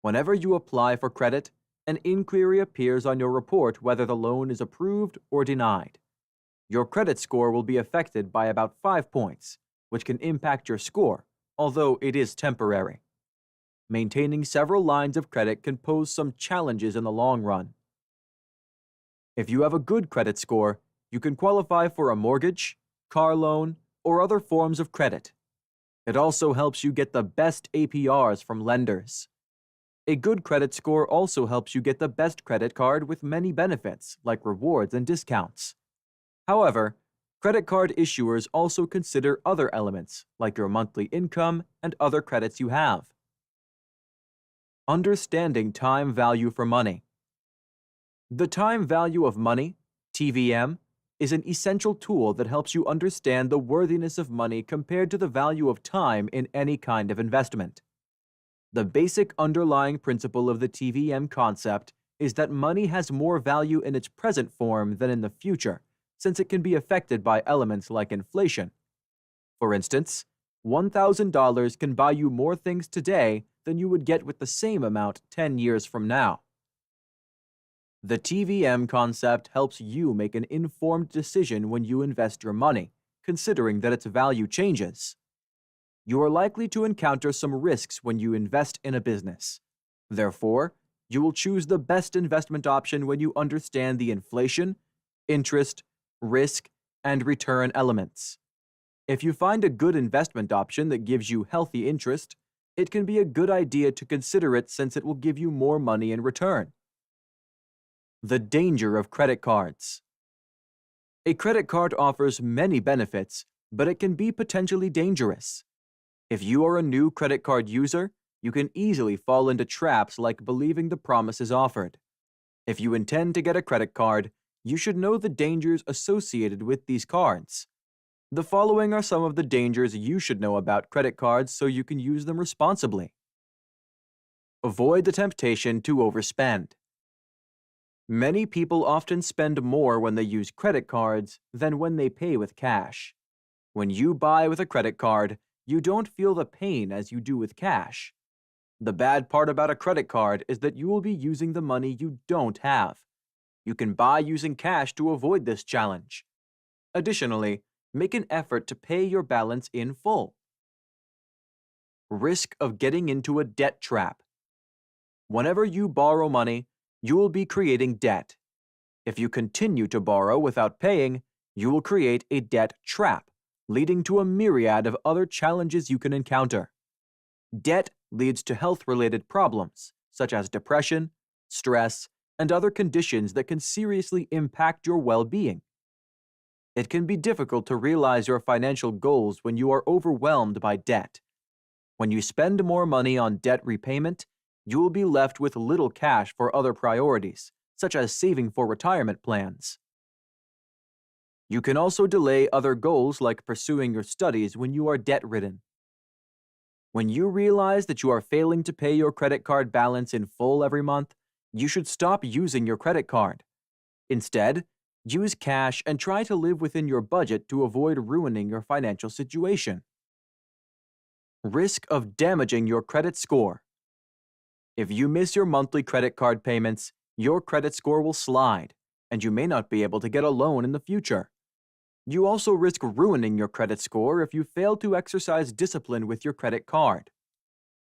Whenever you apply for credit, an inquiry appears on your report whether the loan is approved or denied. Your credit score will be affected by about 5 points, which can impact your score, although it is temporary. Maintaining several lines of credit can pose some challenges in the long run. If you have a good credit score, you can qualify for a mortgage, car loan, or other forms of credit. It also helps you get the best APRs from lenders. A good credit score also helps you get the best credit card with many benefits, like rewards and discounts. However, credit card issuers also consider other elements, like your monthly income and other credits you have. Understanding time value for money. The time value of money, TVM, is an essential tool that helps you understand the worthiness of money compared to the value of time in any kind of investment. The basic underlying principle of the TVM concept is that money has more value in its present form than in the future, since it can be affected by elements like inflation. For instance, $1,000 can buy you more things today than you would get with the same amount 10 years from now. The TVM concept helps you make an informed decision when you invest your money, considering that its value changes. You are likely to encounter some risks when you invest in a business. Therefore, you will choose the best investment option when you understand the inflation, interest, risk, and return elements. If you find a good investment option that gives you healthy interest, it can be a good idea to consider it since it will give you more money in return. The danger of credit cards. A credit card offers many benefits, but it can be potentially dangerous. If you are a new credit card user, you can easily fall into traps like believing the promises offered. If you intend to get a credit card, you should know the dangers associated with these cards. The following are some of the dangers you should know about credit cards so you can use them responsibly. Avoid the temptation to overspend. Many people often spend more when they use credit cards than when they pay with cash. When you buy with a credit card, you don't feel the pain as you do with cash. The bad part about a credit card is that you will be using the money you don't have. You can buy using cash to avoid this challenge. Additionally, make an effort to pay your balance in full. Risk of getting into a debt trap. Whenever you borrow money, you will be creating debt. If you continue to borrow without paying, you will create a debt trap, leading to a myriad of other challenges you can encounter. Debt leads to health-related problems, such as depression, stress, and other conditions that can seriously impact your well-being. It can be difficult to realize your financial goals when you are overwhelmed by debt. When you spend more money on debt repayment, you will be left with little cash for other priorities, such as saving for retirement plans. You can also delay other goals like pursuing your studies when you are debt-ridden. When you realize that you are failing to pay your credit card balance in full every month, you should stop using your credit card. Instead, use cash and try to live within your budget to avoid ruining your financial situation. Risk of damaging your credit score. If you miss your monthly credit card payments, your credit score will slide, and you may not be able to get a loan in the future. You also risk ruining your credit score if you fail to exercise discipline with your credit card.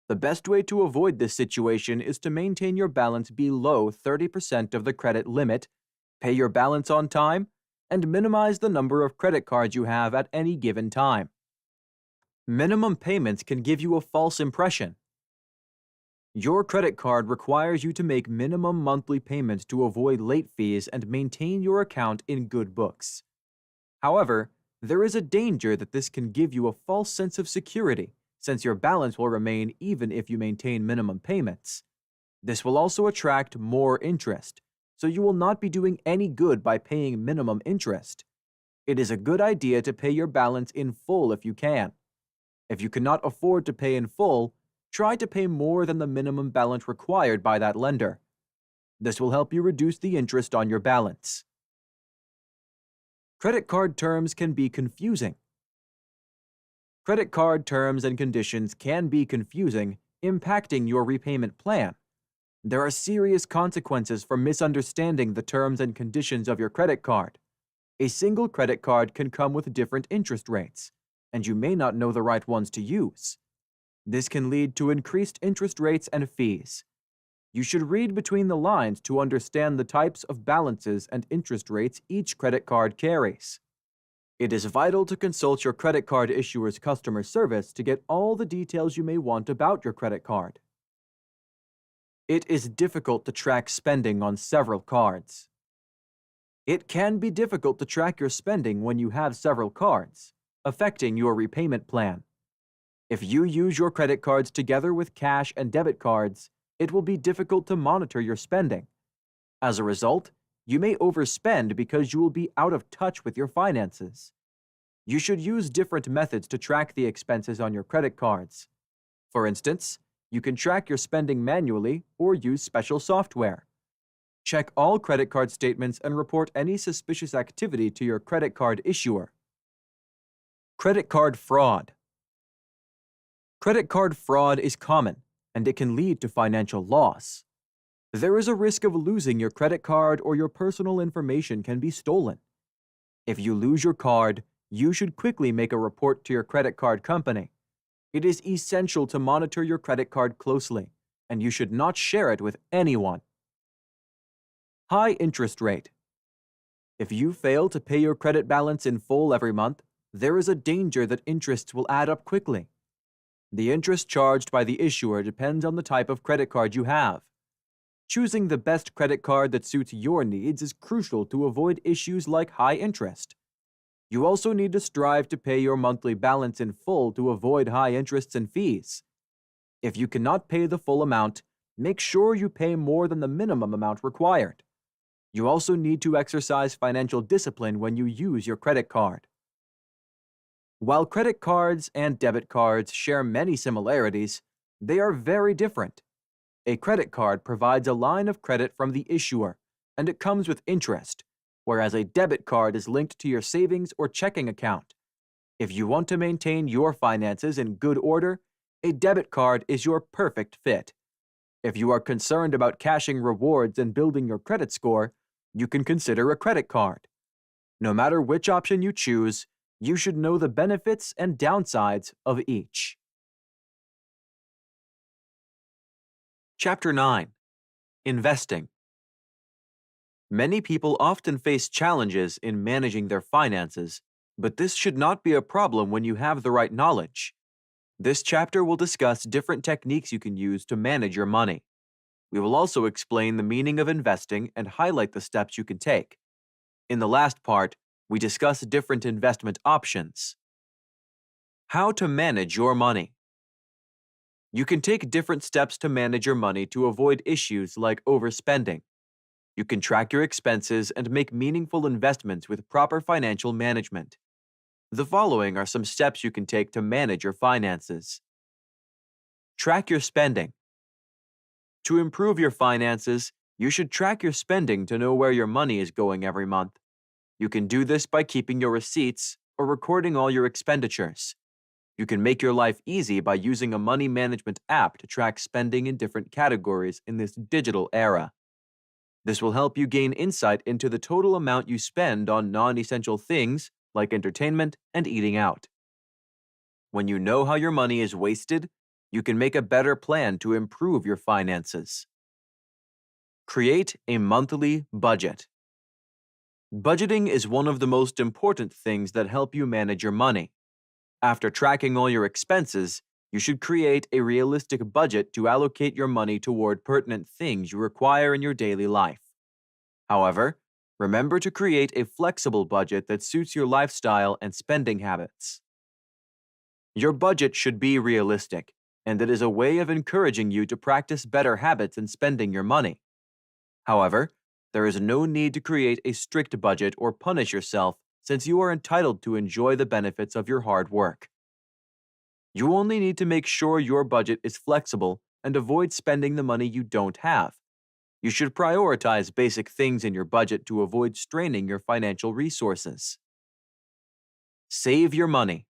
The best way to avoid this situation is to maintain your balance below 30% of the credit limit, pay your balance on time, and minimize the number of credit cards you have at any given time. Minimum payments can give you a false impression. Your credit card requires you to make minimum monthly payments to avoid late fees and maintain your account in good books. However, there is a danger that this can give you a false sense of security, since your balance will remain even if you maintain minimum payments. This will also attract more interest, so you will not be doing any good by paying minimum interest. It is a good idea to pay your balance in full if you can. If you cannot afford to pay in full, try to pay more than the minimum balance required by that lender. This will help you reduce the interest on your balance. Credit card terms can be confusing. Credit card terms and conditions can be confusing, impacting your repayment plan. There are serious consequences for misunderstanding the terms and conditions of your credit card. A single credit card can come with different interest rates, and you may not know the right ones to use. This can lead to increased interest rates and fees. You should read between the lines to understand the types of balances and interest rates each credit card carries. It is vital to consult your credit card issuer's customer service to get all the details you may want about your credit card. It is difficult to track spending on several cards. It can be difficult to track your spending when you have several cards, affecting your repayment plan. If you use your credit cards together with cash and debit cards, it will be difficult to monitor your spending. As a result, you may overspend because you will be out of touch with your finances. You should use different methods to track the expenses on your credit cards. For instance, you can track your spending manually or use special software. Check all credit card statements and report any suspicious activity to your credit card issuer. Credit card fraud. Credit card fraud is common, and it can lead to financial loss. There is a risk of losing your credit card or your personal information can be stolen. If you lose your card, you should quickly make a report to your credit card company. It is essential to monitor your credit card closely, and you should not share it with anyone. High interest rate. If you fail to pay your credit balance in full every month, there is a danger that interests will add up quickly. The interest charged by the issuer depends on the type of credit card you have. Choosing the best credit card that suits your needs is crucial to avoid issues like high interest. You also need to strive to pay your monthly balance in full to avoid high interests and fees. If you cannot pay the full amount, make sure you pay more than the minimum amount required. You also need to exercise financial discipline when you use your credit card. While credit cards and debit cards share many similarities, they are very different. A credit card provides a line of credit from the issuer, and it comes with interest, whereas a debit card is linked to your savings or checking account. If you want to maintain your finances in good order, a debit card is your perfect fit. If you are concerned about cashing rewards and building your credit score, you can consider a credit card. No matter which option you choose, you should know the benefits and downsides of each. Chapter 9. Investing. Many people often face challenges in managing their finances, but this should not be a problem when you have the right knowledge. This chapter will discuss different techniques you can use to manage your money. We will also explain the meaning of investing and highlight the steps you can take. In the last part, we discuss different investment options. How to manage your money. You can take different steps to manage your money to avoid issues like overspending. You can track your expenses and make meaningful investments with proper financial management. The following are some steps you can take to manage your finances. Track your spending. To improve your finances, you should track your spending to know where your money is going every month. You can do this by keeping your receipts or recording all your expenditures. You can make your life easy by using a money management app to track spending in different categories in this digital era. This will help you gain insight into the total amount you spend on non-essential things like entertainment and eating out. When you know how your money is wasted, you can make a better plan to improve your finances. Create a monthly budget. Budgeting is one of the most important things that help you manage your money. After tracking all your expenses, you should create a realistic budget to allocate your money toward pertinent things you require in your daily life. However, remember to create a flexible budget that suits your lifestyle and spending habits. Your budget should be realistic, and it is a way of encouraging you to practice better habits in spending your money. However, there is no need to create a strict budget or punish yourself since you are entitled to enjoy the benefits of your hard work. You only need to make sure your budget is flexible and avoid spending the money you don't have. You should prioritize basic things in your budget to avoid straining your financial resources. Save your money.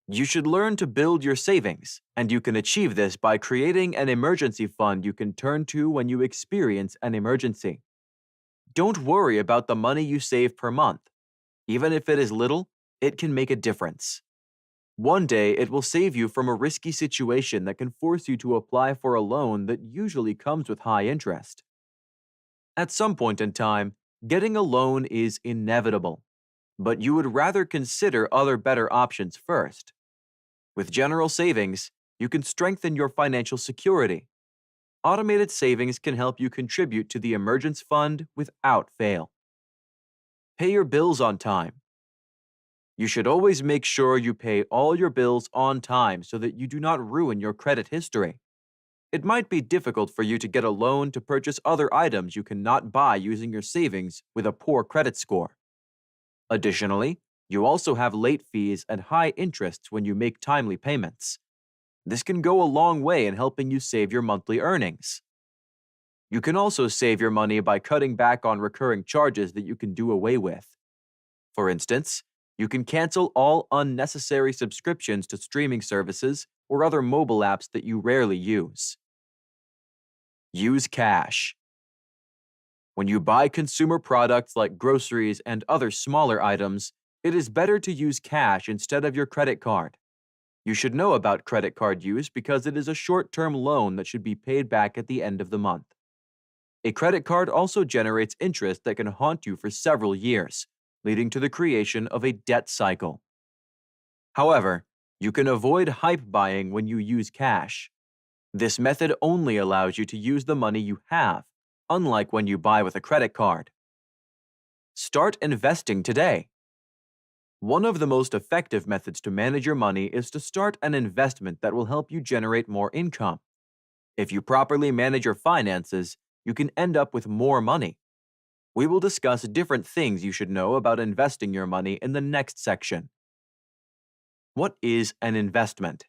You should learn to build your savings, and you can achieve this by creating an emergency fund you can turn to when you experience an emergency. Don't worry about the money you save per month. Even if it is little, it can make a difference. One day, it will save you from a risky situation that can force you to apply for a loan that usually comes with high interest. At some point in time, getting a loan is inevitable, but you would rather consider other better options first. With general savings, you can strengthen your financial security. Automated savings can help you contribute to the emergency fund without fail. Pay your bills on time. You should always make sure you pay all your bills on time so that you do not ruin your credit history. It might be difficult for you to get a loan to purchase other items you cannot buy using your savings with a poor credit score. Additionally, you also have late fees and high interests when you make timely payments. This can go a long way in helping you save your monthly earnings. You can also save your money by cutting back on recurring charges that you can do away with. For instance, you can cancel all unnecessary subscriptions to streaming services or other mobile apps that you rarely use. Use cash. When you buy consumer products like groceries and other smaller items, it is better to use cash instead of your credit card. You should know about credit card use because it is a short-term loan that should be paid back at the end of the month. A credit card also generates interest that can haunt you for several years, leading to the creation of a debt cycle. However, you can avoid hype buying when you use cash. This method only allows you to use the money you have, unlike when you buy with a credit card. Start investing today. One of the most effective methods to manage your money is to start an investment that will help you generate more income. If you properly manage your finances, you can end up with more money. We will discuss different things you should know about investing your money in the next section. What is an investment?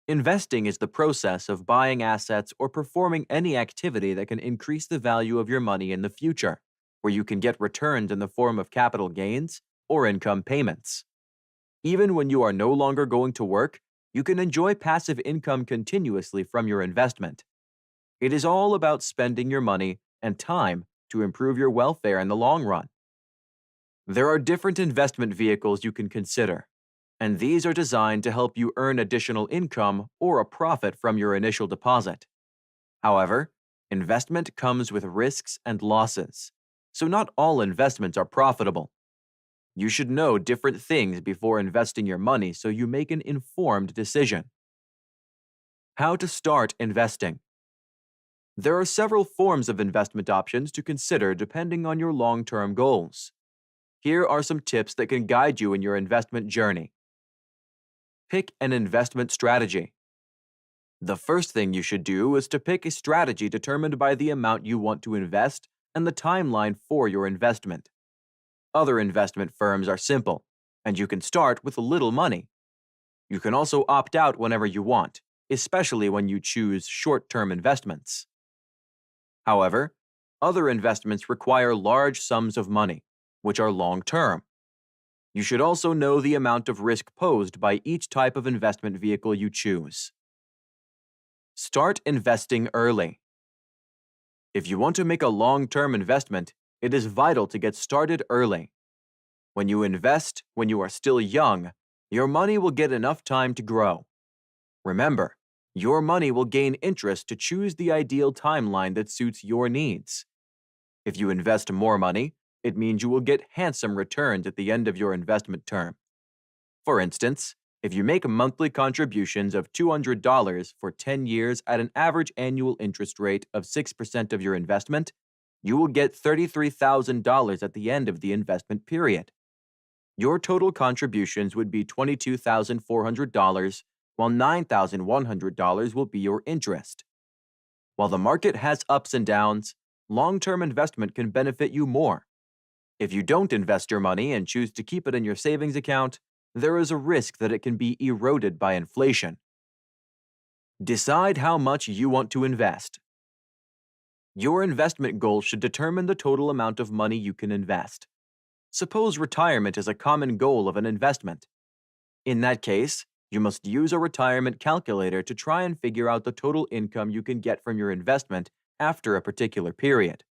Investing is the process of buying assets or performing any activity that can increase the value of your money in the future, where you can get returns in the form of capital gains or income payments. Even when you are no longer going to work, you can enjoy passive income continuously from your investment. It is all about spending your money and time to improve your welfare in the long run. There are different investment vehicles you can consider, and these are designed to help you earn additional income or a profit from your initial deposit. However, investment comes with risks and losses, so not all investments are profitable. You should know different things before investing your money so you make an informed decision. How to start investing. There are several forms of investment options to consider depending on your long-term goals. Here are some tips that can guide you in your investment journey. Pick an investment strategy. The first thing you should do is to pick a strategy determined by the amount you want to invest and the timeline for your investment. Other investment firms are simple, and you can start with little money. You can also opt out whenever you want, especially when you choose short-term investments. However, other investments require large sums of money, which are long-term. You should also know the amount of risk posed by each type of investment vehicle you choose. Start investing early. If you want to make a long-term investment, it is vital to get started early. When you invest when you are still young, your money will get enough time to grow. Remember, your money will gain interest to choose the ideal timeline that suits your needs. If you invest more money, it means you will get handsome returns at the end of your investment term. For instance, if you make monthly contributions of $200 for 10 years at an average annual interest rate of 6% of your investment, you will get $33,000 at the end of the investment period. Your total contributions would be $22,400, while $9,100 will be your interest. While the market has ups and downs, long-term investment can benefit you more. If you don't invest your money and choose to keep it in your savings account, there is a risk that it can be eroded by inflation. Decide how much you want to invest. Your investment goal should determine the total amount of money you can invest. Suppose retirement is a common goal of an investment. In that case, you must use a retirement calculator to try and figure out the total income you can get from your investment after a particular period.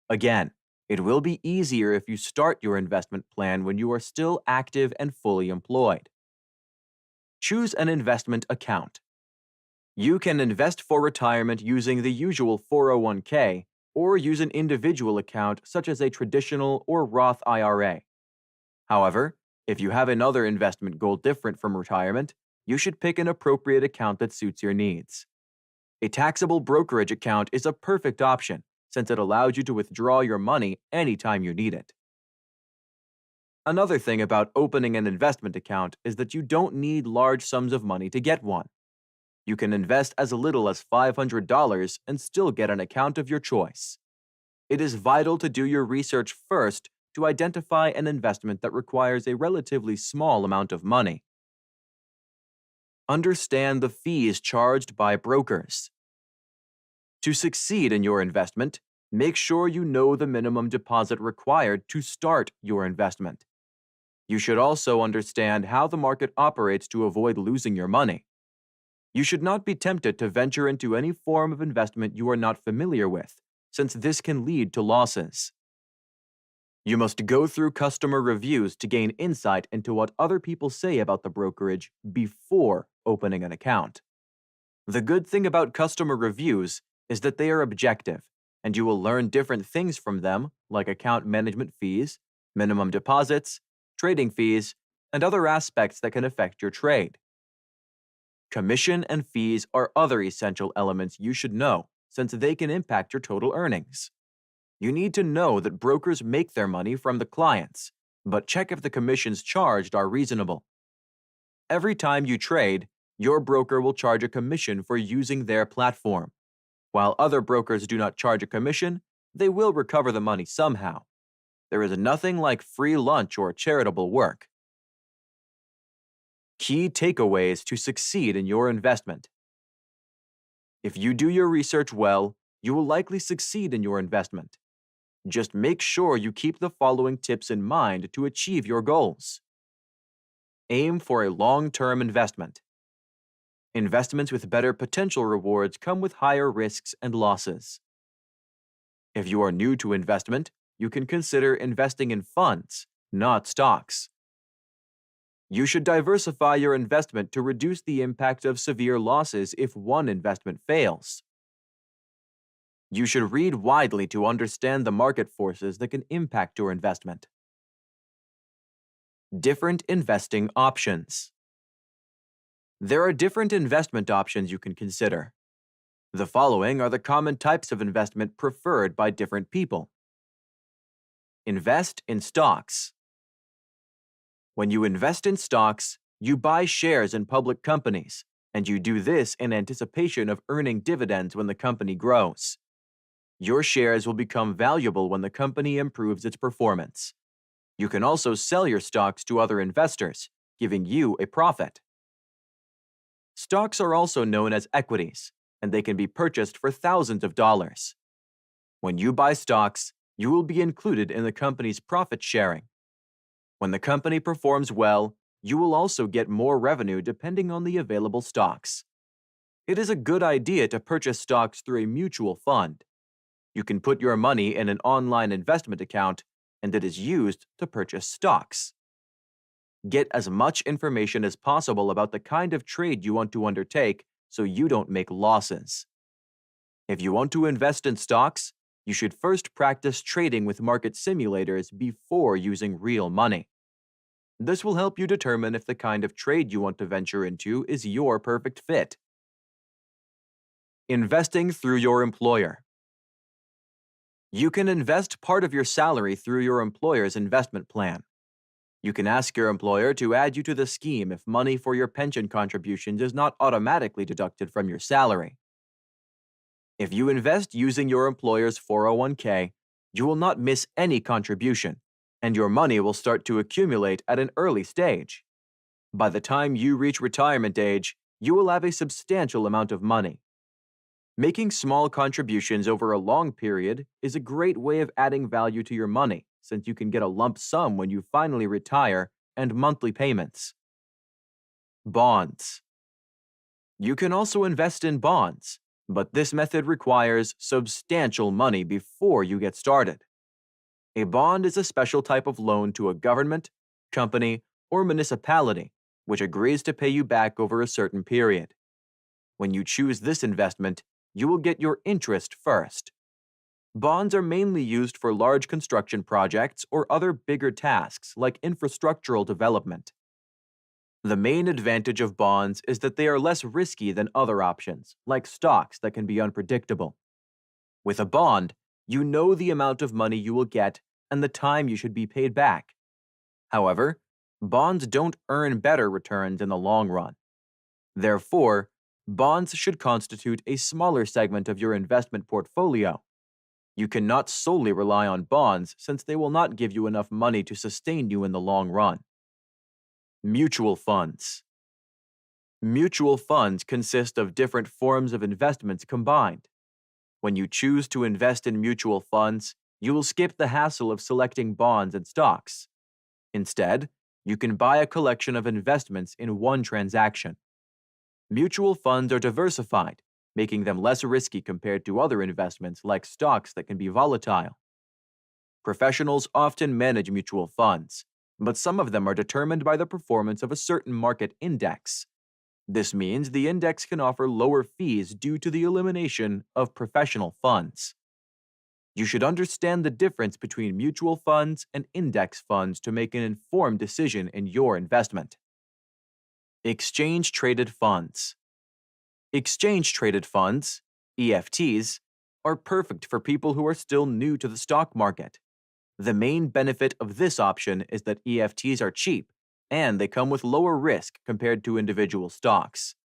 Again, it will be easier if you start your investment plan when you are still active and fully employed. Choose an investment account. You can invest for retirement using the usual 401k or use an individual account such as a traditional or Roth IRA. However, if you have another investment goal different from retirement, you should pick an appropriate account that suits your needs. A taxable brokerage account is a perfect option since it allows you to withdraw your money anytime you need it. Another thing about opening an investment account is that you don't need large sums of money to get one. You can invest as little as $500 and still get an account of your choice. It is vital to do your research first to identify an investment that requires a relatively small amount of money. Understand the fees charged by brokers. To succeed in your investment, make sure you know the minimum deposit required to start your investment. You should also understand how the market operates to avoid losing your money. You should not be tempted to venture into any form of investment you are not familiar with, since this can lead to losses. You must go through customer reviews to gain insight into what other people say about the brokerage before opening an account. The good thing about customer reviews is that they are objective, and you will learn different things from them, like account management fees, minimum deposits, trading fees, and other aspects that can affect your trade. Commission and fees are other essential elements you should know, since they can impact your total earnings. You need to know that brokers make their money from the clients, but check if the commissions charged are reasonable. Every time you trade, your broker will charge a commission for using their platform. While other brokers do not charge a commission, they will recover the money somehow. There is nothing like free lunch or charitable work. Key takeaways to succeed in your investment. If you do your research well, you will likely succeed in your investment. Just make sure you keep the following tips in mind to achieve your goals. Aim for a long-term investment. Investments with better potential rewards come with higher risks and losses. If you are new to investment, you can consider investing in funds, not stocks. You should diversify your investment to reduce the impact of severe losses if one investment fails. You should read widely to understand the market forces that can impact your investment. Different investing options. There are different investment options you can consider. The following are the common types of investment preferred by different people. Invest in stocks. When you invest in stocks, you buy shares in public companies, and you do this in anticipation of earning dividends when the company grows. Your shares will become valuable when the company improves its performance. You can also sell your stocks to other investors, giving you a profit. Stocks are also known as equities, and they can be purchased for thousands of dollars. When you buy stocks, you will be included in the company's profit sharing. When the company performs well, you will also get more revenue depending on the available stocks. It is a good idea to purchase stocks through a mutual fund. You can put your money in an online investment account, and it is used to purchase stocks. Get as much information as possible about the kind of trade you want to undertake so you don't make losses. If you want to invest in stocks, you should first practice trading with market simulators before using real money. This will help you determine if the kind of trade you want to venture into is your perfect fit. Investing through your employer. You can invest part of your salary through your employer's investment plan. You can ask your employer to add you to the scheme if money for your pension contributions is not automatically deducted from your salary. If you invest using your employer's 401k, you will not miss any contribution, and your money will start to accumulate at an early stage. By the time you reach retirement age, you will have a substantial amount of money. Making small contributions over a long period is a great way of adding value to your money, since you can get a lump sum when you finally retire and monthly payments. Bonds. You can also invest in bonds, but this method requires substantial money before you get started. A bond is a special type of loan to a government, company, or municipality, which agrees to pay you back over a certain period. When you choose this investment, you will get your interest first. Bonds are mainly used for large construction projects or other bigger tasks like infrastructural development. The main advantage of bonds is that they are less risky than other options, like stocks that can be unpredictable. With a bond, you know the amount of money you will get and the time you should be paid back. However, bonds don't earn better returns in the long run. Therefore, bonds should constitute a smaller segment of your investment portfolio. You cannot solely rely on bonds since they will not give you enough money to sustain you in the long run. Mutual funds. Mutual funds consist of different forms of investments combined. When you choose to invest in mutual funds, you will skip the hassle of selecting bonds and stocks. Instead, you can buy a collection of investments in one transaction. Mutual funds are diversified, making them less risky compared to other investments like stocks that can be volatile. Professionals often manage mutual funds, but some of them are determined by the performance of a certain market index. This means the index can offer lower fees due to the elimination of professional funds. You should understand the difference between mutual funds and index funds to make an informed decision in your investment. Exchange-traded funds. Exchange-traded funds, EFTs, are perfect for people who are still new to the stock market. The main benefit of this option is that EFTs are cheap, and they come with lower risk compared to individual stocks.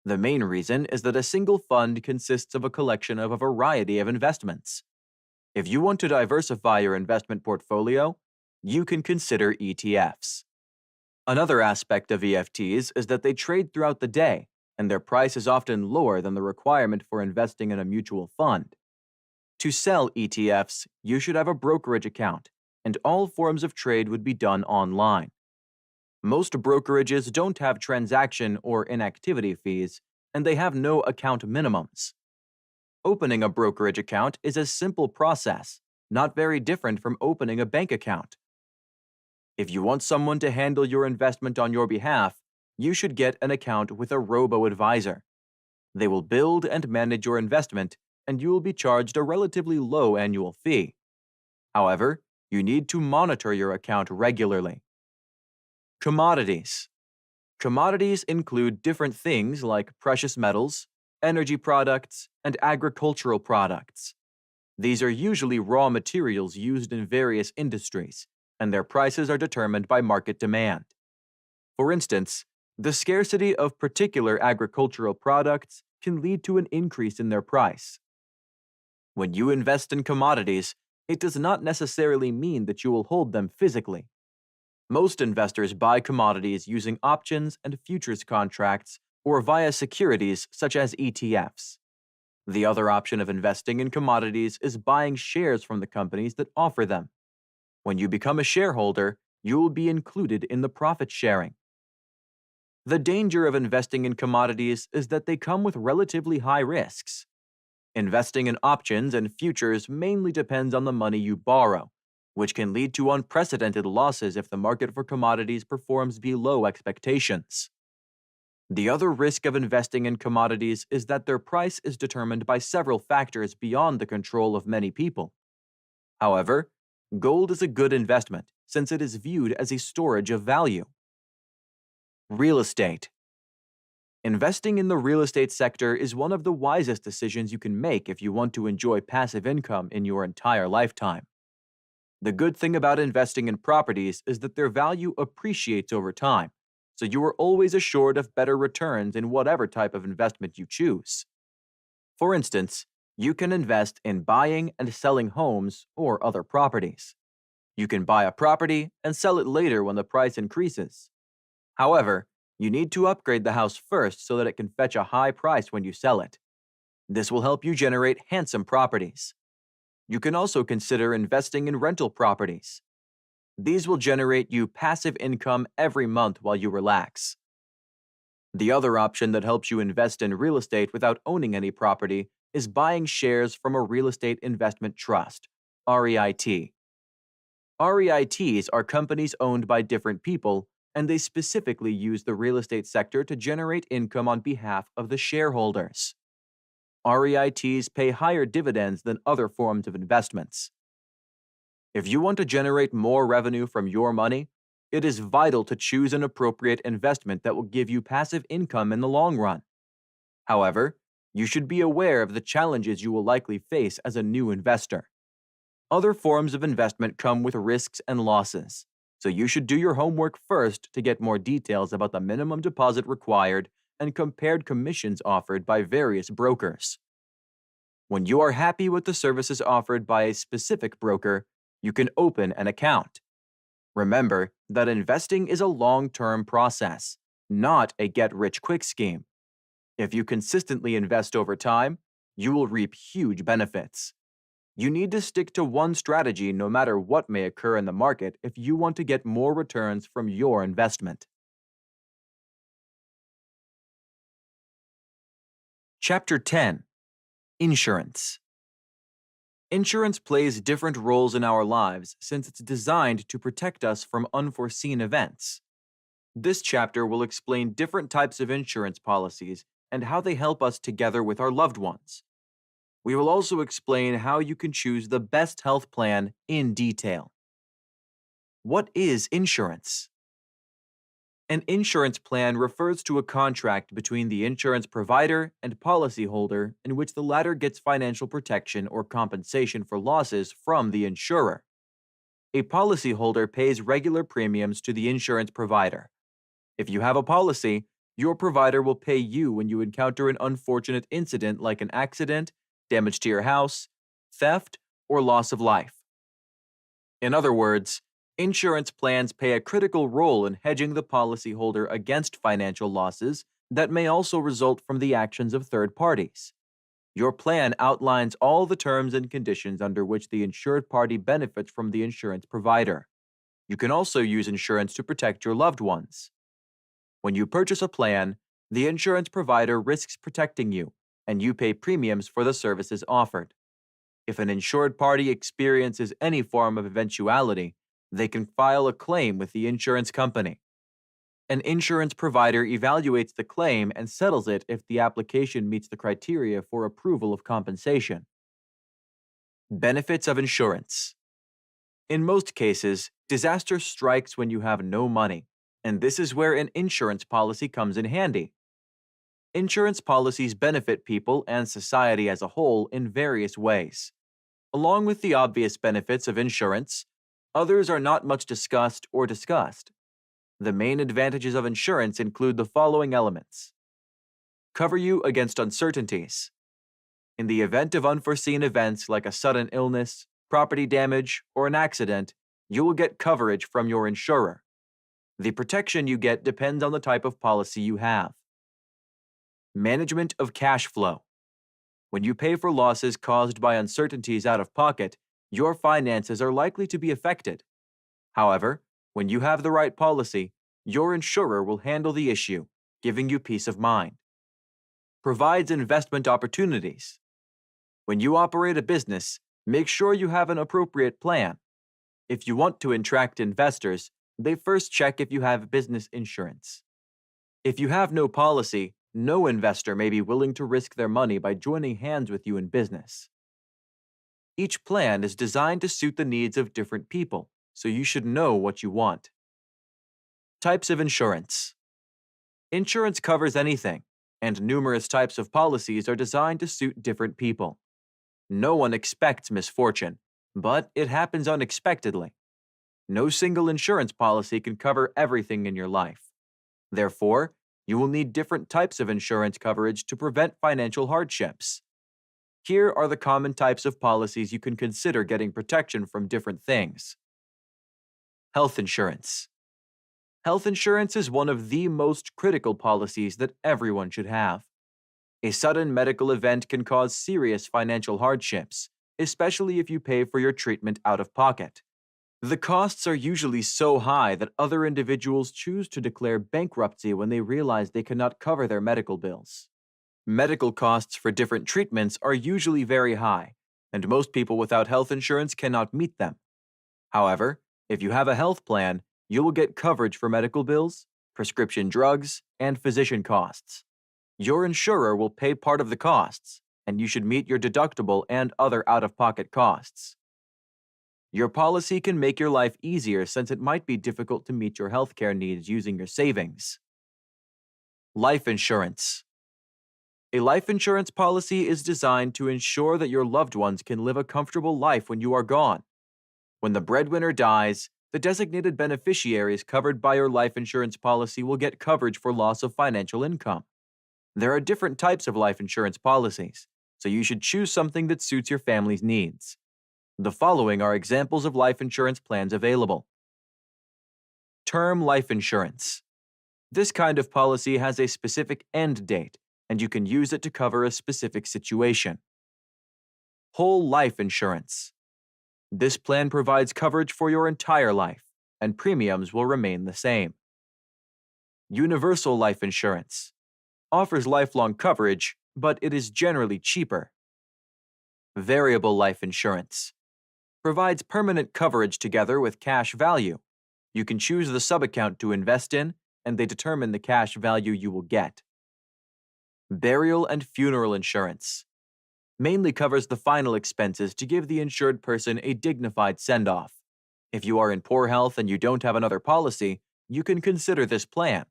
The main reason is that a single fund consists of a collection of a variety of investments. If you want to diversify your investment portfolio, you can consider ETFs. Another aspect of EFTs is that they trade throughout the day, and their price is often lower than the requirement for investing in a mutual fund. To sell ETFs, you should have a brokerage account, and all forms of trade would be done online. Most brokerages don't have transaction or inactivity fees, and they have no account minimums. Opening a brokerage account is a simple process, not very different from opening a bank account. If you want someone to handle your investment on your behalf, you should get an account with a robo-advisor. They will build and manage your investment, and you will be charged a relatively low annual fee. However, you need to monitor your account regularly. Commodities. Commodities include different things like precious metals, energy products, and agricultural products. These are usually raw materials used in various industries, and their prices are determined by market demand. For instance, the scarcity of particular agricultural products can lead to an increase in their price. When you invest in commodities, it does not necessarily mean that you will hold them physically. Most investors buy commodities using options and futures contracts or via securities such as ETFs. The other option of investing in commodities is buying shares from the companies that offer them. When you become a shareholder, you will be included in the profit sharing. The danger of investing in commodities is that they come with relatively high risks. Investing in options and futures mainly depends on the money you borrow, which can lead to unprecedented losses if the market for commodities performs below expectations. The other risk of investing in commodities is that their price is determined by several factors beyond the control of many people. However, gold is a good investment since it is viewed as a storage of value. Real estate. Investing in the real estate sector is one of the wisest decisions you can make if you want to enjoy passive income in your entire lifetime. The good thing about investing in properties is that their value appreciates over time, so you are always assured of better returns in whatever type of investment you choose. For instance, you can invest in buying and selling homes or other properties. You can buy a property and sell it later when the price increases. However, you need to upgrade the house first so that it can fetch a high price when you sell it. This will help you generate handsome properties. You can also consider investing in rental properties. These will generate you passive income every month while you relax. The other option that helps you invest in real estate without owning any property is buying shares from a real estate investment trust, REIT. REITs are companies owned by different people, and they specifically use the real estate sector to generate income on behalf of the shareholders. REITs pay higher dividends than other forms of investments. If you want to generate more revenue from your money, it is vital to choose an appropriate investment that will give you passive income in the long run. However, you should be aware of the challenges you will likely face as a new investor. Other forms of investment come with risks and losses, so you should do your homework first to get more details about the minimum deposit required and compared commissions offered by various brokers. When you are happy with the services offered by a specific broker, you can open an account. Remember that investing is a long-term process, not a get-rich-quick scheme. If you consistently invest over time, you will reap huge benefits. You need to stick to one strategy no matter what may occur in the market if you want to get more returns from your investment. Chapter 10. Insurance. Insurance plays different roles in our lives since it's designed to protect us from unforeseen events. This chapter will explain different types of insurance policies and how they help us together with our loved ones. We will also explain how you can choose the best health plan in detail. What is insurance? An insurance plan refers to a contract between the insurance provider and policyholder in which the latter gets financial protection or compensation for losses from the insurer. A policyholder pays regular premiums to the insurance provider. If you have a policy, your provider will pay you when you encounter an unfortunate incident like an accident, damage to your house, theft, or loss of life. In other words, insurance plans play a critical role in hedging the policyholder against financial losses that may also result from the actions of third parties. Your plan outlines all the terms and conditions under which the insured party benefits from the insurance provider. You can also use insurance to protect your loved ones. When you purchase a plan, the insurance provider risks protecting you, and you pay premiums for the services offered. If an insured party experiences any form of eventuality, they can file a claim with the insurance company. An insurance provider evaluates the claim and settles it if the application meets the criteria for approval of compensation. Benefits of insurance. In most cases, disaster strikes when you have no money, and this is where an insurance policy comes in handy. Insurance policies benefit people and society as a whole in various ways. Along with the obvious benefits of insurance, others are not much discussed or discussed. The main advantages of insurance include the following elements: cover you against uncertainties. In the event of unforeseen events like a sudden illness, property damage, or an accident, you will get coverage from your insurer. The protection you get depends on the type of policy you have. Management of cash flow. When you pay for losses caused by uncertainties out of pocket, your finances are likely to be affected. However, when you have the right policy, your insurer will handle the issue, giving you peace of mind. Provides investment opportunities. When you operate a business, make sure you have an appropriate plan. If you want to attract investors, they first check if you have business insurance. If you have no policy, no investor may be willing to risk their money by joining hands with you in business. Each plan is designed to suit the needs of different people, so you should know what you want. Types of insurance. Insurance covers anything, and numerous types of policies are designed to suit different people. No one expects misfortune, but it happens unexpectedly. No single insurance policy can cover everything in your life. Therefore, you will need different types of insurance coverage to prevent financial hardships. Here are the common types of policies you can consider getting protection from different things. Health insurance. Health insurance is one of the most critical policies that everyone should have. A sudden medical event can cause serious financial hardships, especially if you pay for your treatment out of pocket. The costs are usually so high that other individuals choose to declare bankruptcy when they realize they cannot cover their medical bills. Medical costs for different treatments are usually very high, and most people without health insurance cannot meet them. However, if you have a health plan, you will get coverage for medical bills, prescription drugs, and physician costs. Your insurer will pay part of the costs, and you should meet your deductible and other out-of-pocket costs. Your policy can make your life easier since it might be difficult to meet your healthcare needs using your savings. Life insurance. A life insurance policy is designed to ensure that your loved ones can live a comfortable life when you are gone. When the breadwinner dies, the designated beneficiaries covered by your life insurance policy will get coverage for loss of financial income. There are different types of life insurance policies, so you should choose something that suits your family's needs. The following are examples of life insurance plans available. Term life insurance. This kind of policy has a specific end date, and you can use it to cover a specific situation. Whole life insurance. This plan provides coverage for your entire life, and premiums will remain the same. Universal life insurance. Offers lifelong coverage, but it is generally cheaper. Variable life insurance. Provides permanent coverage together with cash value. You can choose the subaccount to invest in, and they determine the cash value you will get. Burial and funeral insurance. Mainly covers the final expenses to give the insured person a dignified send-off. If you are in poor health and you don't have another policy, you can consider this plan.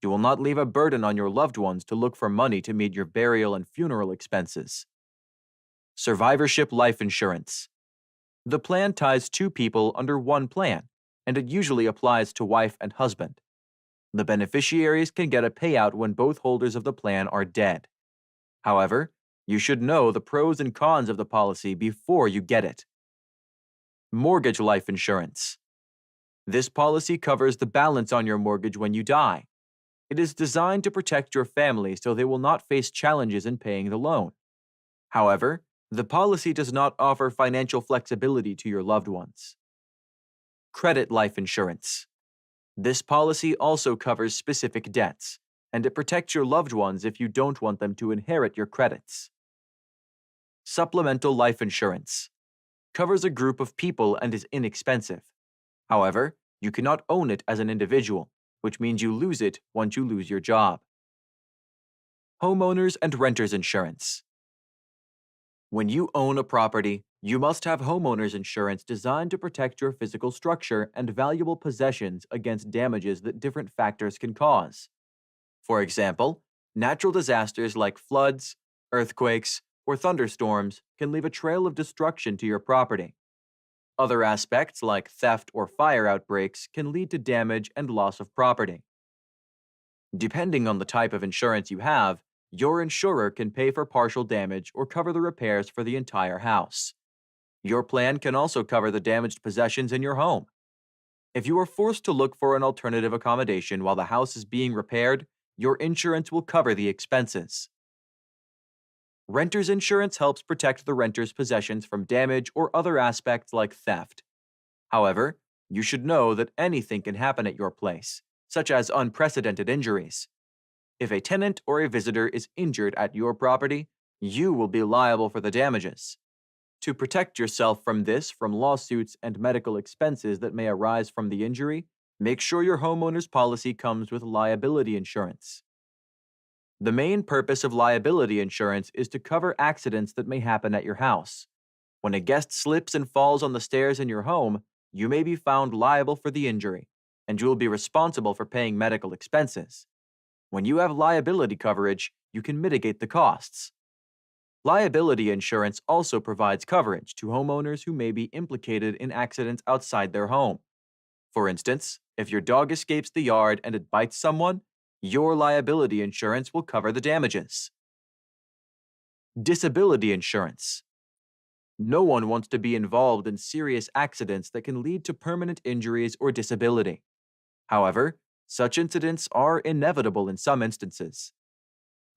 You will not leave a burden on your loved ones to look for money to meet your burial and funeral expenses. Survivorship life insurance. The plan ties two people under one plan, and it usually applies to wife and husband. The beneficiaries can get a payout when both holders of the plan are dead. However, you should know the pros and cons of the policy before you get it. Mortgage life insurance. This policy covers the balance on your mortgage when you die. It is designed to protect your family so they will not face challenges in paying the loan. However, the policy does not offer financial flexibility to your loved ones. Credit life insurance. This policy also covers specific debts, and it protects your loved ones if you don't want them to inherit your credits. Supplemental life insurance. Covers a group of people and is inexpensive. However, you cannot own it as an individual, which means you lose it once you lose your job. Homeowners and renters insurance. When you own a property, you must have homeowners insurance designed to protect your physical structure and valuable possessions against damages that different factors can cause. For example, Natural disasters like floods, earthquakes, or thunderstorms can leave a trail of destruction to your property. Other aspects like theft or fire outbreaks can lead to damage and loss of property. Depending on the type of insurance you have, your insurer can pay for partial damage or cover the repairs for the entire house. Your plan can also cover the damaged possessions in your home. If you are forced to look for an alternative accommodation while the house is being repaired, your insurance will cover the expenses. Renter's insurance helps protect the renter's possessions from damage or other aspects like theft. However, you should know that anything can happen at your place, such as unprecedented injuries. If a tenant or a visitor is injured at your property, you will be liable for the damages. To protect yourself from lawsuits and medical expenses that may arise from the injury, make sure your homeowner's policy comes with liability insurance. The main purpose of liability insurance is to cover accidents that may happen at your house. When a guest slips and falls on the stairs in your home, you may be found liable for the injury, and you will be responsible for paying medical expenses. When you have liability coverage, you can mitigate the costs. Liability insurance also provides coverage to homeowners who may be implicated in accidents outside their home. For instance, if your dog escapes the yard and it bites someone, your liability insurance will cover the damages. Disability insurance. No one wants to be involved in serious accidents that can lead to permanent injuries or disability. However, such incidents are inevitable in some instances.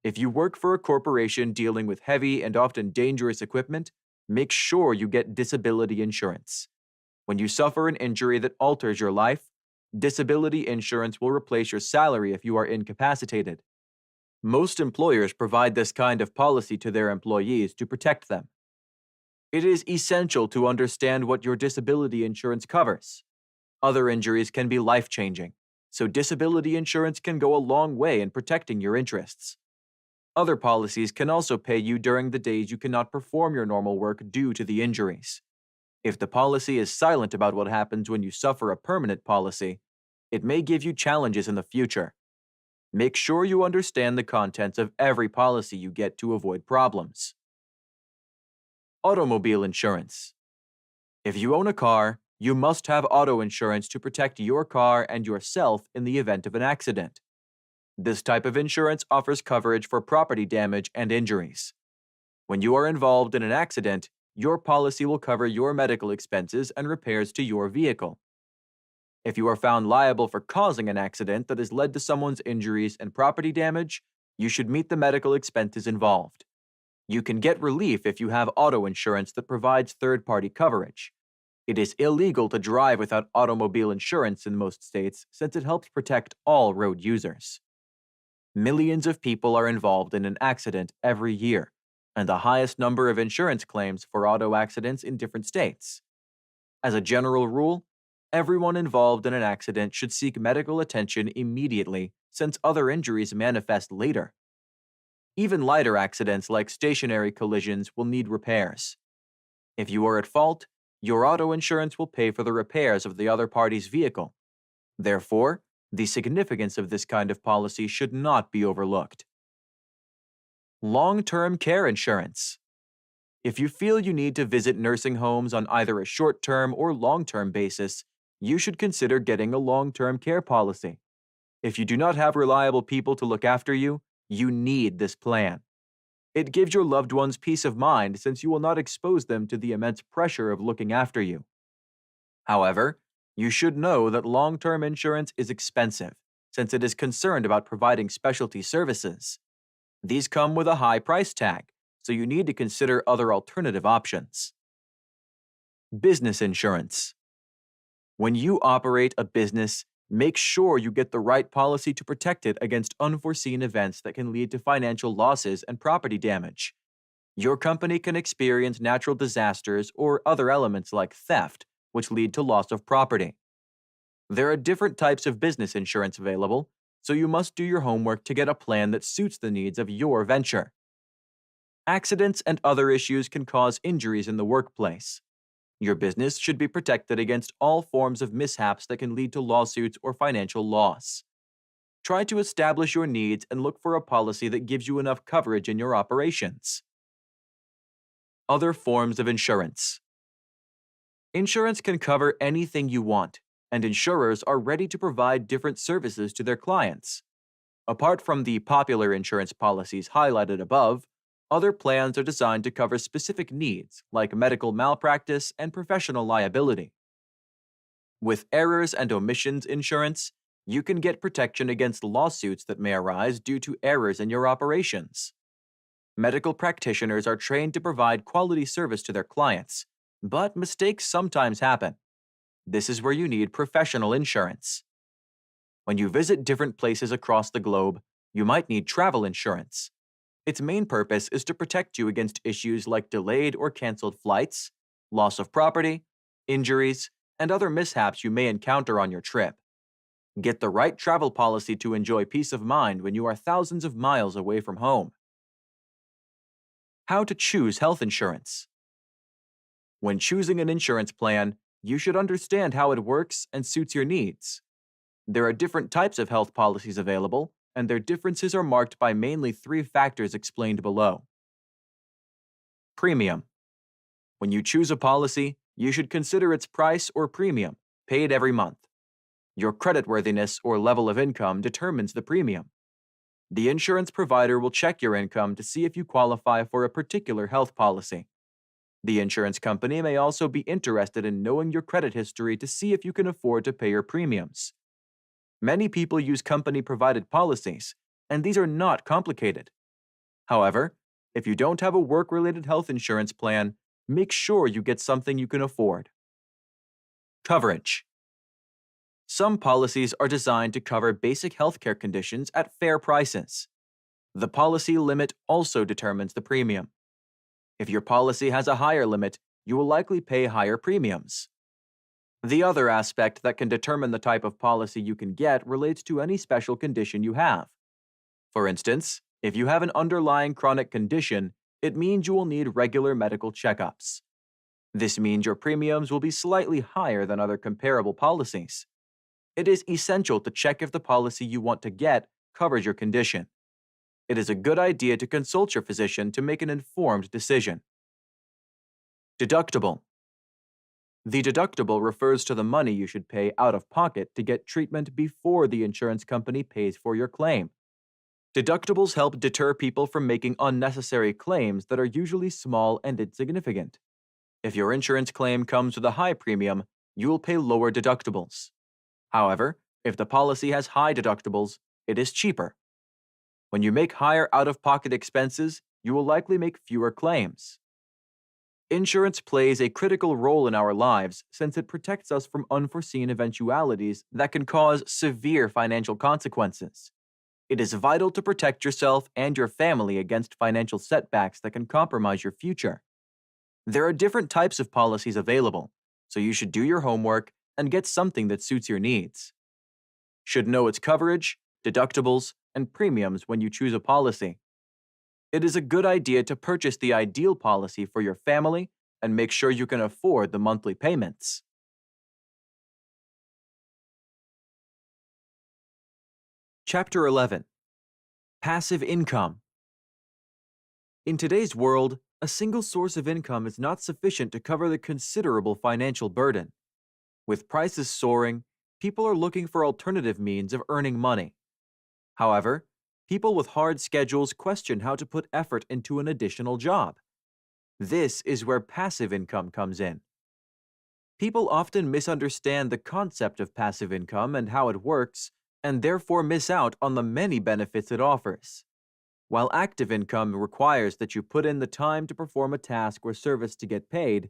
If you work for a corporation dealing with heavy and often dangerous equipment, make sure you get disability insurance. When you suffer an injury that alters your life, disability insurance will replace your salary if you are incapacitated. Most employers provide this kind of policy to their employees to protect them. It is essential to understand what your disability insurance covers. Other injuries can be life-changing, so disability insurance can go a long way in protecting your interests. Other policies can also pay you during the days you cannot perform your normal work due to the injuries. If the policy is silent about what happens when you suffer a permanent policy, it may give you challenges in the future. Make sure you understand the contents of every policy you get to avoid problems. Automobile insurance. If you own a car, you must have auto insurance to protect your car and yourself in the event of an accident. This type of insurance offers coverage for property damage and injuries. When you are involved in an accident, your policy will cover your medical expenses and repairs to your vehicle. If you are found liable for causing an accident that has led to someone's injuries and property damage, you should meet the medical expenses involved. You can get relief if you have auto insurance that provides third-party coverage. It is illegal to drive without automobile insurance in most states since it helps protect all road users. Millions of people are involved in an accident every year, and the highest number of insurance claims for auto accidents in different states. As a general rule, everyone involved in an accident should seek medical attention immediately since other injuries manifest later. Even lighter accidents like stationary collisions will need repairs. If you are at fault, your auto insurance will pay for the repairs of the other party's vehicle. Therefore, the significance of this kind of policy should not be overlooked. Long-term care insurance. If you feel you need to visit nursing homes on either a short-term or long-term basis, you should consider getting a long-term care policy. If you do not have reliable people to look after you, you need this plan. It gives your loved ones peace of mind since you will not expose them to the immense pressure of looking after you. However, you should know that long-term insurance is expensive since it is concerned about providing specialty services. These come with a high price tag, so you need to consider other alternative options. Business insurance. When you operate a business, make sure you get the right policy to protect it against unforeseen events that can lead to financial losses and property damage. Your company can experience natural disasters or other elements like theft, which lead to loss of property. There are different types of business insurance available, so you must do your homework to get a plan that suits the needs of your venture. Accidents and other issues can cause injuries in the workplace. Your business should be protected against all forms of mishaps that can lead to lawsuits or financial loss. Try to establish your needs and look for a policy that gives you enough coverage in your operations. Other forms of insurance. Insurance can cover anything you want, and insurers are ready to provide different services to their clients. Apart from the popular insurance policies highlighted above, other plans are designed to cover specific needs like medical malpractice and professional liability. With errors and omissions insurance, you can get protection against lawsuits that may arise due to errors in your operations. Medical practitioners are trained to provide quality service to their clients, but mistakes sometimes happen. This is where you need professional insurance. When you visit different places across the globe, you might need travel insurance. Its main purpose is to protect you against issues like delayed or canceled flights, loss of property, injuries, and other mishaps you may encounter on your trip. Get the right travel policy to enjoy peace of mind when you are thousands of miles away from home. How to choose health insurance. When choosing an insurance plan, you should understand how it works and suits your needs. There are different types of health policies available, and their differences are marked by mainly 3 factors explained below. Premium. When you choose a policy, you should consider its price or premium, paid every month. Your creditworthiness or level of income determines the premium. The insurance provider will check your income to see if you qualify for a particular health policy. The insurance company may also be interested in knowing your credit history to see if you can afford to pay your premiums. Many people use company-provided policies, and these are not complicated. However, if you don't have a work-related health insurance plan, make sure you get something you can afford. Coverage. Some policies are designed to cover basic healthcare conditions at fair prices. The policy limit also determines the premium. If your policy has a higher limit, you will likely pay higher premiums. The other aspect that can determine the type of policy you can get relates to any special condition you have. For instance, if you have an underlying chronic condition, it means you will need regular medical checkups. This means your premiums will be slightly higher than other comparable policies. It is essential to check if the policy you want to get covers your condition. It is a good idea to consult your physician to make an informed decision. Deductible. The deductible refers to the money you should pay out of pocket to get treatment before the insurance company pays for your claim. Deductibles help deter people from making unnecessary claims that are usually small and insignificant. If your insurance claim comes with a high premium, you will pay lower deductibles. However, if the policy has high deductibles, it is cheaper. When you make higher out-of-pocket expenses, you will likely make fewer claims. Insurance plays a critical role in our lives since it protects us from unforeseen eventualities that can cause severe financial consequences. It is vital to protect yourself and your family against financial setbacks that can compromise your future. There are different types of policies available, so you should do your homework and get something that suits your needs. Should know its coverage, deductibles, and premiums when you choose a policy. It is a good idea to purchase the ideal policy for your family and make sure you can afford the monthly payments. Chapter 11. Passive income. In today's world, a single source of income is not sufficient to cover the considerable financial burden. With prices soaring, people are looking for alternative means of earning money. However, people with hard schedules question how to put effort into an additional job. This is where passive income comes in. People often misunderstand the concept of passive income and how it works, and therefore miss out on the many benefits it offers. While active income requires that you put in the time to perform a task or service to get paid,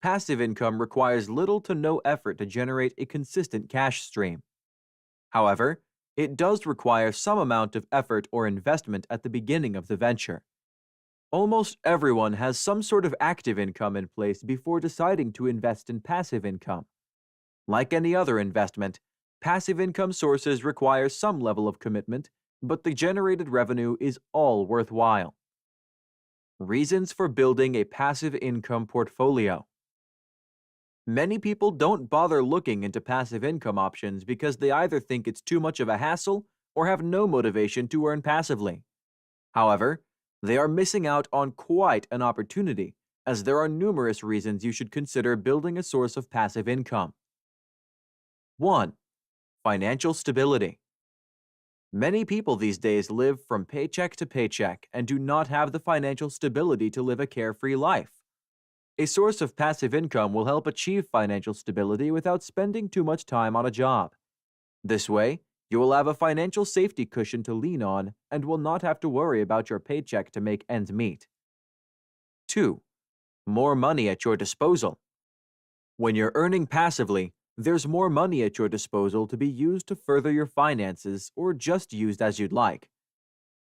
passive income requires little to no effort to generate a consistent cash stream. However, it does require some amount of effort or investment at the beginning of the venture. Almost everyone has some sort of active income in place before deciding to invest in passive income. Like any other investment, passive income sources require some level of commitment, but the generated revenue is all worthwhile. Reasons for building a passive income portfolio. Many people don't bother looking into passive income options because they either think it's too much of a hassle or have no motivation to earn passively. However, they are missing out on quite an opportunity, as there are numerous reasons you should consider building a source of passive income. 1. Financial stability. Many people these days live from paycheck to paycheck and do not have the financial stability to live a carefree life. A source of passive income will help achieve financial stability without spending too much time on a job. This way, you will have a financial safety cushion to lean on and will not have to worry about your paycheck to make ends meet. 2. More money at your disposal. When you're earning passively, there's more money at your disposal to be used to further your finances or just used as you'd like.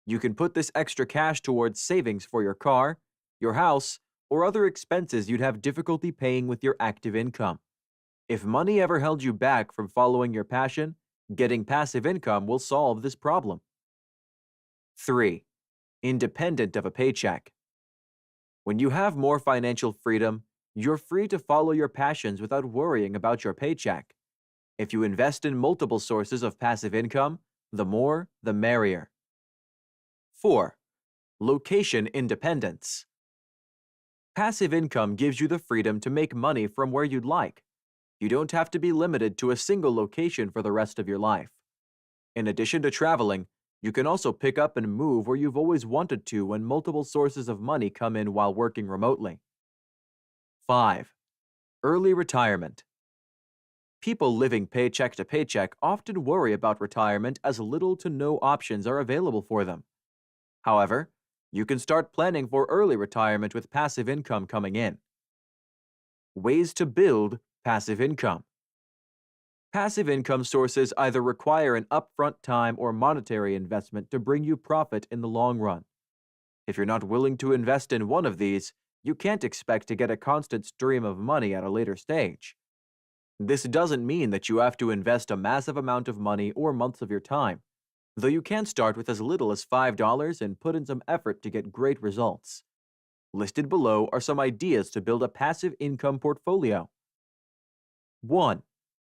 You can put this extra cash towards savings for your car, your house, or other expenses you'd have difficulty paying with your active income. If money ever held you back from following your passion, getting passive income will solve this problem. 3. Independent of a paycheck. When you have more financial freedom, you're free to follow your passions without worrying about your paycheck. If you invest in multiple sources of passive income, the more, the merrier. 4. Location independence. Passive income gives you the freedom to make money from where you'd like. You don't have to be limited to a single location for the rest of your life. In addition to traveling, you can also pick up and move where you've always wanted to when multiple sources of money come in while working remotely. 5. Early retirement. People living paycheck to paycheck often worry about retirement as little to no options are available for them. However, you can start planning for early retirement with passive income coming in. Ways to build passive income. Passive income sources either require an upfront time or monetary investment to bring you profit in the long run. If you're not willing to invest in one of these, you can't expect to get a constant stream of money at a later stage. This doesn't mean that you have to invest a massive amount of money or months of your time, though you can start with as little as $5 and put in some effort to get great results. Listed below are some ideas to build a passive income portfolio. 1.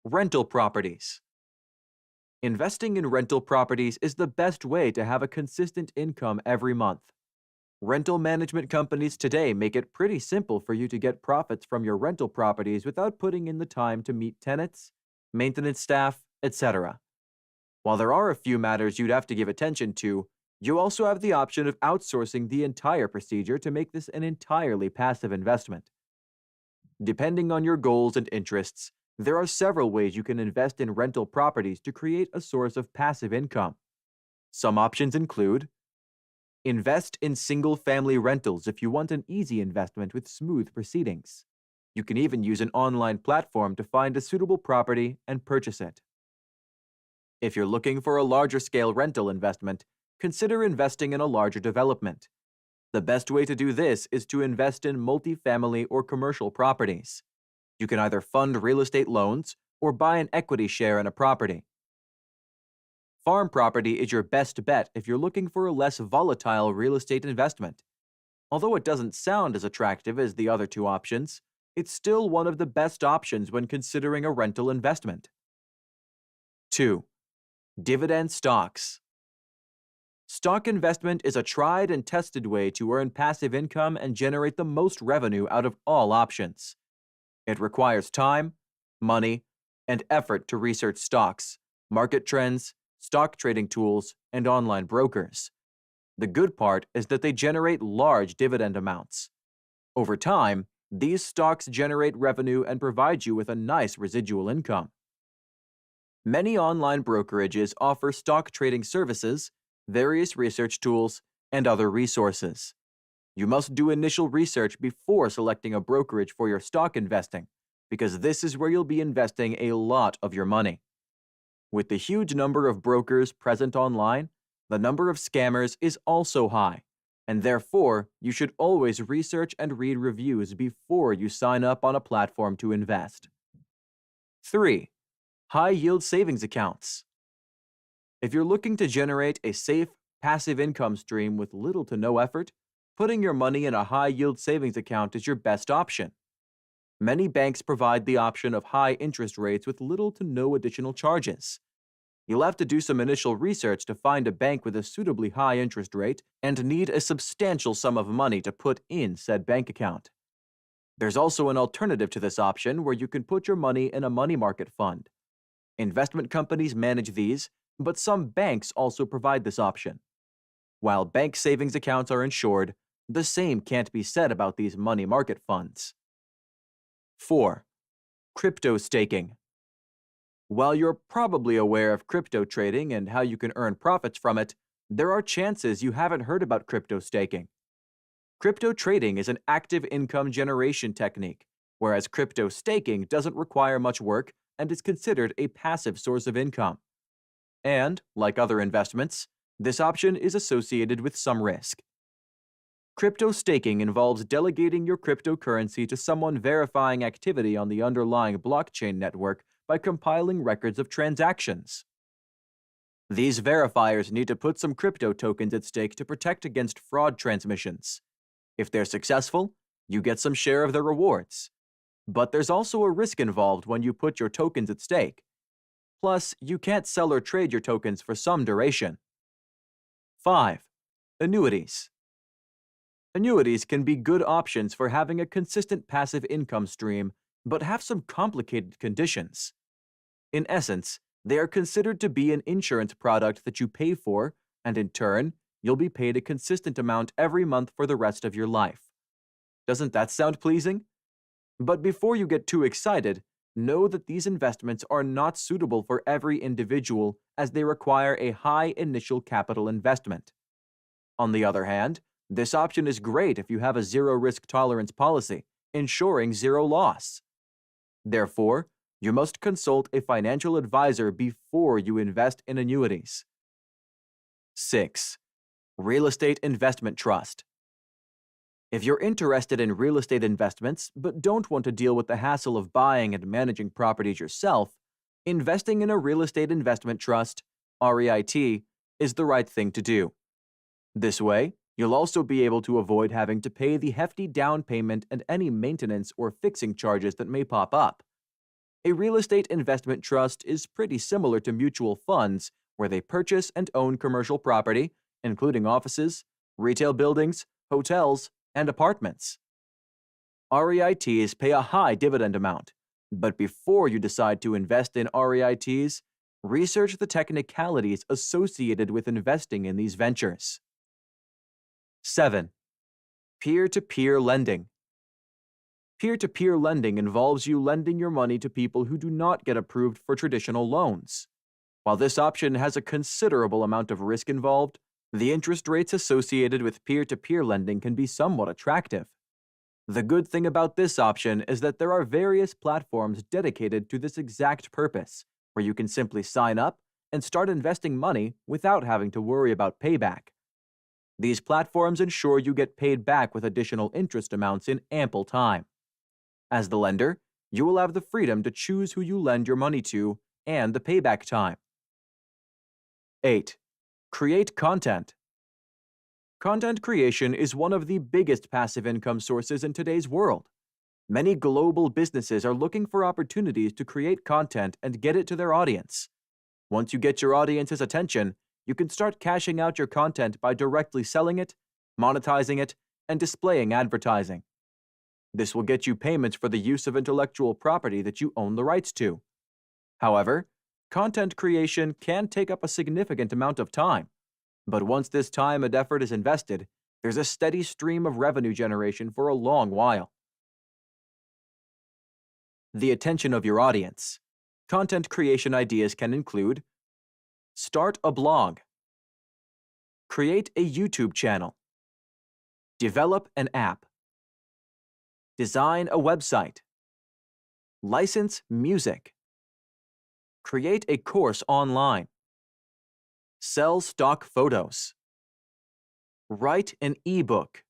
Rental properties. Investing in rental properties is the best way to have a consistent income every month. Rental management companies today make it pretty simple for you to get profits from your rental properties without putting in the time to meet tenants, maintenance staff, etc. While there are a few matters you'd have to give attention to, you also have the option of outsourcing the entire procedure to make this an entirely passive investment. Depending on your goals and interests, there are several ways you can invest in rental properties to create a source of passive income. Some options include: invest in single-family rentals if you want an easy investment with smooth proceedings. You can even use an online platform to find a suitable property and purchase it. If you're looking for a larger-scale rental investment, consider investing in a larger development. The best way to do this is to invest in multifamily or commercial properties. You can either fund real estate loans or buy an equity share in a property. Farm property is your best bet if you're looking for a less volatile real estate investment. Although it doesn't sound as attractive as the other two options, it's still one of the best options when considering a rental investment. 2. Dividend stocks. Stock investment is a tried and tested way to earn passive income and generate the most revenue out of all options. It requires time, money, and effort to research stocks, market trends, stock trading tools, and online brokers. The good part is that they generate large dividend amounts. Over time, these stocks generate revenue and provide you with a nice residual income. Many online brokerages offer stock trading services, various research tools, and other resources. You must do initial research before selecting a brokerage for your stock investing, because this is where you'll be investing a lot of your money. With the huge number of brokers present online, the number of scammers is also high, and therefore you should always research and read reviews before you sign up on a platform to invest. 3. High-yield savings accounts. If you're looking to generate a safe, passive income stream with little to no effort, putting your money in a high-yield savings account is your best option. Many banks provide the option of high interest rates with little to no additional charges. You'll have to do some initial research to find a bank with a suitably high interest rate and need a substantial sum of money to put in said bank account. There's also an alternative to this option where you can put your money in a money market fund. Investment companies manage these, but some banks also provide this option. While bank savings accounts are insured, the same can't be said about these money market funds. 4. Crypto staking. While you're probably aware of crypto trading and how you can earn profits from it, there are chances you haven't heard about crypto staking. Crypto trading is an active income generation technique, whereas crypto staking doesn't require much work and is considered a passive source of income. And, like other investments, this option is associated with some risk. Crypto staking involves delegating your cryptocurrency to someone verifying activity on the underlying blockchain network by compiling records of transactions. These verifiers need to put some crypto tokens at stake to protect against fraud transmissions. If they're successful, you get some share of the rewards. But there's also a risk involved when you put your tokens at stake. Plus, you can't sell or trade your tokens for some duration. 5. Annuities. Annuities can be good options for having a consistent passive income stream, but have some complicated conditions. In essence, they are considered to be an insurance product that you pay for, and in turn, you'll be paid a consistent amount every month for the rest of your life. Doesn't that sound pleasing? But before you get too excited, know that these investments are not suitable for every individual as they require a high initial capital investment. On the other hand, this option is great if you have a zero risk tolerance policy, ensuring zero loss. Therefore, you must consult a financial advisor before you invest in annuities. 6. Real estate investment trust. If you're interested in real estate investments but don't want to deal with the hassle of buying and managing properties yourself, investing in a real estate investment trust, REIT, is the right thing to do. This way, you'll also be able to avoid having to pay the hefty down payment and any maintenance or fixing charges that may pop up. A real estate investment trust is pretty similar to mutual funds, where they purchase and own commercial property, including offices, retail buildings, hotels, and apartments. REITs pay a high dividend amount, but before you decide to invest in REITs, research the technicalities associated with investing in these ventures. 7. Peer-to-peer lending. Peer-to-peer lending involves you lending your money to people who do not get approved for traditional loans. While this option has a considerable amount of risk involved, the interest rates associated with peer-to-peer lending can be somewhat attractive. The good thing about this option is that there are various platforms dedicated to this exact purpose, where you can simply sign up and start investing money without having to worry about payback. These platforms ensure you get paid back with additional interest amounts in ample time. As the lender, you will have the freedom to choose who you lend your money to and the payback time. 8. Create content. Content creation is one of the biggest passive income sources in today's world. Many global businesses are looking for opportunities to create content and get it to their audience. Once you get your audience's attention, you can start cashing out your content by directly selling it, monetizing it, and displaying advertising. This will get you payments for the use of intellectual property that you own the rights to. However, content creation can take up a significant amount of time, but once this time and effort is invested, there's a steady stream of revenue generation for a long while. The attention of your audience. Content creation ideas can include: start a blog, create a YouTube channel, develop an app, design a website, license music, create a course online, sell stock photos, write an ebook.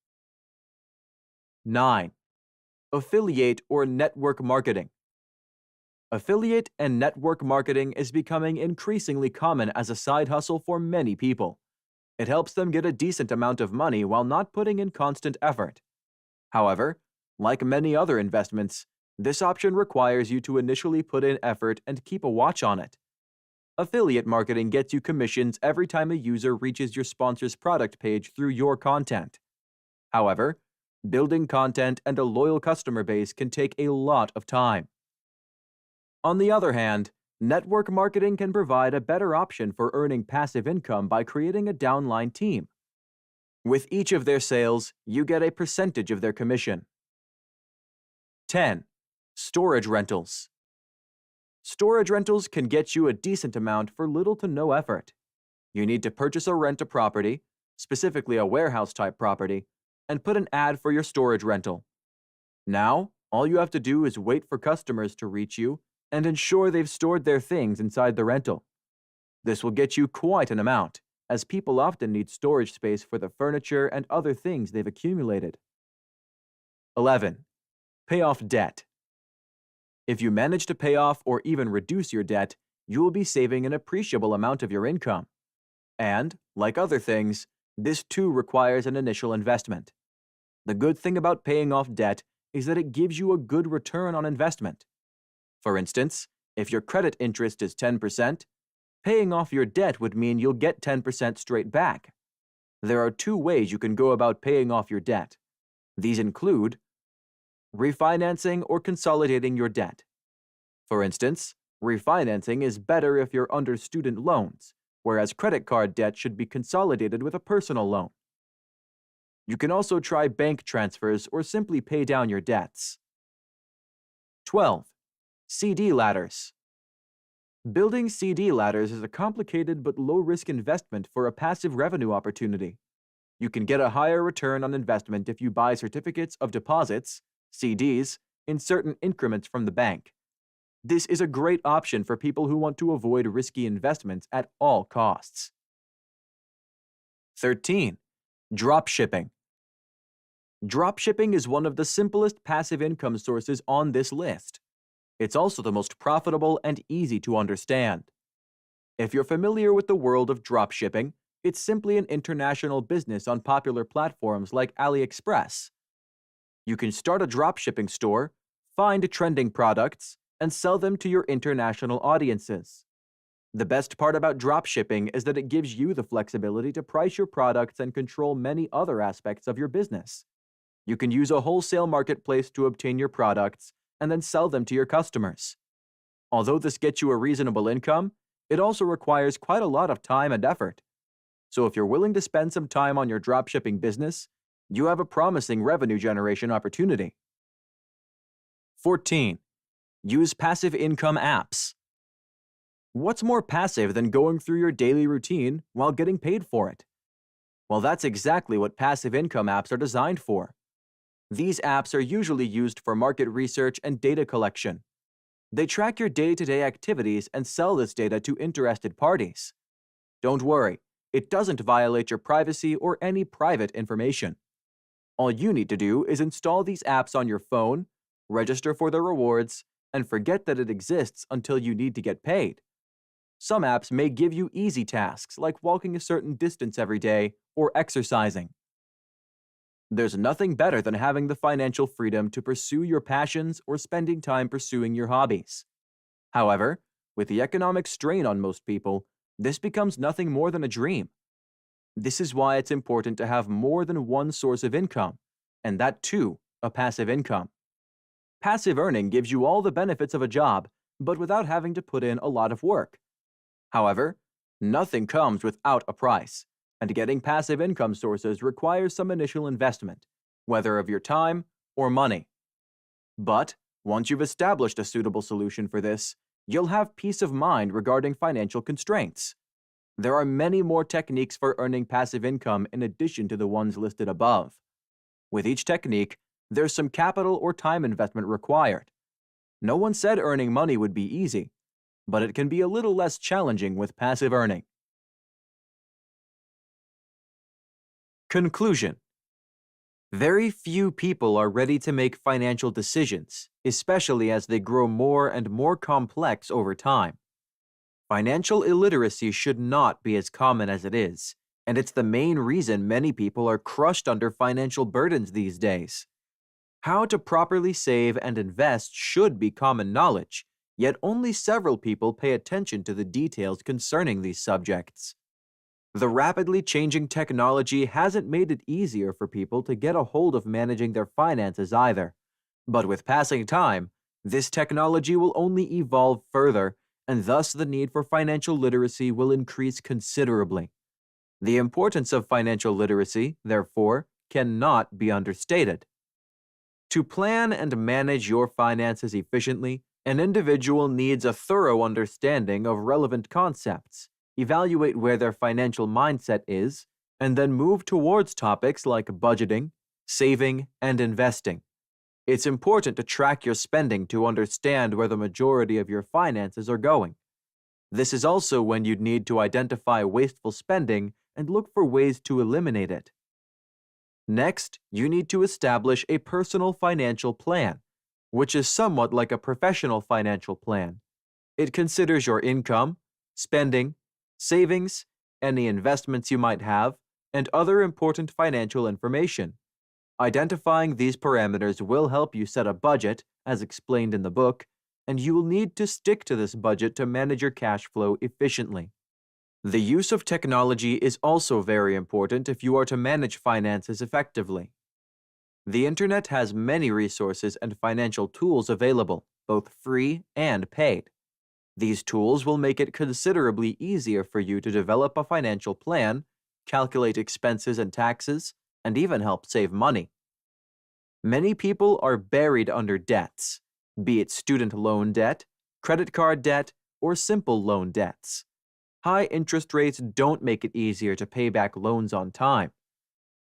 9. Affiliate or network marketing. Affiliate and network marketing is becoming increasingly common as a side hustle for many people. It helps them get a decent amount of money while not putting in constant effort. However, like many other investments, this option requires you to initially put in effort and keep a watch on it. Affiliate marketing gets you commissions every time a user reaches your sponsor's product page through your content. However, building content and a loyal customer base can take a lot of time. On the other hand, network marketing can provide a better option for earning passive income by creating a downline team. With each of their sales, you get a percentage of their commission. 10. Storage rentals. Storage rentals can get you a decent amount for little to no effort. You need to purchase or rent a property, specifically a warehouse-type property, and put an ad for your storage rental. Now, all you have to do is wait for customers to reach you and ensure they've stored their things inside the rental. This will get you quite an amount, as people often need storage space for the furniture and other things they've accumulated. 11. Pay off debt. If you manage to pay off or even reduce your debt, you will be saving an appreciable amount of your income. And, like other things, this too requires an initial investment. The good thing about paying off debt is that it gives you a good return on investment. For instance, if your credit interest is 10%, paying off your debt would mean you'll get 10% straight back. There are two ways you can go about paying off your debt. These include refinancing or consolidating your debt. For instance, refinancing is better if you're under student loans, whereas credit card debt should be consolidated with a personal loan. You can also try bank transfers or simply pay down your debts. 12. CD ladders. Building CD ladders is a complicated but low-risk investment for a passive revenue opportunity. You can get a higher return on investment if you buy certificates of deposits, CDs, in certain increments from the bank. This is a great option for people who want to avoid risky investments at all costs. 13. Dropshipping. Dropshipping is one of the simplest passive income sources on this list. It's also the most profitable and easy to understand. If you're familiar with the world of dropshipping, it's simply an international business on popular platforms like AliExpress. You can start a dropshipping store, find trending products, and sell them to your international audiences. The best part about dropshipping is that it gives you the flexibility to price your products and control many other aspects of your business. You can use a wholesale marketplace to obtain your products and then sell them to your customers. Although this gets you a reasonable income, it also requires quite a lot of time and effort. So if you're willing to spend some time on your dropshipping business, you have a promising revenue generation opportunity. 14. Use passive income apps. What's more passive than going through your daily routine while getting paid for it? Well, that's exactly what passive income apps are designed for. These apps are usually used for market research and data collection. They track your day-to-day activities and sell this data to interested parties. Don't worry, it doesn't violate your privacy or any private information. All you need to do is install these apps on your phone, register for the rewards, and forget that it exists until you need to get paid. Some apps may give you easy tasks like walking a certain distance every day or exercising. There's nothing better than having the financial freedom to pursue your passions or spending time pursuing your hobbies. However, with the economic strain on most people, this becomes nothing more than a dream. This is why it's important to have more than one source of income, and that too, a passive income. Passive earning gives you all the benefits of a job, but without having to put in a lot of work. However, nothing comes without a price, and getting passive income sources requires some initial investment, whether of your time or money. But once you've established a suitable solution for this, you'll have peace of mind regarding financial constraints. There are many more techniques for earning passive income in addition to the ones listed above. With each technique, there's some capital or time investment required. No one said earning money would be easy, but it can be a little less challenging with passive earning. Conclusion. Very few people are ready to make financial decisions, especially as they grow more and more complex over time. Financial illiteracy should not be as common as it is, and it's the main reason many people are crushed under financial burdens these days. How to properly save and invest should be common knowledge, Yet only several people pay attention to the details concerning these subjects. The rapidly changing technology hasn't made it easier for people to get a hold of managing their finances either. But with passing time, this technology will only evolve further, and thus the need for financial literacy will increase considerably. The importance of financial literacy, therefore, cannot be understated. To plan and manage your finances efficiently, an individual needs a thorough understanding of relevant concepts, evaluate where their financial mindset is, and then move towards topics like budgeting, saving, and investing. It's important to track your spending to understand where the majority of your finances are going. This is also when you'd need to identify wasteful spending and look for ways to eliminate it. Next, you need to establish a personal financial plan, which is somewhat like a professional financial plan. It considers your income, spending, savings, any investments you might have, and other important financial information. Identifying these parameters will help you set a budget, as explained in the book, and you will need to stick to this budget to manage your cash flow efficiently. The use of technology is also very important if you are to manage finances effectively. The internet has many resources and financial tools available, both free and paid. These tools will make it considerably easier for you to develop a financial plan, calculate expenses and taxes, and even help save money. Many people are buried under debts, be it student loan debt, credit card debt, or simple loan debts. High interest rates don't make it easier to pay back loans on time.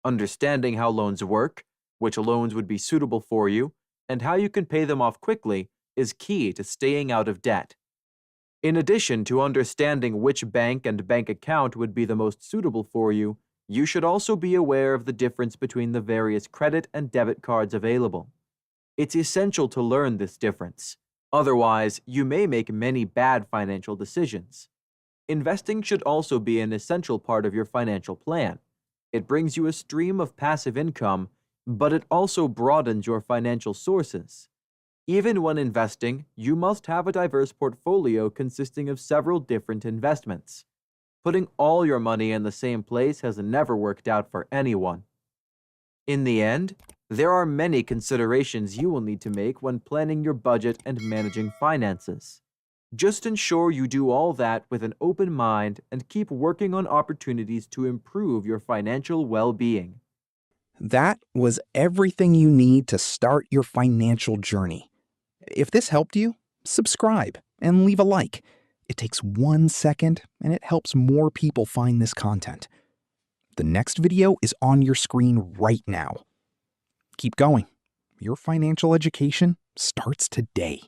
Understanding how loans work, which loans would be suitable for you, and how you can pay them off quickly is key to staying out of debt. In addition to understanding which bank and bank account would be the most suitable for you, you should also be aware of the difference between the various credit and debit cards available. It's essential to learn this difference. Otherwise, you may make many bad financial decisions. Investing should also be an essential part of your financial plan. It brings you a stream of passive income, but it also broadens your financial sources. Even when investing, you must have a diverse portfolio consisting of several different investments. Putting all your money in the same place has never worked out for anyone. In the end, there are many considerations you will need to make when planning your budget and managing finances. Just ensure you do all that with an open mind and keep working on opportunities to improve your financial well-being. That was everything you need to start your financial journey. If this helped you, subscribe and leave a like. It takes 1 second and it helps more people find this content. The next video is on your screen right now. Keep going. Your financial education starts today.